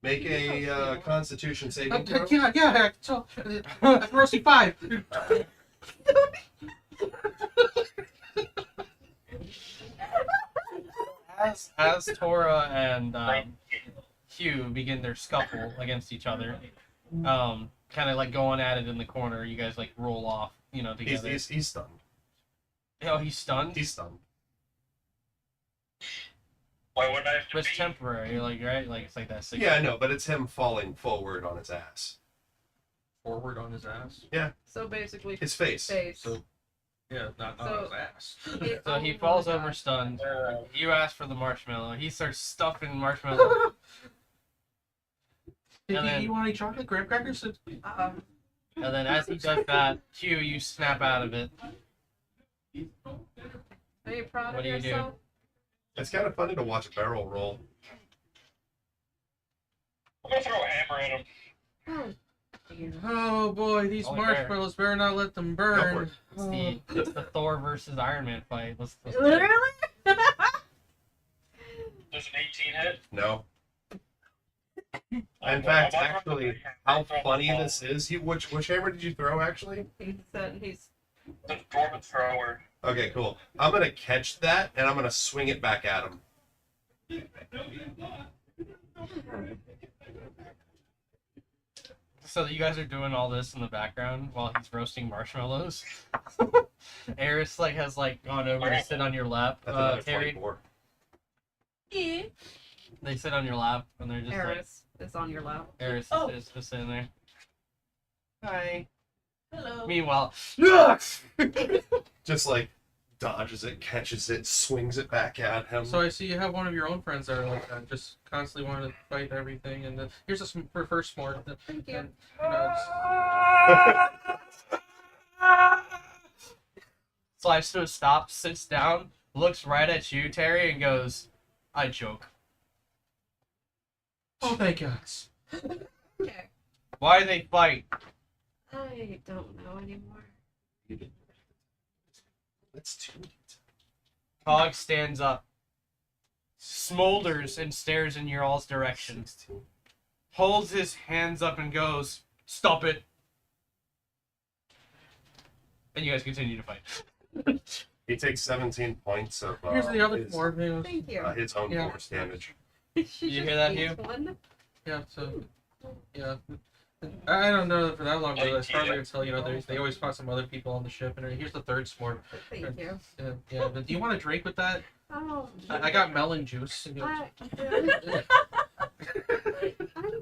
Make a Constitution saving throw. Yeah. So, Rosie 5. As Tora and Q begin their scuffle against each other. Kind of like going at it in the corner. You guys like roll off, together. He's stunned. Oh, he's stunned? He's stunned. Why wouldn't I have to But it's be? temporary, right? Like it's like that. Yeah, I know, but it's him falling forward on his ass. Forward on his ass. Yeah. So basically, His face. So, yeah, not So- his ass. So he oh falls my over God. stunned. You ask for the marshmallow. He starts stuffing marshmallow. Did And then- you want any chocolate graham crackers? And then as he does that, Q, you snap out of it. Are you proud What of do you do? yourself? It's kind of funny to watch a barrel roll. I'm gonna throw a hammer at him. Oh boy, these Only marshmallows better not let them Go for burn. it. It's the Thor versus Iron Man fight. Let's Literally? Does an 18 hit? No. In I'm fact, not actually, gonna how throw funny the ball. this is. Which hammer did you throw, actually? He said he's. The dwarven thrower. Okay, cool. I'm gonna catch that and I'm gonna swing it back at him. So you guys are doing all this in the background while he's roasting marshmallows. Eris has gone over to sit on your lap. That's another Terry, 24. they sit on your lap and they're just Eris is on your lap. Eris Oh. is just sitting there. Hi. Hello. Meanwhile, Just dodges it, catches it, swings it back at him. So I see you have one of your own friends that are like that, just constantly wanting to fight everything. And here's a first smart. Thank you. And, it's- slides to a stop, sits down, looks right at you, Terry, and goes, "I joke." oh, thank God. Okay. Why they fight? I don't know anymore. Let's do it. Cog stands up, smolders, and stares in your all's direction. Holds his hands up and goes, "Stop it." And you guys continue to fight. He takes 17 points of Here's the other his, four. Thank you. his own Yeah. force damage. She you just hear that, eats Hugh? one. Yeah, so yeah. I don't know for that long, but as far as I 18. can tell, they always fought some other people on the ship, and here's the third sport. Thank you. Yeah, but do you want a drink with that? Oh. I got melon juice. I, I'm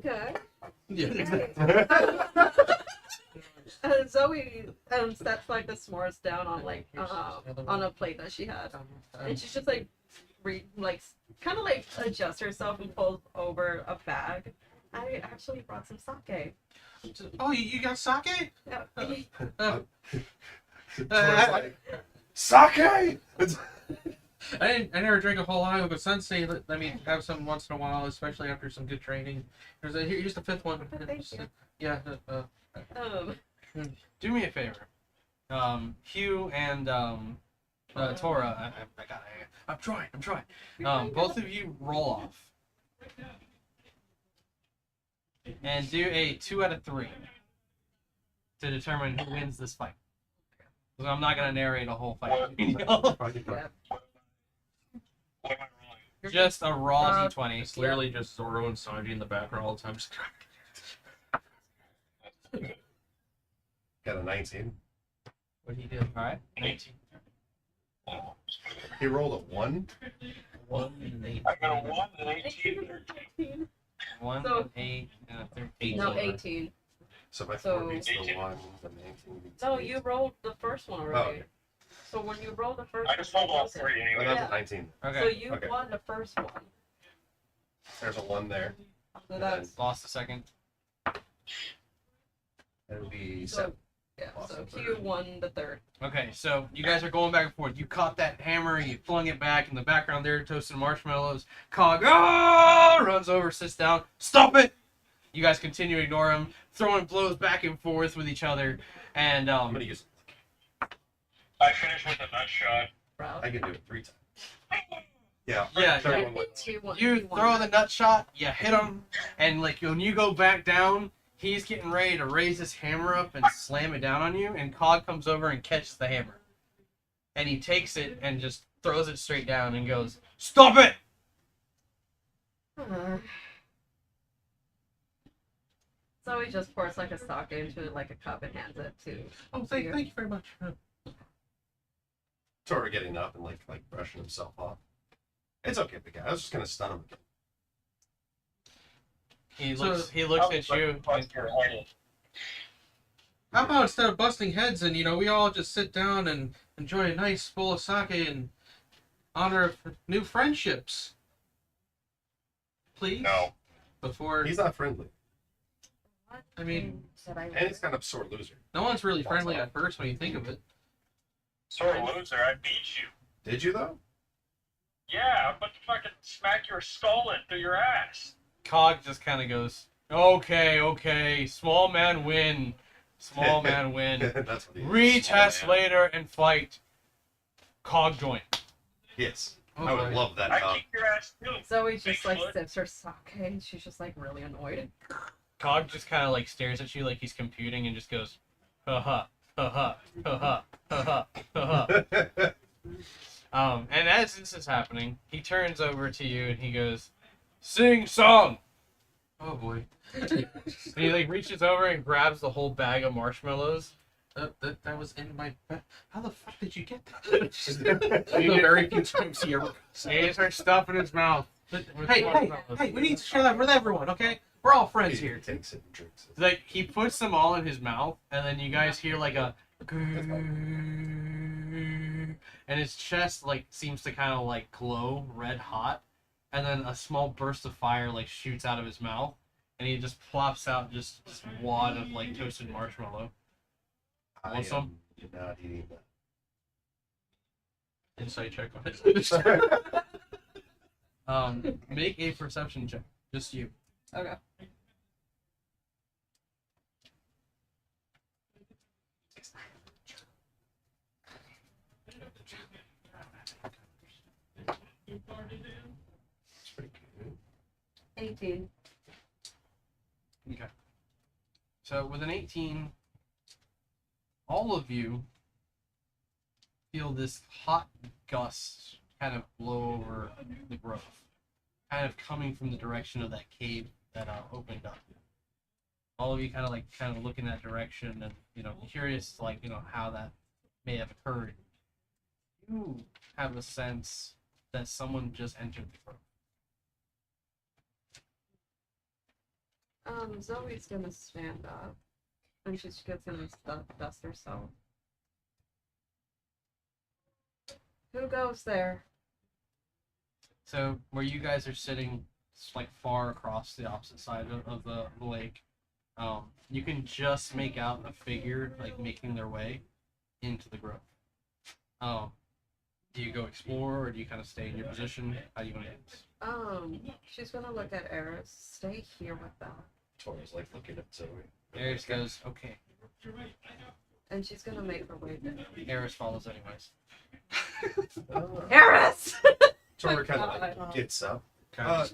good. Yeah. Zoe sets the s'mores down on on a plate that she had, and she's just kind of adjusts herself and pulls over a bag. I actually brought some sake. Oh, you got sake? Yeah. Sake! I never drank a whole lot, but Sensei let me have some once in a while, especially after some good training. Here's the fifth one. Thank you. Yeah. Do me a favor. Hugh and Tora, I got it. I'm trying. Both of you roll off. And do a 2 out of 3 to determine who wins this fight. Because I'm not going to narrate a whole fight. Just a raw D20. It's literally just Zoro and Sanji in the background all the time. Just... Got a 19. What did he do? Alright. 19. He rolled a 1. 1 and 8. I got a 1 and 18. 1 So- and 8 and a 13. No, 18. So my So- 4 beats the 1, the 19 beats No, the you rolled the first one already. okay. So when you rolled the first I just rolled all 3 Oh, anyway. that's Yeah. a 19. Okay. So you Okay. won the first one. There's a 1 there. So that's Lost a second. That would be so 7. yeah. So Awesome. Hugh won the third. Okay, so you guys are going back and forth. You caught that hammer, you flung it back. In the background there, toasted marshmallows. Cog runs over, sits down. Stop it! You guys continue to ignore him, throwing blows back and forth with each other. And I'm going to use I finished with a nut shot. Proud. I can do it 3 times. Yeah. Yeah, third yeah. one wins. You won. you won throw that. the nut shot, you hit him, and when you go back down, he's getting ready to raise his hammer up and slam it down on you, and Cog comes over and catches the hammer. And he takes it and just throws it straight down and goes, "Stop it!" Zoe just pours like a sake into like a cup and hands it to. Oh, thank you very much. Tora getting up and like brushing himself off. It's okay, big guy. I was just gonna stun him again. He So- looks. He looks at you. How about instead of busting heads and we all just sit down and enjoy a nice bowl of sake in honor of new friendships? Please. No. Before He's not friendly, I mean, and he's kind of sore loser. no one's really friendly at first when you think of it. Sore loser, I beat you. Did you though? Yeah, I'm about to fucking smack your skull into your ass. Cog just kind of goes, okay, small man win. Small man win. That's what he is. Retest Small man. later and fight. Cog join. Yes, Oh, I would boy. love that. I Dog. kick your ass too. Zoe just like Bigfoot. sips her sake and she's just like really annoyed. Cog just kind of like stares at you like he's computing and just goes, ha ha, ha ha, ha ha, ha ha, ha ha. And as this is happening, he turns over to you and he goes, sing song. Oh boy. And he like reaches over and grabs the whole bag of marshmallows. That was in my. How the fuck did you get that? He the very few times he ever. And he starts stuffing his mouth. with Hey, marshmallows. we need to share that with everyone, okay? We're all friends He here. takes it and drinks it. Like he puts them all in his mouth, and then you guys hear like a, and his chest like seems to kind of like glow red hot, and then a small burst of fire like shoots out of his mouth, and he just plops out just this wad of like toasted marshmallow. I Want some? am not eating that. Insight check on it. Make a perception check. Just you. Okay. It's pretty good. 18. Okay. So with an 18, all of you feel this hot gust kind of blow over the grove, kind of coming from the direction of that cave that opened up. All of you kind of look in that direction and curious how that may have occurred. You have a sense that someone just entered the grove. Zoe's gonna stand up and she's just gonna dust herself. Who goes there? So where you guys are sitting, it's like far across the opposite side of the lake. You can just make out a figure like making their way into the grove. Do you go explore or do you kind of stay in your position? How do you want to do this? She's gonna look at Eris. Stay here with them. Tora's like looking at Zoe. Eris goes, okay. And she's gonna make her way there. Eris follows anyways. Eris! Tora kind of like gets up.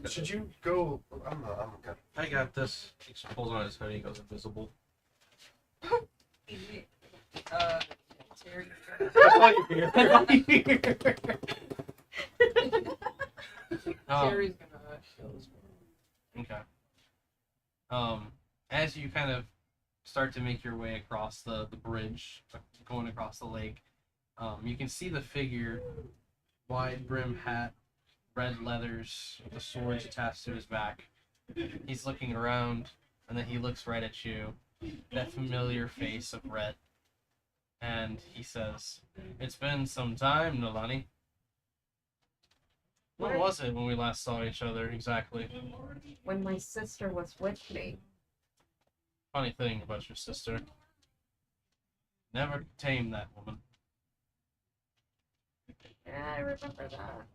Should you go? I'm gonna. I got this. He just pulls on his hoodie and goes invisible. Terry. Um, Terry's gonna show us. Okay. As you kind of start to make your way across the bridge, going across the lake, you can see the figure, wide brim hat, red leathers, the swords attached to his back. He's looking around, and then he looks right at you, that familiar face of Red, and he says, "It's been some time, Nolani. When was it when we last saw each other exactly?" When my sister was with me. Funny thing about your sister. Never tame that woman. Yeah, I remember that.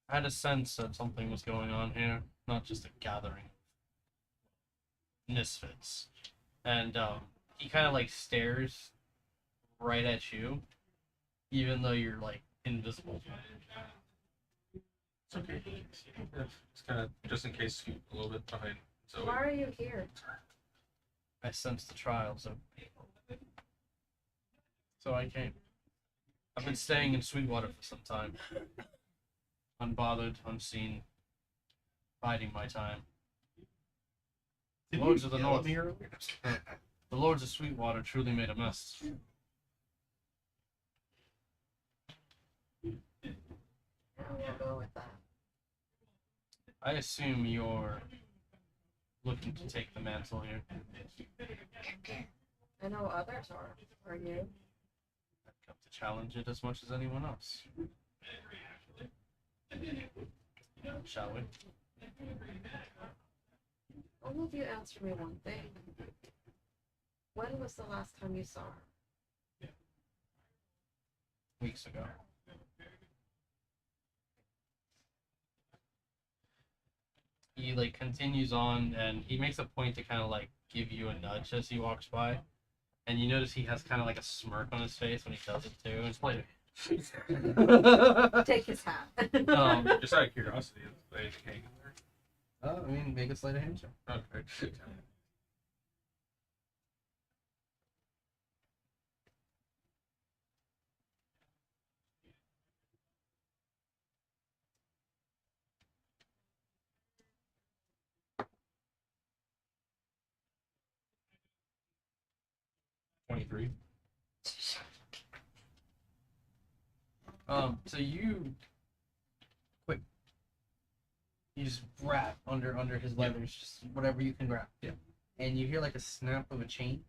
I had a sense that something was going on here, not just a gathering. Misfits. And he kind of like stares right at you, even though you're like invisible. It's okay. It's kind of just in case scoot a little bit behind Zoe. Why are you here? I sensed the trials of people. So I came. I've been staying in Sweetwater for some time. Unbothered, unseen, biding my time. The Did Lords you of the yell North. at me earlier? The Lords of Sweetwater truly made a mess. We'll go with that. I assume you're looking to take the mantle here. I know others are. Are you? I've come to challenge it as much as anyone else. Shall we? Only if you answer me one thing. When was the last time you saw her? Weeks ago. He like continues on and he makes a point to kind of like give you a nudge as he walks by. And you notice he has kind of like a smirk on his face when he does it too. It's like Take his hat. Just out of curiosity, is there anything hanging there? I mean, make a sleight of hand check. Okay. 23. So you just grab under his leathers, just whatever you can grab. Yeah. And you hear like a snap of a chain.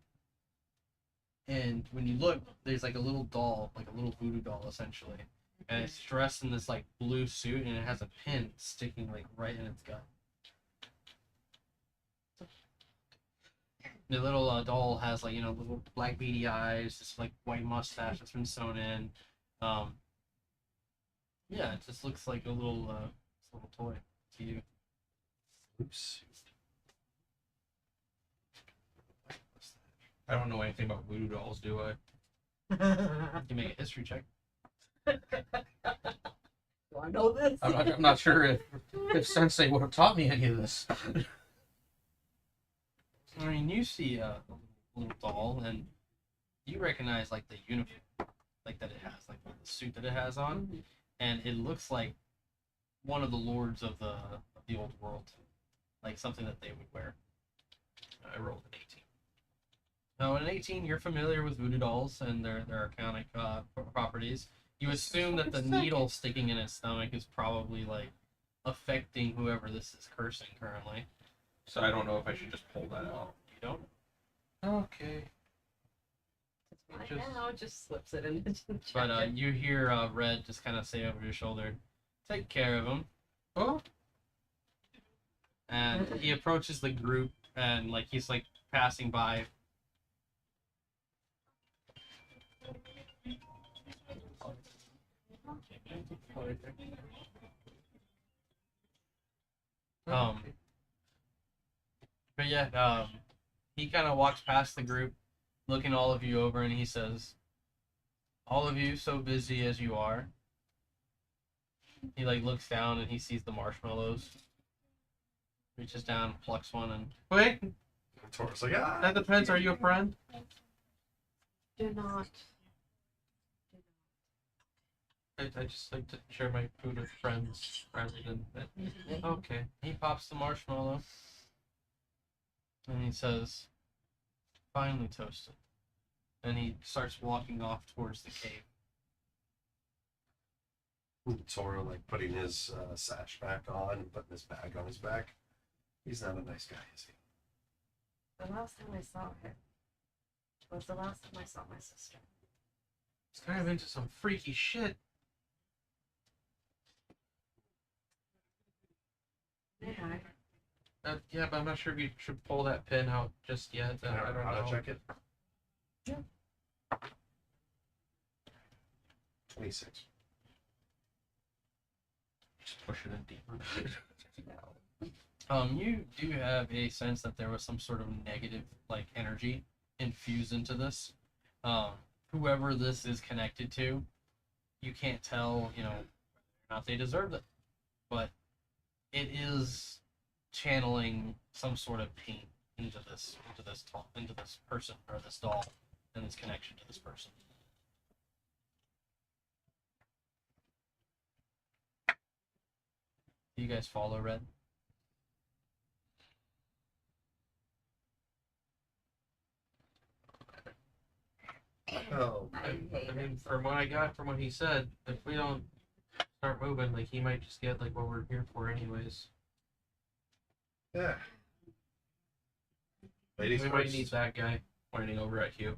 And when you look, there's like a little doll, like a little voodoo doll essentially. And it's dressed in this like blue suit and it has a pin sticking like right in its gut. The little doll has like, little black beady eyes, this like white mustache that's been sewn in. Yeah, it just looks like a little toy to you. Oops. I don't know anything about voodoo dolls, do I? You make a history check. Do I know this? I'm not sure if Sensei would have taught me any of this. I mean, you see a little doll, and you recognize like the uniform, like that it has, like the suit that it has on, and it looks like one of the lords of the old world, like something that they would wear. I rolled an 18. Now, an 18, you're familiar with voodoo dolls and their arcanic properties. You assume that the needle sticking in its stomach is probably like affecting whoever this is cursing currently. So I don't know if I should just pull that out. You don't? Okay. Right now, it just slips it in. But you hear Red just kind of say over your shoulder, "Take care of him." Oh. And he approaches the group and like he's like passing by. But yeah, he kind of walks past the group, looking all of you over, and he says, "All of you, so busy as you are." He like looks down and he sees the marshmallows. Reaches down, plucks one, and Wait, Taurus like, ah. that depends. Are you a friend? Do not. I just like to share my food with friends rather than that. okay. He pops the marshmallow, and he says, "Finally toasted." And he starts walking off towards the cave. Toro like putting his sash back on and putting his bag on his back. He's not a nice guy, is he? The last time I saw her was the last time I saw my sister. It's kind of into some freaky shit. Yeah. Yeah, but I'm not sure if you should pull that pin out just yet. Can I I don't auto know. check it? Yeah. 26. Just push it in deeper. You do have a sense that there was some sort of negative, like, energy infused into this. Whoever this is connected to, you can't tell, whether or not they deserved it. But it is channeling some sort of pain into this person or this doll and its connection to this person. Do you guys follow Red? Oh, I hate I mean, him. from what I got from what he said, if we don't start moving, like he might just get like what we're here for, anyways. yeah. Ladies We might first. need that guy pointing over at Hugh.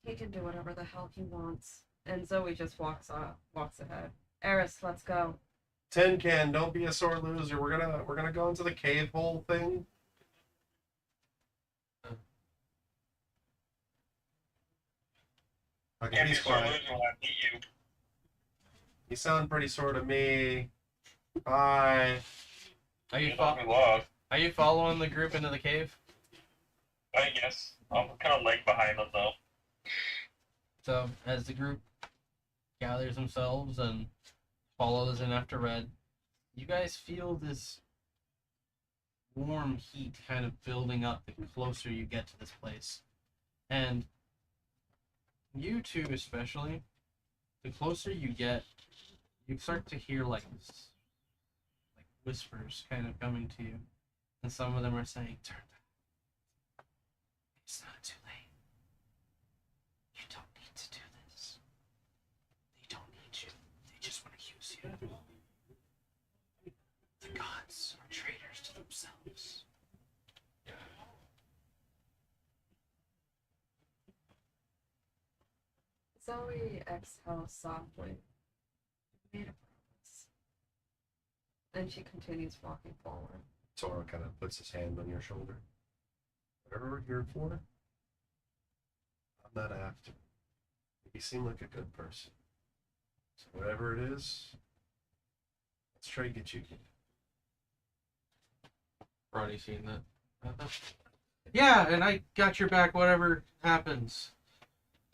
He can do whatever the hell he wants. And Zoe just walks ahead. Eris, let's go. Tin Can, don't be a sore loser. We're gonna go into the cave hole thing. Okay, Can't be he's sore quiet. loser when I meet you. You sound pretty sore to me. Bye. Are you You know me fo- love. Are you following the group into the cave? I guess. I'm kind of lag behind them though. So as the group gathers themselves and follows in after Red, you guys feel this warm heat kind of building up the closer you get to this place. And you two especially, the closer you get, you start to hear like whispers kind of coming to you. And some of them are saying, "Turn back. It's not too late. You don't need to do this. They don't need you. They just want to use you. The gods are traitors to themselves." Zoe exhales softly. Made a promise. And she continues walking forward. Sora kind of puts his hand on your shoulder. Whatever we're here for, I'm not after. You seem like a good person. So whatever it is, let's try to get you. Ronnie seen that. Yeah, and I got your back, whatever happens.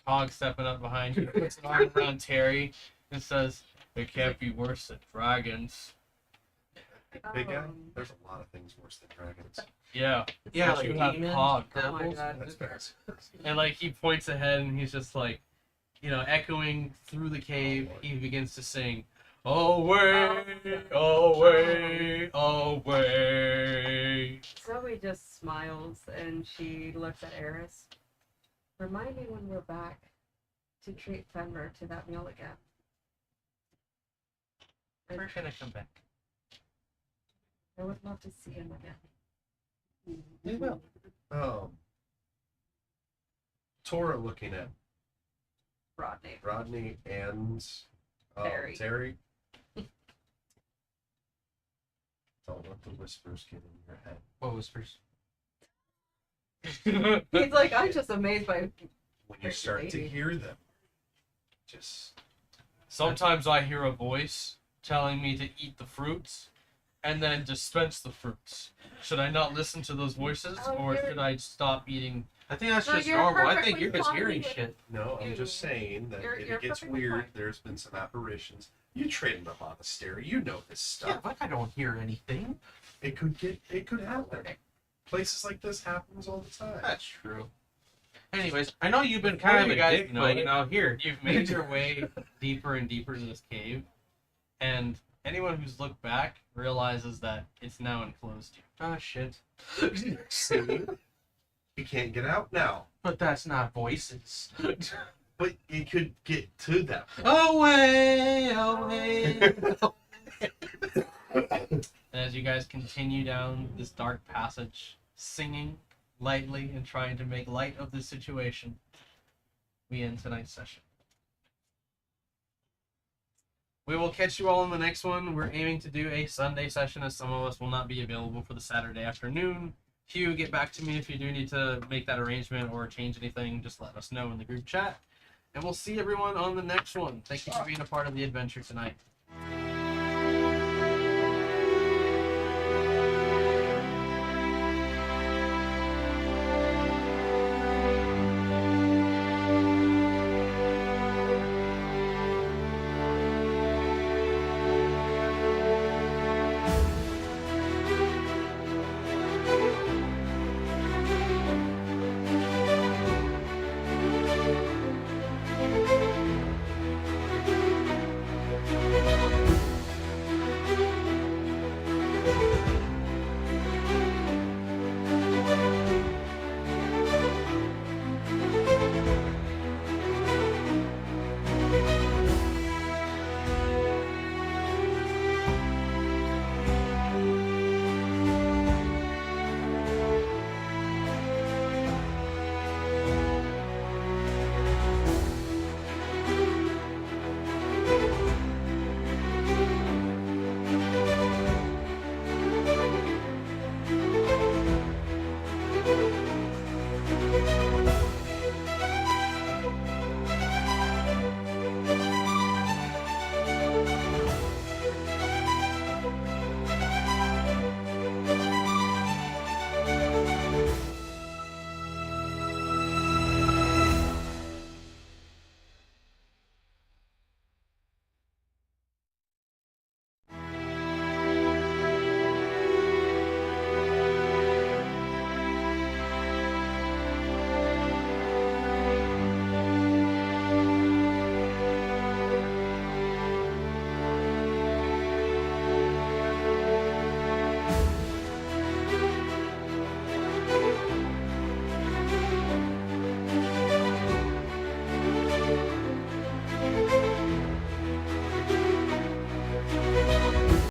Cog stepping up behind you, puts an arm around Terry, and says, "It can't be worse than dragons." Big guy, there's a lot of things worse than dragons. Yeah, Yeah, like like you have demons, Cog. Oh my devils. god. That's fair. And like he points ahead and he's just like, echoing through the cave, he begins to sing, "Away, away, away." Zoe just smiles and she looks at Eris. Remind me when we're back to treat Fenrir to that meal again. We're gonna come back. I would love to see him again. We will. Tora looking at Rodney. Rodney and Terry. Terry. Don't let the whispers get in your head. What whispers? He's like, I'm just amazed by When you start to hear them, just Sometimes I hear a voice telling me to eat the fruits and then dispense the fruits. Should I not listen to those voices, Oh, or you're- should I stop eating? I think that's No, just you're normal. I think perfectly you're just fine hearing with- shit. no. I'm You- just saying that you're if it gets perfectly weird, fine. there's been some apparitions. You train in the monastery. You know this Yeah, stuff. but I don't hear anything. It could happen. Places like this happens all the time. That's true. Anyways, I know you've been kind of you a guys dick, know, but here you've made your way deeper and deeper into this cave, and anyone who's looked back realizes that it's now enclosed you. oh shit. See, you can't get out now, But that's not voices. but you could get to them. Away, away. And as you guys continue down this dark passage, singing lightly and trying to make light of the situation, we end tonight's session. We will catch you all in the next one. We're aiming to do a Sunday session, as some of us will not be available for the Saturday afternoon. Hugh, get back to me if you do need to make that arrangement or change anything. Just let us know in the group chat. And we'll see everyone on the next one. Thank you for being a part of the adventure tonight.